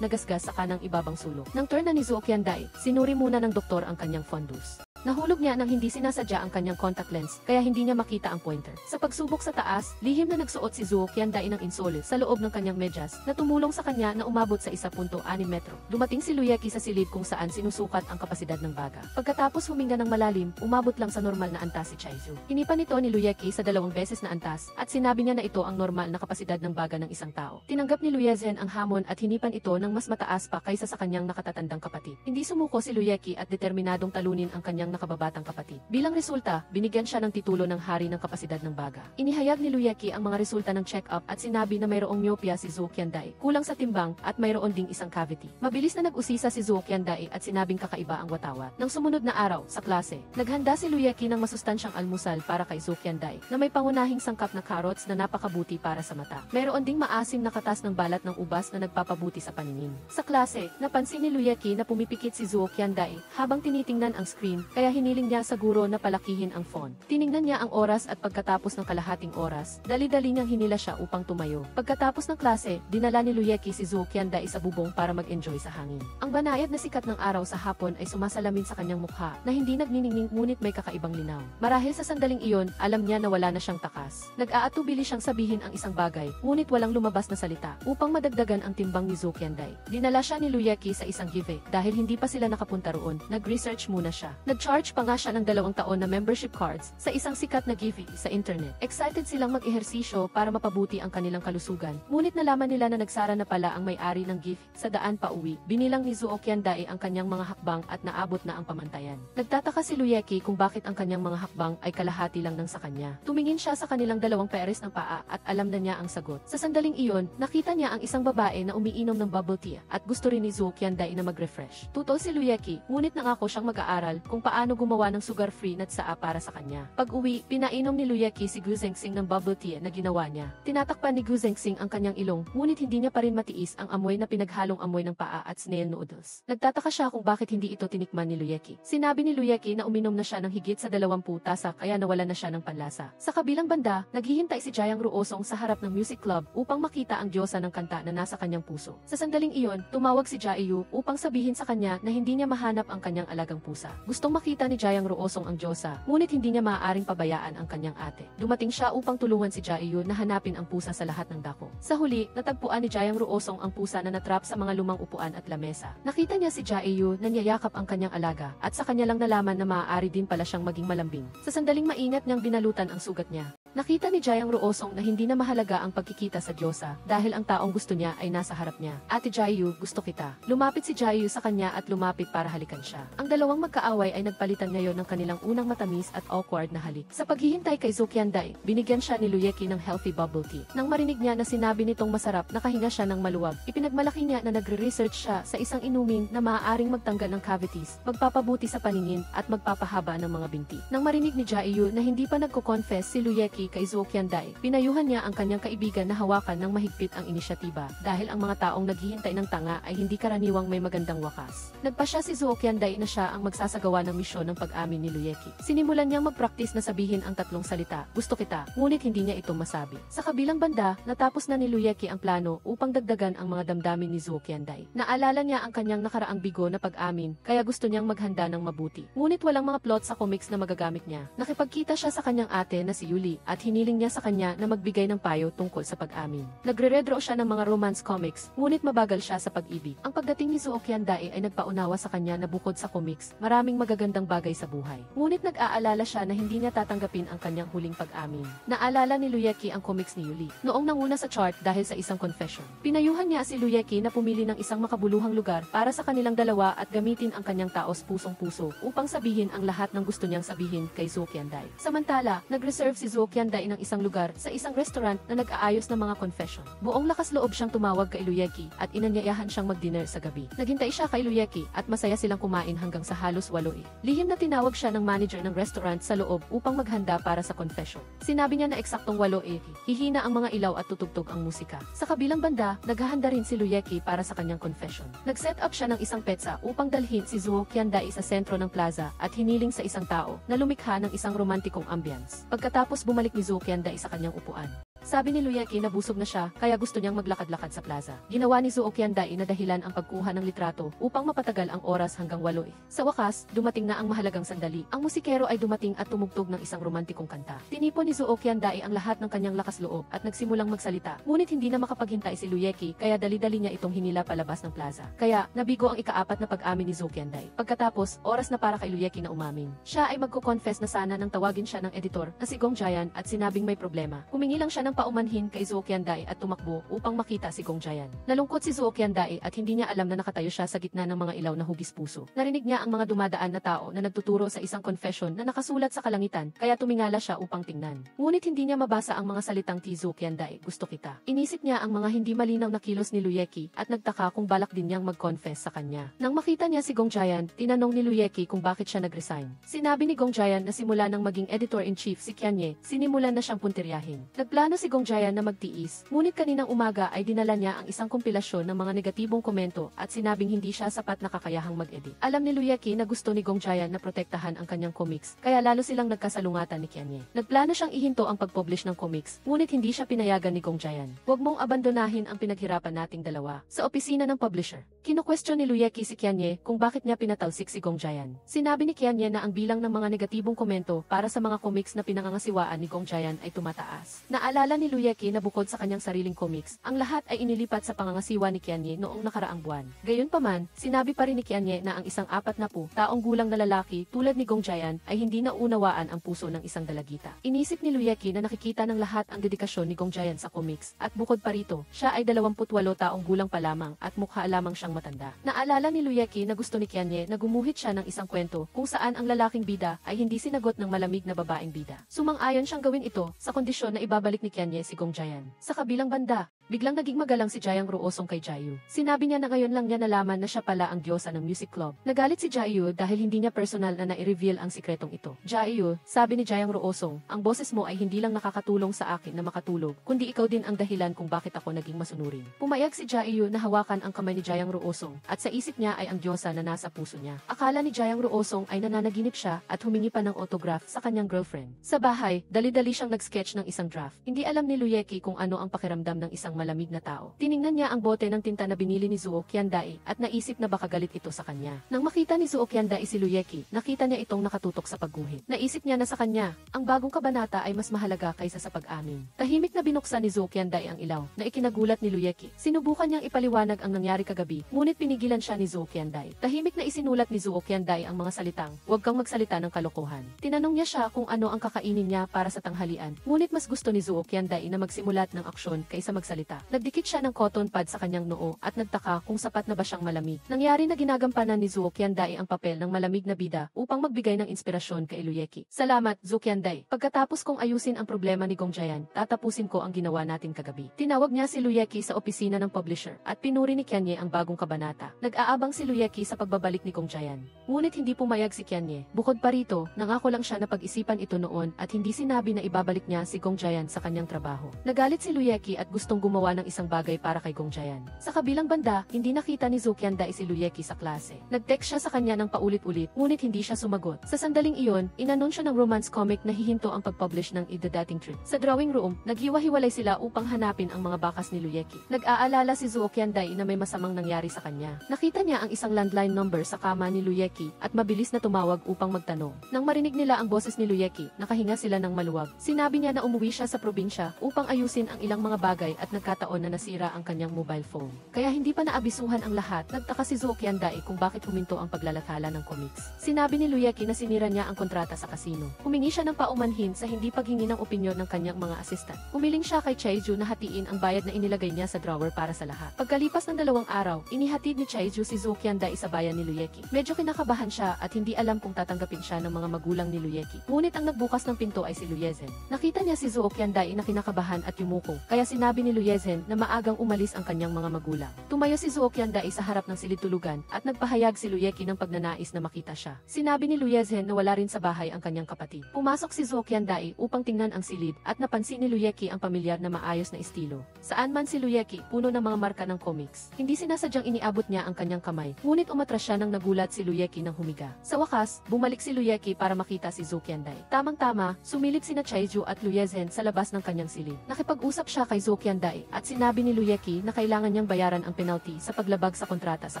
nagasgas sa kanang ibabang sulok. Nang turn na ni Zuo Qianday, sinuri muna ng doktor ang kanyang fundus. Nahulog niya nang hindi sinasadya ang kanyang contact lens, kaya hindi niya makita ang pointer. Sa pagsubok sa taas, lihim na nagsuot si Zuo Qianday ng insole sa loob ng kanyang medyas na tumulong sa kanya na umabot sa 1.6 metro. Dumating si Luyeki sa silid kung saan sinusukat ang kapasidad ng baga. Pagkatapos huminga ng malalim, umabot lang sa normal na antas si Chaizu. Hinipan ito ni Luyeki sa 2 beses na antas at sinabi niya na ito ang normal na kapasidad ng baga ng isang tao. Tinanggap ni Luyezhen ang hamon at hinipan ito ng mas mataas pa kaysa sa kanyang nakatatandang kapatid. Hindi sumuko si Luyeki at determinadong talunin ang kanyang nakababatang kapatid. Bilang resulta, binigyan siya ng titulo ng hari ng kapasidad ng baga. Inihayag ni Luyeki ang mga resulta ng check-up at sinabi na mayroong myopia si Zuo Qianday, kulang sa timbang at mayroon ding isang cavity. Mabilis na nag-usisa si Zuo Qianday at sinabing kakaiba ang watawat. Nang sumunod na araw, sa klase, naghanda si Luyeki ng masustansyang almusal para kay Zuo Qianday na may pangunahing sangkap na carrots na napakabuti para sa mata. Mayroon ding maasim na katas ng balat ng ubas na nagpapabuti sa paningin. Sa klase, napansin ni Luyeki na pumipikit si Zuo Qianday habang tinitingnan ang screen, kaya hiniling niya sa guro na palakihin ang font. Tiningnan niya ang oras at pagkatapos ng kalahating oras, dali-dali niyang hinila siya upang tumayo. Pagkatapos ng klase, dinala ni Luyeki si Zuo Qianday sa bubong para mag-enjoy sa hangin. Ang banayad na sikat ng araw sa hapon ay sumasalamin sa kanyang mukha na hindi nagniningning ngunit may kakaibang linaw. Marahil sa sandaling iyon, alam niya na wala na siyang takas. Nag-aatubili siyang sabihin ang isang bagay, ngunit walang lumabas na salita. Upang madagdagan ang timbang ni Zuo Qianday, dinala siya ni Luyeki sa isang give dahil hindi pa sila nakapunta roon. Nag-research muna siya. Nag Nag-charge pa nga siya ng 2 taon na membership cards sa isang sikat na Giphy sa internet. Excited silang mag-ehersisyo para mapabuti ang kanilang kalusugan. Ngunit nalaman nila na nagsara na pala ang may-ari ng Giphy sa daan pa uwi. Binilang ni Zuo Qiandae ang kanyang mga hakbang at naabot na ang pamantayan. Nagtataka si Luyeki kung bakit ang kanyang mga hakbang ay kalahati lang ng sa kanya. Tumingin siya sa kanilang 2 pares ng paa at alam na niya ang sagot. Sa sandaling iyon, nakita niya ang isang babae na umiinom ng bubble tea at gusto rin ni Zuo Qiandae na mag-refresh. Tutol si Luyeki, ngunit nangako siyang mag-aaral kung paano gumawa ng sugar-free na tsaa para sa kanya. Pag-uwi, pinainom ni Luyeki si Gu Zengxing ng bubble tea na ginawa niya. Tinatakpan ni Gu Zengxing ang kanyang ilong, ngunit hindi niya pa rin matiis ang amoy na pinaghalong amoy ng paa at snail noodles. Nagtataka siya kung bakit hindi ito tinikman ni Luyeki. Sinabi ni Luyeki na uminom na siya ng higit sa 20 tasa kaya nawala na siya ng panlasa. Sa kabilang banda, naghihintay si Jayang Ruosong sa harap ng music club upang makita ang diyosa ng kanta na nasa kanyang puso. Sa sandaling iyon, tumawag si Jaeyu upang sabihin sa kanya na hindi niya mahanap ang kanyang alagang pusa. Gustong makita ni Jayang Ruosong ang diyosa, ngunit hindi niya maaaring pabayaan ang kanyang ate. Dumating siya upang tulungan si Jaeyu na hanapin ang pusa sa lahat ng dako. Sa huli, natagpuan ni Jayang Ruosong ang pusa na natrap sa mga lumang upuan at lamesa. Nakita niya si Jaeyu na niyayakap ang kanyang alaga at sa kanya lang nalaman na maaari din pala siyang maging malambing. Sa sandaling maingat niyang binalutan ang sugat niya, nakita ni Jayang Ruosong na hindi na mahalaga ang pagkikita sa diyosa dahil ang taong gusto niya ay nasa harap niya. Ate Jaeyu, gusto kita. Lumapit si Jaeyu sa kanya at lumapit para halikan siya. Ang dalawang magkaaway ay nagpalitan ngayon ng kanilang unang matamis at awkward na halik. Sa paghihintay kay Zuo Qiandae, binigyan siya ni Luyeki ng healthy bubble tea. Nang marinig niya na sinabi nitong masarap, nakahinga siya ng maluwag. Ipinagmalaki niya na nagre-research siya sa isang inumin na maaaring magtanggal ng cavities, magpapabuti sa paningin at magpapahaba ng mga binti. Nang marinig ni Jaeyu na hindi pa nagko-confess si Luyeki kay Zuo Qiandae, pinayuhan niya ang kanyang kaibigan na hawakan ng mahigpit ang inisyatiba dahil ang mga taong naghihintay ng tanga ay hindi karaniwang may magandang wakas. Nagpa siya si Zuo Qiandae na siya ang magsasagawa ng misyon ng pag-amin ni Luyeki. Sinimulan niyang mag-practice na sabihin ang 3 salita, gusto kita, ngunit hindi niya ito masabi. Sa kabilang banda, natapos na ni Luyeki ang plano upang dagdagan ang mga damdamin ni Zuo Qiandae. Naalala niya ang kanyang nakaraang bigo na pag-amin, kaya gusto niyang maghanda ng mabuti. Ngunit walang mga plot sa comics na magagamit niya. Nakipagkita siya sa kanyang ate na si Yuli at hiniling niya sa kanya na magbigay ng payo tungkol sa pag-amin. Nagre-redraw siya ng mga romance comics, ngunit mabagal siya sa pag-ibig. Ang pagdating ni Zuo Qiandae ay nagpaunawa sa kanya na bukod sa comics, maraming magagandang bagay sa buhay. Ngunit nag-aalala siya na hindi niya tatanggapin ang kanyang huling pag-amin. Naalala ni Luyeki ang comics ni Yuli, noong nanguna sa chart dahil sa isang confession. Pinayuhan niya si Luyeki na pumili ng isang makabuluhang lugar para sa kanilang dalawa at gamitin ang kanyang taos pusong-puso upang sabihin ang lahat ng gusto niyang sabihin kay Zuo Qiandae. Samantala, nag-reserve si Zuo Qiandae ng isang lugar sa isang restaurant na nag-aayos ng mga confession. Buong lakas loob siyang tumawag kay Luyeki at inanyayahan siyang mag-dinner sa gabi. Naghintay siya kay Luyeki at masaya silang kumain hanggang sa halos 8. Lihim na tinawag siya ng manager ng restaurant sa loob upang maghanda para sa confession. Sinabi niya na eksaktong 8, hihina ang mga ilaw at tutugtog ang musika. Sa kabilang banda, naghahanda rin si Luyeki para sa kanyang confession. Nag-set up siya ng isang petsa upang dalhin si Zuo Qiandae sa sentro ng plaza at hiniling sa isang tao na lumikha ng isang romantikong ambience. Pagkatapos bumalik ni Zuo Qiandae sa kanyang upuan. Sabi ni Luyeki na busog na siya kaya gusto niyang maglakad-lakad sa plaza. Ginawa ni Zuo Qiandae na dahilan ang pagkuha ng litrato upang mapatagal ang oras hanggang 8. Sa wakas, dumating na ang mahalagang sandali. Ang musikero ay dumating at tumugtog ng isang romantikong kanta. Tinipon ni Zuo Qiandae ang lahat ng kanyang lakas loob at nagsimulang magsalita. Ngunit hindi na makapaghintay si Luyeki kaya dali-dali niya itong hinila palabas ng plaza. Kaya, nabigo ang ika-4 na pag-amin ni Zuo Qiandae. Pagkatapos, oras na para kay Luyeki na umamin. Siya ay magko-confess na sana nang tawagin siya ng editor na si Gong Jian at sinabing may problema. Humingi lang siya ng paumanhin kay Zuo Qiandae at tumakbo upang makita si Gong Jian. Nalungkot si Zuo Qiandae at hindi niya alam na nakatayo siya sa gitna ng mga ilaw na hugis puso. Narinig niya ang mga dumadaan na tao na nagtuturo sa isang confession na nakasulat sa kalangitan, kaya tumingala siya upang tingnan. Ngunit hindi niya mabasa ang mga salitang Zuo Qiandae, gusto kita. Inisip niya ang mga hindi malinaw na kilos ni Luyeki at nagtaka kung balak din niyang mag-confess sa kanya. Nang makita niya si Gong Jian, tinanong ni Luyeki kung bakit siya nag-resign. Sinabi ni Gong Jian na simula nang maging editor-in-chief si Qianye, sinimulan na siyang puntiryahin. Nagplano si Gong Jian na magtiis, ngunit kaninang umaga ay dinala niya ang isang kompilasyon ng mga negatibong komento at sinabing hindi siya sapat na kakayahang mag-edit. Alam ni Luyeki na gusto ni Gong Jian na protektahan ang kanyang comics, kaya lalo silang nagkasalungatan ni Qianye. Nagplano siyang ihinto ang pag-publish ng comics, ngunit hindi siya pinayagan ni Gong Jian. Huwag mong abandonahin ang pinaghirapan nating dalawa. Sa opisina ng publisher, kinukwestiyon ni Luyeki si Qianye kung bakit niya pinatalsik si Gong Jian. Sinabi ni Qianye na ang bilang ng mga negatibong komento para sa mga comics na pinangangasiwaan ni Gong Jian ay tumataas. Naalala ni Luyeki na bukod sa kanyang sariling comics, ang lahat ay inilipat sa pangangasiwa ni Kianye noong nakaraang buwan. Gayunpaman, sinabi pa rin ni Kianye na ang isang 40 taong gulang na lalaki tulad ni Gong Jayan ay hindi naunawaan ang puso ng isang dalagita. Inisip ni Luyeki na nakikita ng lahat ang dedikasyon ni Gong Jayan sa comics, at bukod pa rito, siya ay 28 taong gulang pa lamang at mukha lamang siyang matanda. Naalala ni Luyeki na gusto ni Kianye na gumuhit siya ng isang kwento kung saan ang lalaking bida ay hindi sinagot ng malamig na babaeng bida. Sumang-ayon siyang gawin ito sa kondisyon na ibabalik ni Kianye si Gong Jayan. Sa kabilang banda, biglang naging magalang si Jayang Ruosong kay Jayu. Sinabi niya na ngayon lang niya nalaman na siya pala ang diyosa ng music club. Nagalit si Jayu dahil hindi niya personal na na-reveal ang sikretong ito. Jayu, sabi ni Jayang Ruosong, ang boses mo ay hindi lang nakakatulong sa akin na makatulog, kundi ikaw din ang dahilan kung bakit ako naging masunurin. Pumayag si Jayu na hawakan ang kamay ni Jayang Ruosong at sa isip niya ay ang diyosa na nasa puso niya. Akala ni Jayang Ruosong ay nananaginip siya at humingi pa ng autograph sa kanyang girlfriend. Sa bahay, dali-dali siyang nag-sketch ng isang draft. Hindi alam ni Luyeki kung ano ang pakiramdam ng isang malamig na tao. Tiningnan niya ang bote ng tinta na binili ni Zuo Qiandae at naisip na baka galit ito sa kanya. Nang makita ni Zuo Qiandae si Luyeki, nakita niya itong nakatutok sa pagguhit. Naisip niya na sa kanya, ang bagong kabanata ay mas mahalaga kaysa sa pag-amin. Tahimik na binuksan ni Zuo Qiandae ang ilaw na ikinagulat ni Luyeki. Sinubukan niyang ipaliwanag ang nangyari kagabi, ngunit pinigilan siya ni Zuo Qiandae. Tahimik na isinulat ni Zuo Qiandae ang mga salitang, "Huwag kang magsalita ng kalokohan." Tinanong niya siya kung ano ang kakainin niya para sa tanghalian, ngunit mas gusto ni Zuo Qiandae na magsimulat ng aksyon kaysa magsalita. Nagdikit siya ng cotton pad sa kanyang noo at nagtaka kung sapat na ba siyang malamig. Nangyari na ginagampanan ni Zuo Qiandae ang papel ng malamig na bida upang magbigay ng inspirasyon kay Luyeki. "Salamat, Zuo Qiandae. Pagkatapos kong ayusin ang problema ni Gong Jayan, tatapusin ko ang ginawa natin kagabi." Tinawag niya si Luyeki sa opisina ng publisher at pinuri ni Kianye ang bagong kabanata. Nag-aabang si Luyeki sa pagbabalik ni Gong Jayan. Ngunit hindi pumayag si Kianye. Bukod pa rito, nangako lang siya na pag-isipan ito noon at hindi sinabi na ibabalik niya si Gong Jayan sa kanyang trabaho. Nagalit si Luyeki at gustong gumawa ng isang bagay para kay Gong Jayan. Sa kabilang banda, hindi nakita ni Zuo Qiandae si Luyeki sa klase. Nag-text siya sa kanya ng paulit-ulit, ngunit hindi siya sumagot. Sa sandaling iyon, inanunsyo ng romance comic na hihinto ang pag-publish ng The Dating Trip. Sa drawing room, naghiwa-hiwalay sila upang hanapin ang mga bakas ni Luyeki. Nag-aalala si Zuo Qiandae na may masamang nangyari sa kanya. Nakita niya ang isang landline number sa kama ni Luyeki at mabilis na tumawag upang magtanong. Nang marinig nila ang boses ni Luyeki, nakahinga sila ng maluwag. Sinabi niya na umuwi siya sa probinsya upang ayusin ang ilang mga bagay at nagkataon na nasira ang kanyang mobile phone. Kaya hindi pa naabisuhan ang lahat. Nagtaka si Zuo Qiandae kung bakit huminto ang paglalathala ng comics. Sinabi ni Luyeki na sinira niya ang kontrata sa kasino. Humingi siya ng paumanhin sa hindi paghingi ng opinyon ng kanyang mga assistant. Humiling siya kay Chaeju na hatiin ang bayad na inilagay niya sa drawer para sa lahat. Pagkalipas ng 2 araw, inihatid ni Chaeju si Zuo Qiandae sa bayan ni Luyeki. Medyo kinakabahan siya at hindi alam kung tatanggapin siya ng mga magulang ni Luyeki. Ngunit ang nagbukas ng pinto ay si Luyezhen. Nakita niya si Zuo Qiandae na kinakabahan at yumuko, kaya sinabi ni Luyezhen na maagang umalis ang kanyang mga magulang. Tumayo si Zuo Qiandae sa harap ng silid-tulugan at nagpahayag si Luyeki ng pagnanais na makita siya. Sinabi ni Luyezhen na wala rin sa bahay ang kanyang kapatid. Pumasok si Zuo Qiandae upang tingnan ang silid at napansin ni Luyeki ang pamilyar na maayos na estilo. Saan man si Luyeki, puno ng mga marka ng comics. Hindi sinasadyang iniabot niya ang kanyang kamay, ngunit umatras siya nang nagulat si Luyeki nang humiga. Sa wakas, bumalik si Luyeki para makita si Zuo Qiandae. Tamang-tama, sumilip sina Chaeju at Luyezhen sa labas ng kanyang silid. Nakipag-usap siya kay Zuo Qiandae at sinabi ni Luyeki na kailangan niyang bayaran ang penalty sa paglabag sa kontrata sa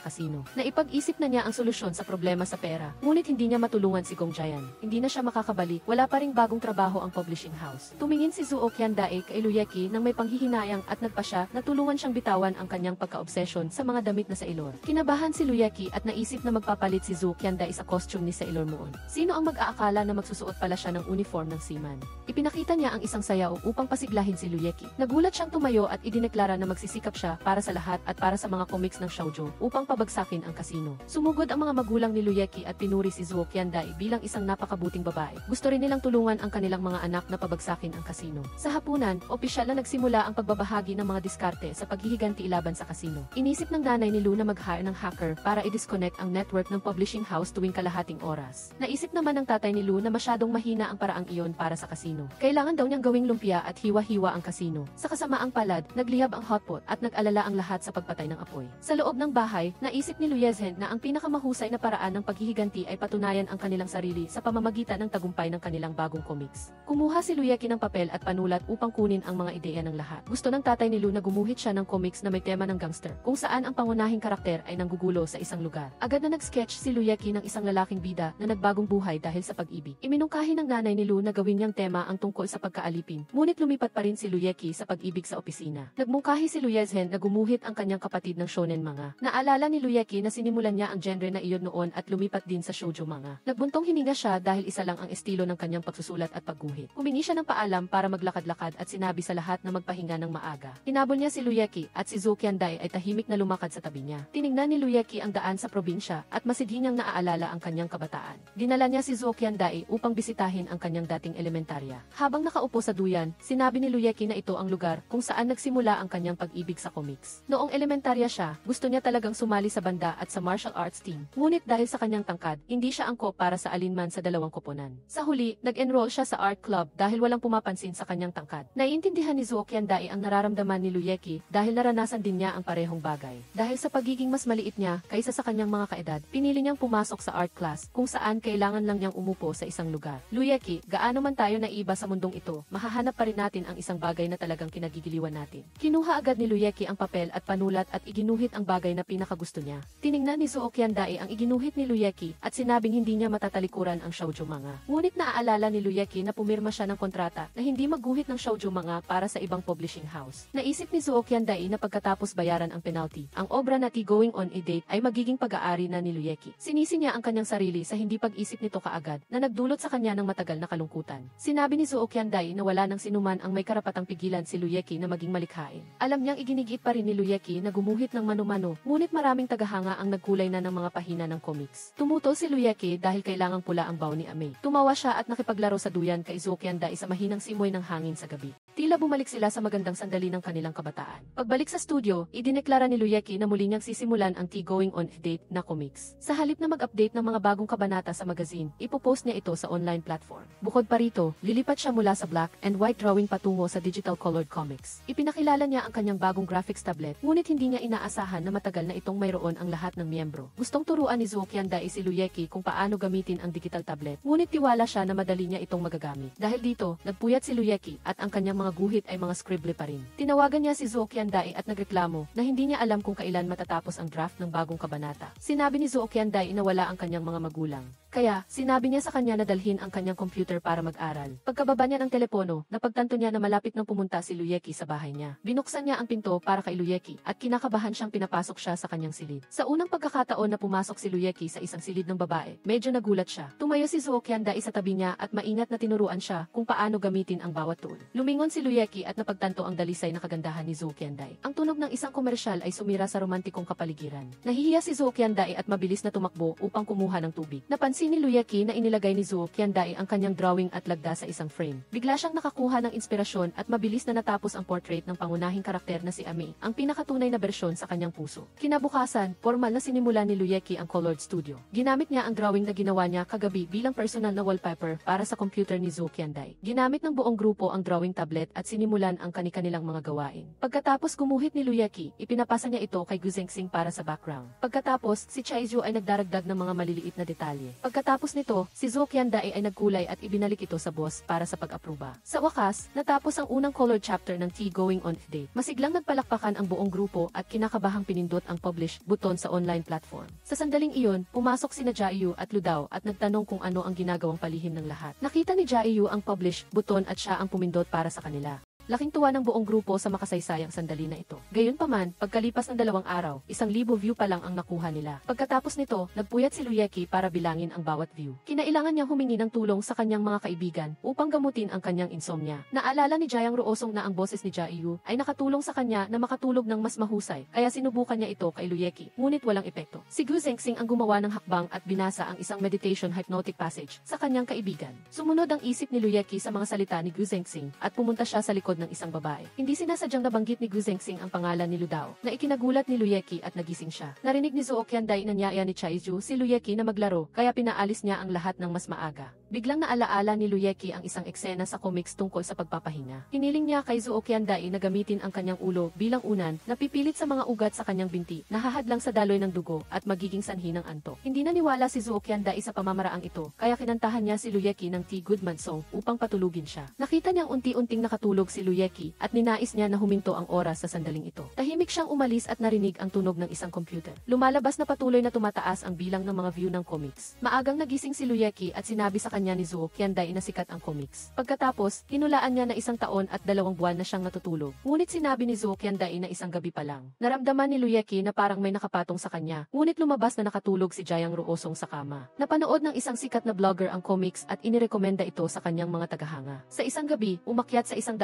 kasino. Naipag-isip na niya ang solusyon sa problema sa pera, ngunit hindi niya matulungan si Gong Jayan. Hindi na siya makakabalik, wala pa ring bagong trabaho ang publishing house. Tumingin si Zuo Qiandae kay Luyeki nang may panghihinayang at nagpa siya na tulungan siyang bitawan ang kanyang pagka-obsession sa mga damit na Sailor. Kinabahan si Luyeki at naisip na magpapalit si Zuo Qiandae sa costume ni Sailor Moon. Sino ang mag-aakala na magsusuot pala siya ng uniform ng seaman? Ipinakita niya ang isang sayaw upang pasiglahin si Luyeki. Nagulat siyang tumayo at idineklara na magsisikap siya para sa lahat at para sa mga comics ng shoujo upang pabagsakin ang kasino. Sumugod ang mga magulang ni Luyeki at pinuri si Zuo Qiandae bilang isang napakabuting babae. Gusto rin nilang tulungan ang kanilang mga anak na pabagsakin ang kasino. Sa hapunan, opisyal na nagsimula ang pagbabahagi ng mga diskarte sa paghihiganti laban sa kasino. Inisip ng nanay ni Lu na mag-hire ng hacker para i-disconnect ang network ng publishing house tuwing kalahating oras. Naisip naman ng tatay ni Lu na masyadong mahina ang paraang iyon para sa kasino. Kailangan daw niyang gawing lumpia at hiwa-hiwa ang kasino. Sa kasamaang palad, agad, naglihab ang hotpot at nag-alala ang lahat sa pagpatay ng apoy. Sa loob ng bahay, naisip ni Luyezhen na ang pinakamahusay na paraan ng paghihiganti ay patunayan ang kanilang sarili sa pamamagitan ng tagumpay ng kanilang bagong comics. Kumuha si Luyeki ng papel at panulat upang kunin ang mga ideya ng lahat. Gusto ng tatay ni Lu na gumuhit siya ng comics na may tema ng gangster, kung saan ang pangunahing karakter ay nanggugulo sa isang lugar. Agad na nag-sketch si Luyeki ng isang lalaking bida na nagbagong buhay dahil sa pag-ibig. Iminungkahi ng nanay ni Lu na gawin niyang tema ang tungkol sa pagkaalipin, ngunit lumipat pa rin si Luyeki sa pag-ibig sa opisina. Nagmungkahi si Luyezhen na gumuhit ang kanyang kapatid ng shonen manga. Naalala ni Luyeki na sinimulan niya ang genre na iyon noon at lumipat din sa shoujo manga. Nagbuntong hininga siya dahil isa lang ang estilo ng kanyang pagsusulat at pagguhit. Humingi siya ng paalam para maglakad-lakad at sinabi sa lahat na magpahinga ng maaga. Hinabol niya si Luyeki at si Zhou Qiandai ay tahimik na lumakad sa tabi niya. Tiningnan ni Luyeki ang daan sa probinsya at masidhi niyang naaalala ang kanyang kabataan. Dinala niya si Zhou Qiandai upang bisitahin ang kanyang dating elementarya. Habang nakaupo sa duyan, sinabi ni Luyeki na ito ang lugar kung saan nagsimula ang kanyang pag-ibig sa comics. Noong elementarya siya, gusto niya talagang sumali sa banda at sa martial arts team. Ngunit dahil sa kanyang tangkad, hindi siya angkop para sa alinman sa dalawang koponan. Sa huli, nag-enroll siya sa art club dahil walang pumapansin sa kanyang tangkad. Naiintindihan ni Zhou Qiandai ang nararamdaman ni Luyeki dahil naranasan din niya ang parehong bagay. Dahil sa pagiging mas maliit niya kaysa sa kanyang mga kaedad, pinili niyang pumasok sa art class kung saan kailangan lang niyang umupo sa isang lugar. Luyeki, gaano man tayo naiba sa mundong ito, mahahanap pa rin natin ang isang bagay na talagang kinagigiliwan natin. Kinuha agad ni Luyeki ang papel at panulat at iginuhit ang bagay na pinakagusto niya. Tiningnan ni Zhou Qiandai ang iginuhit ni Luyeki at sinabing hindi niya matatalikuran ang shoujo manga. Ngunit naaalala ni Luyeki na pumirma siya ng kontrata na hindi magguhit ng shoujo manga para sa ibang publishing house. Naisip ni Zhou Qiandai na pagkatapos bayaran ang penalty, ang obra na Going on a Date ay magiging pag-aari na ni Luyeki. Sinisi niya ang kanyang sarili sa hindi pag-isip nito kaagad na nagdulot sa kanya ng matagal na kalungkutan. Sinabi ni Zhou Qiandai na wala nang sinuman ang may karapatang pigilan si Luyeki na maging malikhain. Alam niyang iginigit pa rin ni Luyeki na gumuhit ng mano-mano, ngunit maraming tagahanga ang nagkulay na ng mga pahina ng comics. Tumutol si Luyeki dahil kailangang pula ang baw ni Amei. Tumawa siya at nakipaglaro sa duyan kay Zhou Qiandai sa mahinang simoy ng hangin sa gabi. Tila bumalik sila sa magandang sandali ng kanilang kabataan. Pagbalik sa studio, idineklara ni Luyeki na muli niyang sisimulan ang Going on a Date na comics. Sa halip na mag-update ng mga bagong kabanata sa magazine, ipopost niya ito sa online platform. Bukod pa rito, lilipat siya mula sa black and white drawing patungo sa digital colored comics. Ipinakilala niya ang kanyang bagong graphics tablet, ngunit hindi niya inaasahan na matagal na itong mayroon ang lahat ng miyembro. Gustong turuan ni Zhou Qiandai si Luyeki kung paano gamitin ang digital tablet, ngunit tiwala siya na madali niya itong magagamit. Dahil dito, nagpuyat si Luyeki at ang kanyang mga guhit ay mga scribble pa rin. Tinawagan niya si Zhou Qiandai at nagreklamo na hindi niya alam kung kailan matatapos ang draft ng bagong kabanata. Sinabi ni Zhou Qiandai na wala ang kanyang mga magulang. Kaya, sinabi niya sa kanya na dalhin ang kanyang computer para mag-aral. Pagkababa niya ng telepono, napagtanto niya na malapit nang pumunta si Luyeki sa bahay niya. Binuksan niya ang pinto para kay Luyeki at kinakabahan siyang pinapasok siya sa kanyang silid. Sa unang pagkakataon na pumasok si Luyeki sa isang silid ng babae, medyo nagulat siya. Tumayo si Zhou Qiandai sa tabi niya at maingat na tinuruan siya kung paano gamitin ang bawat tool. Lumingon si Luyeki at napagtanto ang dalisay na kagandahan ni Zhou Qiandai. Ang tunog ng isang komersyal ay sumira sa romantikong kapaligiran. Nahihiya si Zhou Qiandai at mabilis na tumakbo upang kumuha ng tubig. Napansin ni Luyeki na inilagay ni Zhou Qiandai ang kanyang drawing at lagda sa isang frame. Bigla siyang nakakuha ng inspirasyon at mabilis na natapos ang portrait ng pangunahing karakter na si Amei, ang pinakatunay na bersyon sa kanyang puso. Kinabukasan, formal na sinimula ni Luyeki ang colored studio. Ginamit niya ang drawing na ginawa niya kagabi bilang personal na wallpaper para sa computer ni Zhou Qiandai. Ginamit ng buong grupo ang drawing tablet at sinimulan ang kani-kanilang mga gawain. Pagkatapos gumuhit ni Luyeki, ipinapasa niya ito kay Gu Zengxing para sa background. Pagkatapos, si Chaizhu ay nagdaragdag ng mga maliliit na detalye. Pagkatapos nito, si Zhou Qiandai ay nagkulay at ibinalik ito sa boss para sa pag-aproba. Sa wakas, natapos ang unang colored chapter ng Going on a Date. Masiglang nagpalakpakan ang buong grupo at kinakabahang pinindot ang publish button sa online platform. Sa sandaling iyon, pumasok sina Jiayu at Ludao at nagtanong kung ano ang ginagawang palihim ng lahat. Nakita ni Jiayu ang publish button at siya ang pumindot para sa kanila. Laking tuwa ng buong grupo sa makasaysayang sandali na ito. Gayunpaman, pagkalipas ng 2 araw, 1,000 view pa lang ang nakuha nila. Pagkatapos nito, nagpuyat si Luyeki para bilangin ang bawat view. Kinailangan niyang humingi ng tulong sa kanyang mga kaibigan upang gamutin ang kanyang insomnia. Naalala ni Jiang Ruosong na ang boses ni Jiayu ay nakatulong sa kanya na makatulog ng mas mahusay, kaya sinubukan niya ito kay Luyeki, ngunit walang epekto. Si Gu Zengxing ang gumawa ng hakbang at binasa ang isang meditation hypnotic passage sa kanyang kaibigan. Sumunod ang isip ni Luyeki sa mga salita ni Gu Zengxing at pumunta siya sa likod ng isang babae. Hindi sinasadyang nabanggit ni Gu Zengxing ang pangalan ni Ludao, na ikinagulat ni Luyeki at nagising siya. Narinig ni Zhou Qiandai na niyaya ni Chaizhu si Luyeki na maglaro, kaya pinaalis niya ang lahat ng mas maaga. Biglang naalaala ni Luyeki ang isang eksena sa comics tungkol sa pagpapahinga. Hiniling niya kay Zuo Qiandai na gamitin ang kanyang ulo bilang unan, napipilit sa mga ugat sa kanyang binti, nahahadlang sa daloy ng dugo, at magiging sanhi ng antok. Hindi naniwala si Zuo Qiandai sa pamamaraang ito, kaya kinantahan niya si Luyeki ng T. Goodman song upang patulugin siya. Nakita niyang unti-unting nakatulog si Luyeki at ninais niya na huminto ang oras sa sandaling ito. Tahimik siyang umalis at narinig ang tunog ng isang computer. Lumalabas na patuloy na tumataas ang bilang ng mga view ng comics. Maagang nagising si Luyeki at sinabi sa kanya ni Zuo Qiandai na sikat ang comics. Pagkatapos, hinulaan niya na 1 taon at 2 buwan na siyang natutulog. Ngunit sinabi ni Zuo Qiandai na isang gabi pa lang. Naramdaman ni Luyeki na parang may nakapatong sa kanya, ngunit lumabas na nakatulog si Jayang Ruosong sa kama. Napanood ng isang sikat na vlogger ang comics at inirekomenda ito sa kanyang mga tagahanga. Sa isang gabi, umakyat sa 100,000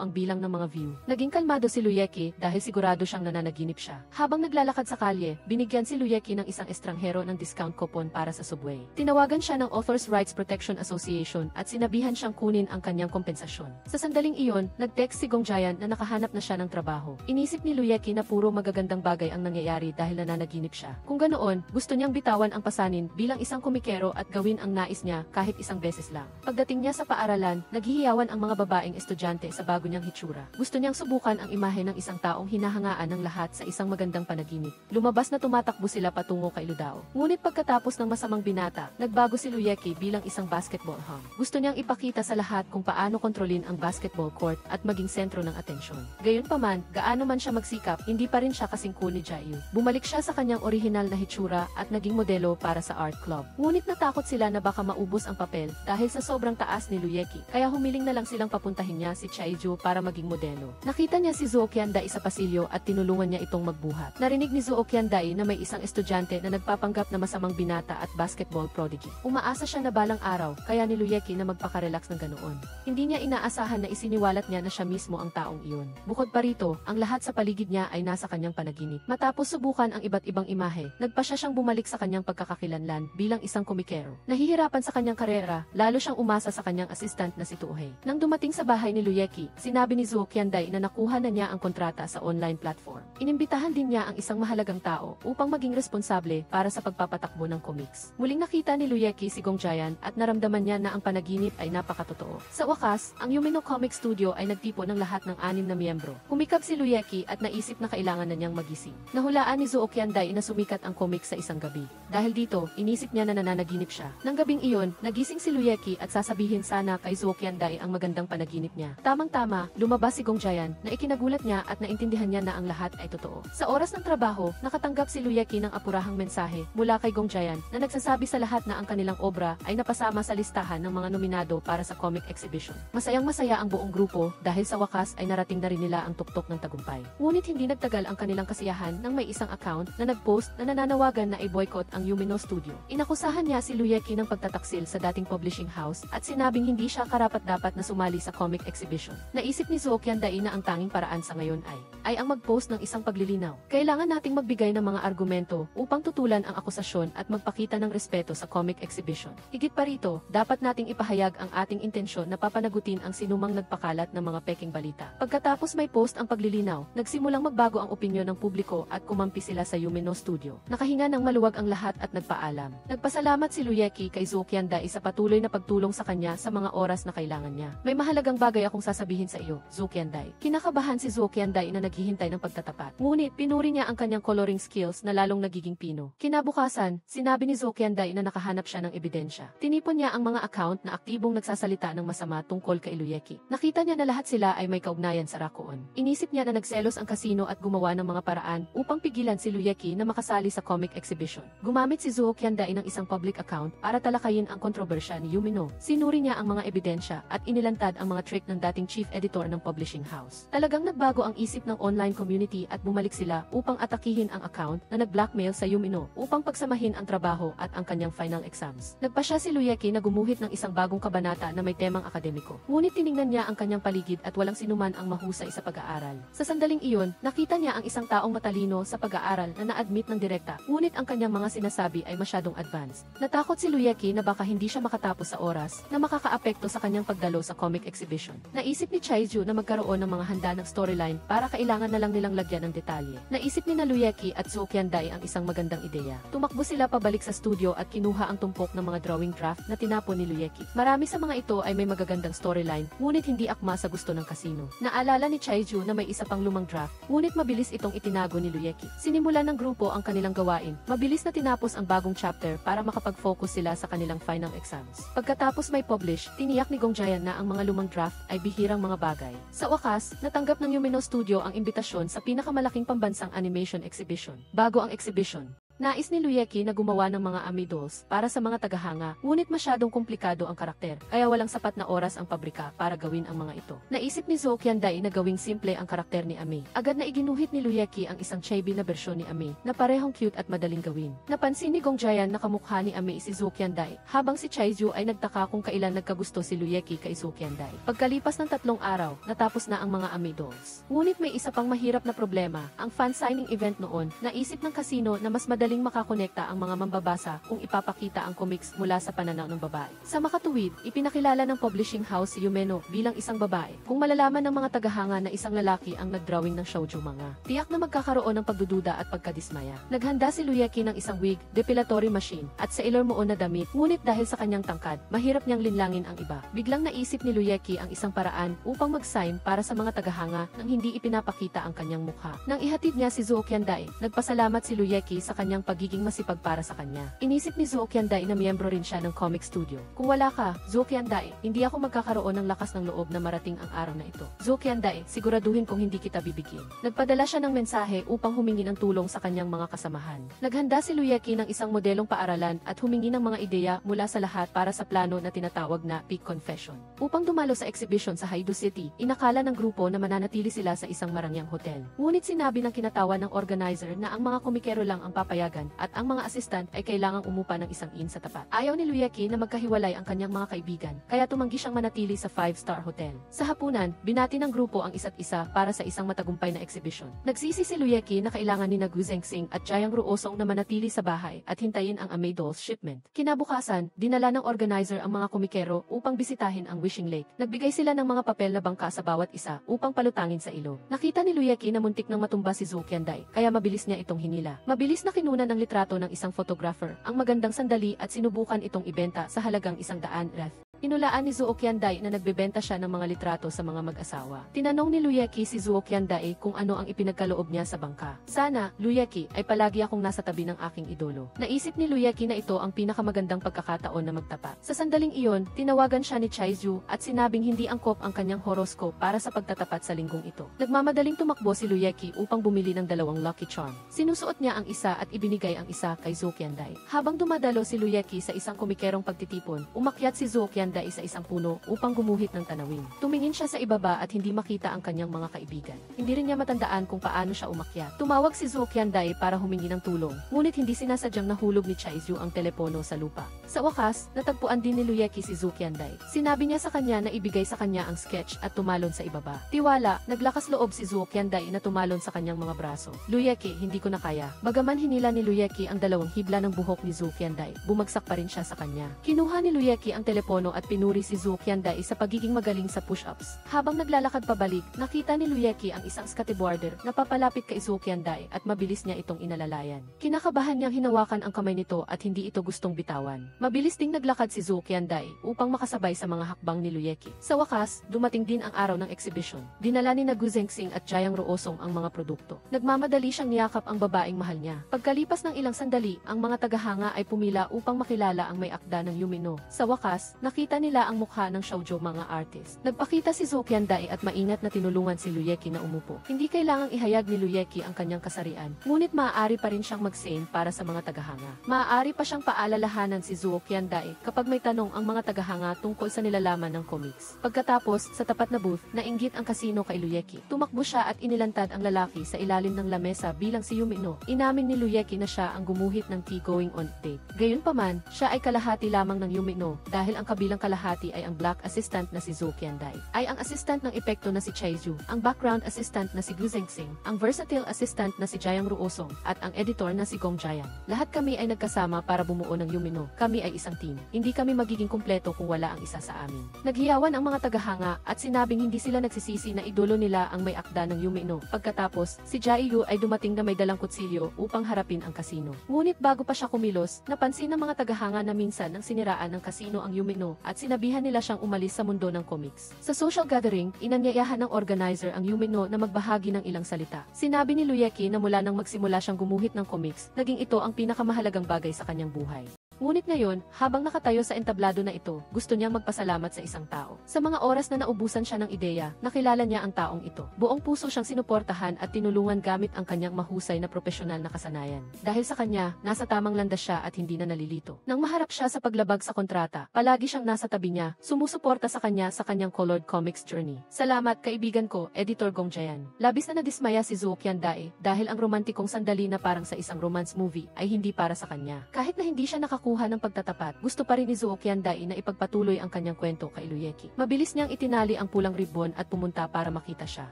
ang bilang ng mga view. Naging kalmado si Luyeki dahil sigurado siyang nananaginip siya. Habang naglalakad sa kalye, binigyan si Luyeki ng isang estranghero ng discount coupon para sa subway. Tinawagan siya ng Authors Rights Protection Association at sinabihan siyang kunin ang kanyang kompensasyon. Sa sandaling iyon, nag-text si Gong Jayan na nakahanap na siya ng trabaho. Inisip ni Luyeki na puro magagandang bagay ang nangyayari dahil nananaginip siya. Kung ganoon, gusto niyang bitawan ang pasanin bilang isang komikero at gawin ang nais niya kahit isang beses lang. Pagdating niya sa paaralan, naghihiyawan ang mga babaeng estudyante sa bago niyang hitsura. Gusto niyang subukan ang imahe ng isang taong hinahangaan ng lahat sa isang magandang panaginip. Lumabas na tumatakbo sila patungo kay Ludao. Ngunit pagkatapos ng masamang binata, nagbago si Luyeki bilang isang basketball hum. Gusto niyang ipakita sa lahat kung paano kontrolin ang basketball court at maging sentro ng atensyon. Gayunpaman, gaano man siya magsikap, hindi pa rin siya kasing cool ni Jaeyu. Bumalik siya sa kanyang orihinal na hitsura at naging modelo para sa art club. Ngunit natakot sila na baka maubos ang papel dahil sa sobrang taas ni Luyeki, kaya humiling na lang silang papuntahin niya si Chaeju para maging modelo. Nakita niya si Zuo Qiandai sa pasilyo at tinulungan niya itong magbuhat. Narinig ni Zuo Qiandai na may isang estudyante na nagpapanggap na masamang binata at basketball prodigy. Umaasa siya na balang araw, kaya ni Luyeki na magpakarelax ng ganoon. Hindi niya inaasahan na isiniwalat niya na siya mismo ang taong iyon. Bukod pa rito, ang lahat sa paligid niya ay nasa kanyang panaginip. Matapos subukan ang iba't ibang imahe, nagpasya siyang bumalik sa kanyang pagkakakilanlan bilang isang komikero. Nahihirapan sa kanyang karera, lalo siyang umasa sa kanyang assistant na si Tuhei. Nang dumating sa bahay ni Luyeki, sinabi ni Zuo Qiandai na nakuha na niya ang kontrata sa online platform. Inimbitahan din niya ang isang mahalagang tao upang maging responsable para sa pagpapatakbo ng comics. Muling nakita ni Luyeki si Gong Jayan at naramdaman niya na ang panaginip ay napakatotoo. Sa wakas, ang Yumino Comic Studio ay nagtipon ng lahat ng 6 na miyembro. Humikap si Luyeki at naisip na kailangan na niyang magising. Nahulaan ni Zuo Qiandai na sumikat ang comics sa isang gabi. Dahil dito, inisip niya na nananaginip siya. Nang gabing iyon, nagising si Luyeki at sasabihin sana kay Zuo Qiandai ang magandang panaginip niya. Tamang-tama, lumabas si Gong Jayan na ikinagulat niya at naintindihan niya na ang lahat ay totoo. Sa oras ng trabaho, nakatanggap si Luyeki ng apurahang mensahe mula kay Gong Jayan na nagsasabi sa lahat na ang kanilang obra ay napasama sa listahan ng mga nominado para sa comic exhibition. Masayang-masaya ang buong grupo dahil sa wakas ay narating na rin nila ang tuktok ng tagumpay. Ngunit hindi nagtagal ang kanilang kasiyahan nang may isang account na nagpost na nananawagan na i-boycott ang Yumino Studio. Inakusahan niya si Luyeki ng pagtataksil sa dating publishing house at sinabing hindi siya karapat-dapat na sumali sa comic exhibition. Naisip ni Zuo Qiandai na ang tanging paraan sa ngayon ay ang mag-post ng isang paglilinaw. Kailangan nating magbigay ng mga argumento upang tutulan ang akusasyon at magpakita ng respeto sa comic exhibition. Higit pa rito, dapat nating ipahayag ang ating intensyon na papanagutin ang sinumang nagpakalat ng mga peking balita. Pagkatapos may post ang paglilinaw, nagsimulang magbago ang opinyon ng publiko at kumampi sila sa Yumino Studio. Nakahinga ng maluwag ang lahat at nagpaalam. Nagpasalamat si Luyeki kay Zuo Qiandai sa patuloy na pagtulong sa kanya sa mga oras na kailangan niya. May mahalagang bagay akong sasabihin sa iyo, Zuo Qiandai. Kinakabahan si Zuo Qiandai na naghihintay ng pagtatapat. Ngunit pinuri niya ang kanyang coloring skills na lalong nagiging pino. Kinabukasan, sinabi ni Zuo Qiandai na nakahanap siya ng ebidensya. Tinipon niya ang mga account na aktibong nagsasalita ng masama tungkol kay Luyeki. Nakita niya na lahat sila ay may kaugnayan sa Rakuon. Inisip niya na nagselos ang kasino at gumawa ng mga paraan upang pigilan si Luyeki na makasali sa comic exhibition. Gumamit si Zuo Qiandai ng isang public account para talakayin ang kontrobersya ni Yumino. Sinuri niya ang mga ebidensya at inilantad ang mga trick ng dating chief editor ng publishing house. Talagang nagbago ang isip ng online community at bumalik sila upang atakihin ang account na nag-blackmail sa Yumino upang pagsamahin ang trabaho at ang kanyang final exams. Nagpasya si Luyeki na gumuhit ng isang bagong kabanata na may temang akademiko. Ngunit tiningnan niya ang kanyang paligid at walang sinuman ang mahusay sa pag-aaral. Sa sandaling iyon, nakita niya ang isang taong matalino sa pag-aaral na na-admit ng direkta, ngunit ang kanyang mga sinasabi ay masyadong advanced. Natakot si Luyeki na baka hindi siya makatapos sa oras na makakaapekto sa kanyang pagdalo sa comic exhibition. Naisip ni Chaeju na magkaroon ng mga handa ng storyline para kailangan na lang nilang lagyan ng detalye. Naisip ni Luyeki at Zuo Qiandai ang isang magandang ideya. Tumakbo sila pabalik sa studio at kinuha ang tumpok ng mga drawing draft na tinapon ni Luyeki. Marami sa mga ito ay may magagandang storyline, ngunit hindi akma sa gusto ng kasino. Naalala ni Chaiju na may isa pang lumang draft, ngunit mabilis itong itinago ni Luyeki. Sinimulan ng grupo ang kanilang gawain, mabilis na tinapos ang bagong chapter para makapag-focus sila sa kanilang final exams. Pagkatapos may publish, tiniyak ni Gongjayan na ang mga lumang draft ay bihirang mga bagay. Sa wakas, natanggap ng Yumino Studio ang imbitasyon sa pinakamalaking pambansang animation exhibition. Bago ang exhibition, nais ni Luyeki na gumawa ng mga Ami dolls para sa mga tagahanga, ngunit masyadong komplikado ang karakter, kaya walang sapat na oras ang pabrika para gawin ang mga ito. Naisip ni Zhou Qiandai na gawing simple ang karakter ni Ami. Agad na iginuhit ni Luyeki ang isang chibi na bersyon ni Ami, na parehong cute at madaling gawin. Napansin ni Gongjayan na kamukha ni Ami si Zhou Qiandai, habang si Chaiju ay nagtaka kung kailan nagkagusto si Luyeki kay Zhou Qiandai. Pagkalipas ng 3 araw, natapos na ang mga Ami dolls. Ngunit may isa pang mahirap na problema, ang fan signing event noon, naisip ng kasino na mas madaling makakonekta ang mga mambabasa kung ipapakita ang comics mula sa pananaw ng babae. Sa makatuwid, ipinakilala ng publishing house si Yumeno bilang isang babae. Kung malalaman ng mga tagahanga na isang lalaki ang nagdrawing ng shoujo manga, tiyak na magkakaroon ng pagdududa at pagkadismaya. Naghanda si Luyeki ng isang wig, depilatory machine, at sa ilormoon na damit, ngunit dahil sa kanyang tangkad, mahirap niyang linlangin ang iba. Biglang naisip ni Luyeki ang isang paraan upang mag-sign para sa mga tagahanga nang hindi ipinapakita ang kanyang mukha. Nang ihatid niya si Zhou Qiandai, nagpasalamat si Luyeki sa kanyang pagiging masipag para sa kanya. Inisip ni Zhou Qiandai na miyembro rin siya ng comic studio. Kung wala ka, Zhou Qiandai, hindi ako magkakaroon ng lakas ng loob na marating ang araw na ito. Zhou Qiandai, siguraduhin kong hindi kita bibigyan. Nagpadala siya ng mensahe upang humingi ng tulong sa kanyang mga kasamahan. Naghanda si Luyeki ng isang modelong paaralan at humingi ng mga ideya mula sa lahat para sa plano na tinatawag na Peak Confession. Upang dumalo sa exhibition sa Haidu City, inakala ng grupo na mananatili sila sa isang marangyang hotel. Ngunit sinabi ng kinatawan ng organizer na ang mga komikero lang ang papayagan at ang mga assistant ay kailangang umupa ng isang inn sa tapat. Ayaw ni Luyeki na magkahiwalay ang kanyang mga kaibigan, kaya tumanggi siyang manatili sa 5-star hotel. Sa hapunan, binati ng grupo ang isa't isa para sa isang matagumpay na exhibition. Nagsisi si Luyeki na kailangan ni Gu Zhengxing at Jiang Ruosong na manatili sa bahay at hintayin ang Ami dolls shipment. Kinabukasan, dinala ng organizer ang mga komikero upang bisitahin ang Wishing Lake. Nagbigay sila ng mga papel na bangka sa bawat isa upang palutangin sa ilog. Nakita ni Luyeki na muntik nang matumba si Zhou Qiandai, kaya mabilis niya itong hinila. Mabilis na kinunan ng litrato ng isang photographer ang magandang sandali at sinubukan itong ibenta sa halagang 100 ref. Inulaan ni Zhou Qiandai na nagbebenta siya ng mga litrato sa mga mag-asawa. Tinanong ni Luyeki si Zhou Qiandai kung ano ang ipinagkaloob niya sa bangka. Sana, Luyeki, ay palagi akong nasa tabi ng aking idolo. Naisip ni Luyeki na ito ang pinakamagandang pagkakataon na magtapat. Sa sandaling iyon, tinawagan siya ni Chaiju at sinabing hindi angkop ang kanyang horoscope para sa pagtatapat sa linggong ito. Nagmamadaling tumakbo si Luyeki upang bumili ng 2 lucky charm. Sinusuot niya ang isa at ibinigay ang isa kay Zhou Qiandai. Habang dumadalo si Luyeki sa isang komikerong pagtitipon, umakyat si Zhou Qiandai sa isang puno upang gumuhit ng tanawin. Tumingin siya sa ibaba at hindi makita ang kanyang mga kaibigan. Hindi rin niya matandaan kung paano siya umakyat. Tumawag si Zhou Qiandai para humingi ng tulong, ngunit hindi sinasadyang nahulog ni Chaiju ang telepono sa lupa. Sa wakas, natagpuan din ni Luyeki si Zhou Qiandai. Sinabi niya sa kanya na ibigay sa kanya ang sketch at tumalon sa ibaba. Tiwala, naglakas loob si Zhou Qiandai na tumalon sa kanyang mga braso. Luyeki, hindi ko na kaya. Bagaman hinila ni Luyeki ang 2 hibla ng buhok ni Zhou Qiandai, bumagsak pa rin siya sa kanya. Kinuha ni Luyeki ang telepono at pinuri si Zhou Qiandai sa pagiging magaling sa push-ups. Habang naglalakad pabalik, nakita ni Luyeki ang isang skateboarder na papalapit kay Zhou Qiandai at mabilis niya itong inalalayan. Kinakabahan niyang hinawakan ang kamay nito at hindi ito gustong bitawan. Mabilis ding naglakad si Zhou Qiandai upang makasabay sa mga hakbang ni Luyeki. Sa wakas, dumating din ang araw ng exhibition. Dinala ni Gu Zhengxing at Jiang Ruosong ang mga produkto. Nagmamadali siyang niyakap ang babaeng mahal niya. Pagkalipas ng ilang sandali, ang mga tagahanga ay pumila upang makilala ang may akda ng Yumino. Sa wakas, nakita nila ang mukha ng shoujo mga artist. Nagpakita si Zhou Qiandai at maingat na tinulungan si Luyeki na umupo. Hindi kailangang ihayag ni Luyeki ang kanyang kasarian, ngunit maaari pa rin siyang mag-sign para sa mga tagahanga. Maaari pa siyang paalalahanan si Zhou Qiandai kapag may tanong ang mga tagahanga tungkol sa nilalaman ng comics. Pagkatapos, sa tapat na booth, nainggit ang kasino kay Luyeki. Tumakbo siya at inilantad ang lalaki sa ilalim ng lamesa bilang si Yumino. Inamin ni Luyeki na siya ang gumuhit ng tea going on date. Gayunpaman, siya ay kalahati lamang ng Yumino dahil ang kabilang kabilang kalahati ay ang black assistant na si Zhou Qiandai, ay ang assistant ng epekto na si Chai Zhu, ang background assistant na si Gu Zhengxing, ang versatile assistant na si Jiang Ruosong, at ang editor na si Gong Jiang. Lahat kami ay nagkasama para bumuo ng Yumino. Kami ay isang team. Hindi kami magiging kumpleto kung wala ang isa sa amin. Naghiyawan ang mga tagahanga at sinabing hindi sila nagsisisi na idolo nila ang may akda ng Yumino. Pagkatapos, si Jai Yu ay dumating na may dalang kutsilyo upang harapin ang kasino. Ngunit bago pa siya kumilos, napansin ng mga tagahanga na minsan nang siniraan ng kasino ang Yumino at sinabihan nila siyang umalis sa mundo ng comics. Sa social gathering, inanyayahan ng organizer ang Yumino na magbahagi ng ilang salita. Sinabi ni Luyeki na mula nang magsimula siyang gumuhit ng comics, naging ito ang pinakamahalagang bagay sa kanyang buhay. Ngunit ngayon, habang nakatayo sa entablado na ito, gusto niyang magpasalamat sa isang tao. Sa mga oras na naubusan siya ng ideya, nakilala niya ang taong ito. Buong puso siyang sinuportahan at tinulungan gamit ang kanyang mahusay na profesional na kasanayan. Dahil sa kanya, nasa tamang landas siya at hindi na nalilito. Nang maharap siya sa paglabag sa kontrata, palagi siyang nasa tabi niya, sumusuporta sa kanyang colored comics journey. Salamat kaibigan ko, Editor Gong Jian. Labis na nadismaya si Zhou Qiandai dahil ang romantikong sandali na parang sa isang romance movie ay hindi para sa kanya. Kahit na hindi siya nakakuha ng pagtatapat, gusto pa rin ni Zhou Qiandai na ipagpatuloy ang kanyang kwento kay Luyeki. Mabilis niyang itinali ang pulang ribbon at pumunta para makita siya.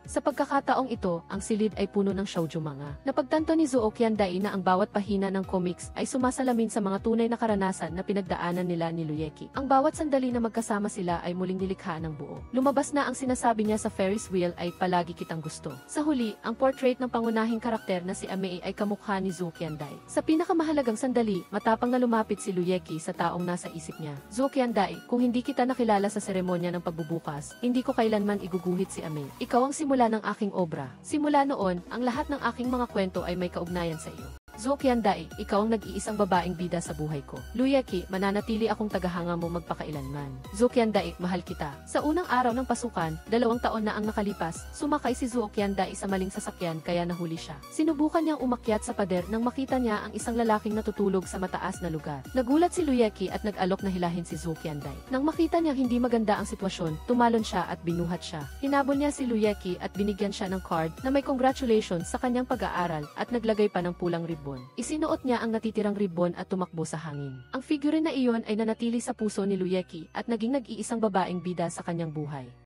Sa pagkakataong ito, ang silid ay puno ng shoujo manga. Napagtanto ni Zhou Qiandai na ang bawat pahina ng comics ay sumasalamin sa mga tunay na karanasan na pinagdaanan nila ni Luyeki. Ang bawat sandali na magkasama sila ay muling nilikha ng buo. Lumabas na ang sinasabi niya sa Ferris wheel ay palagi kitang gusto. Sa huli, ang portrait ng pangunahing karakter na si Amei ay kamukha ni Zhou Qiandai. Sa pinakamahalagang sandali, matapang na lumapit si Luyeki sa taong nasa isip niya. Zhou Qiandai, kung hindi kita nakilala sa seremonya ng pagbubukas, hindi ko kailanman iguguhit si Amei. Ikaw ang simula ng aking obra. Simula noon, ang lahat ng aking mga kwento ay may kaugnayan sa iyo. Zhou Qiandai, ikaw ang nag-iisang babaeng bida sa buhay ko. Luyeki, mananatili akong tagahanga mo magpakailanman. Zhou Qiandai, mahal kita. Sa unang araw ng pasukan, 2 taon na ang nakalipas, sumakay si Zhou Qiandai sa maling sasakyan kaya nahuli siya. Sinubukan niyang umakyat sa pader nang makita niya ang isang lalaking natutulog sa mataas na lugar. Nagulat si Luyeki at nag-alok na hilahin si Zhou Qiandai. Nang makita niyang hindi maganda ang sitwasyon, tumalon siya at binuhat siya. Hinabol niya si Luyeki at binigyan siya ng card na may congratulations sa kanyang pag-aaral at naglagay pa ng pulang ribbon. Isinuot niya ang natitirang ribbon at tumakbo sa hangin. Ang figure na iyon ay nanatili sa puso ni Luyeki at naging nag-iisang babaeng bida sa kanyang buhay.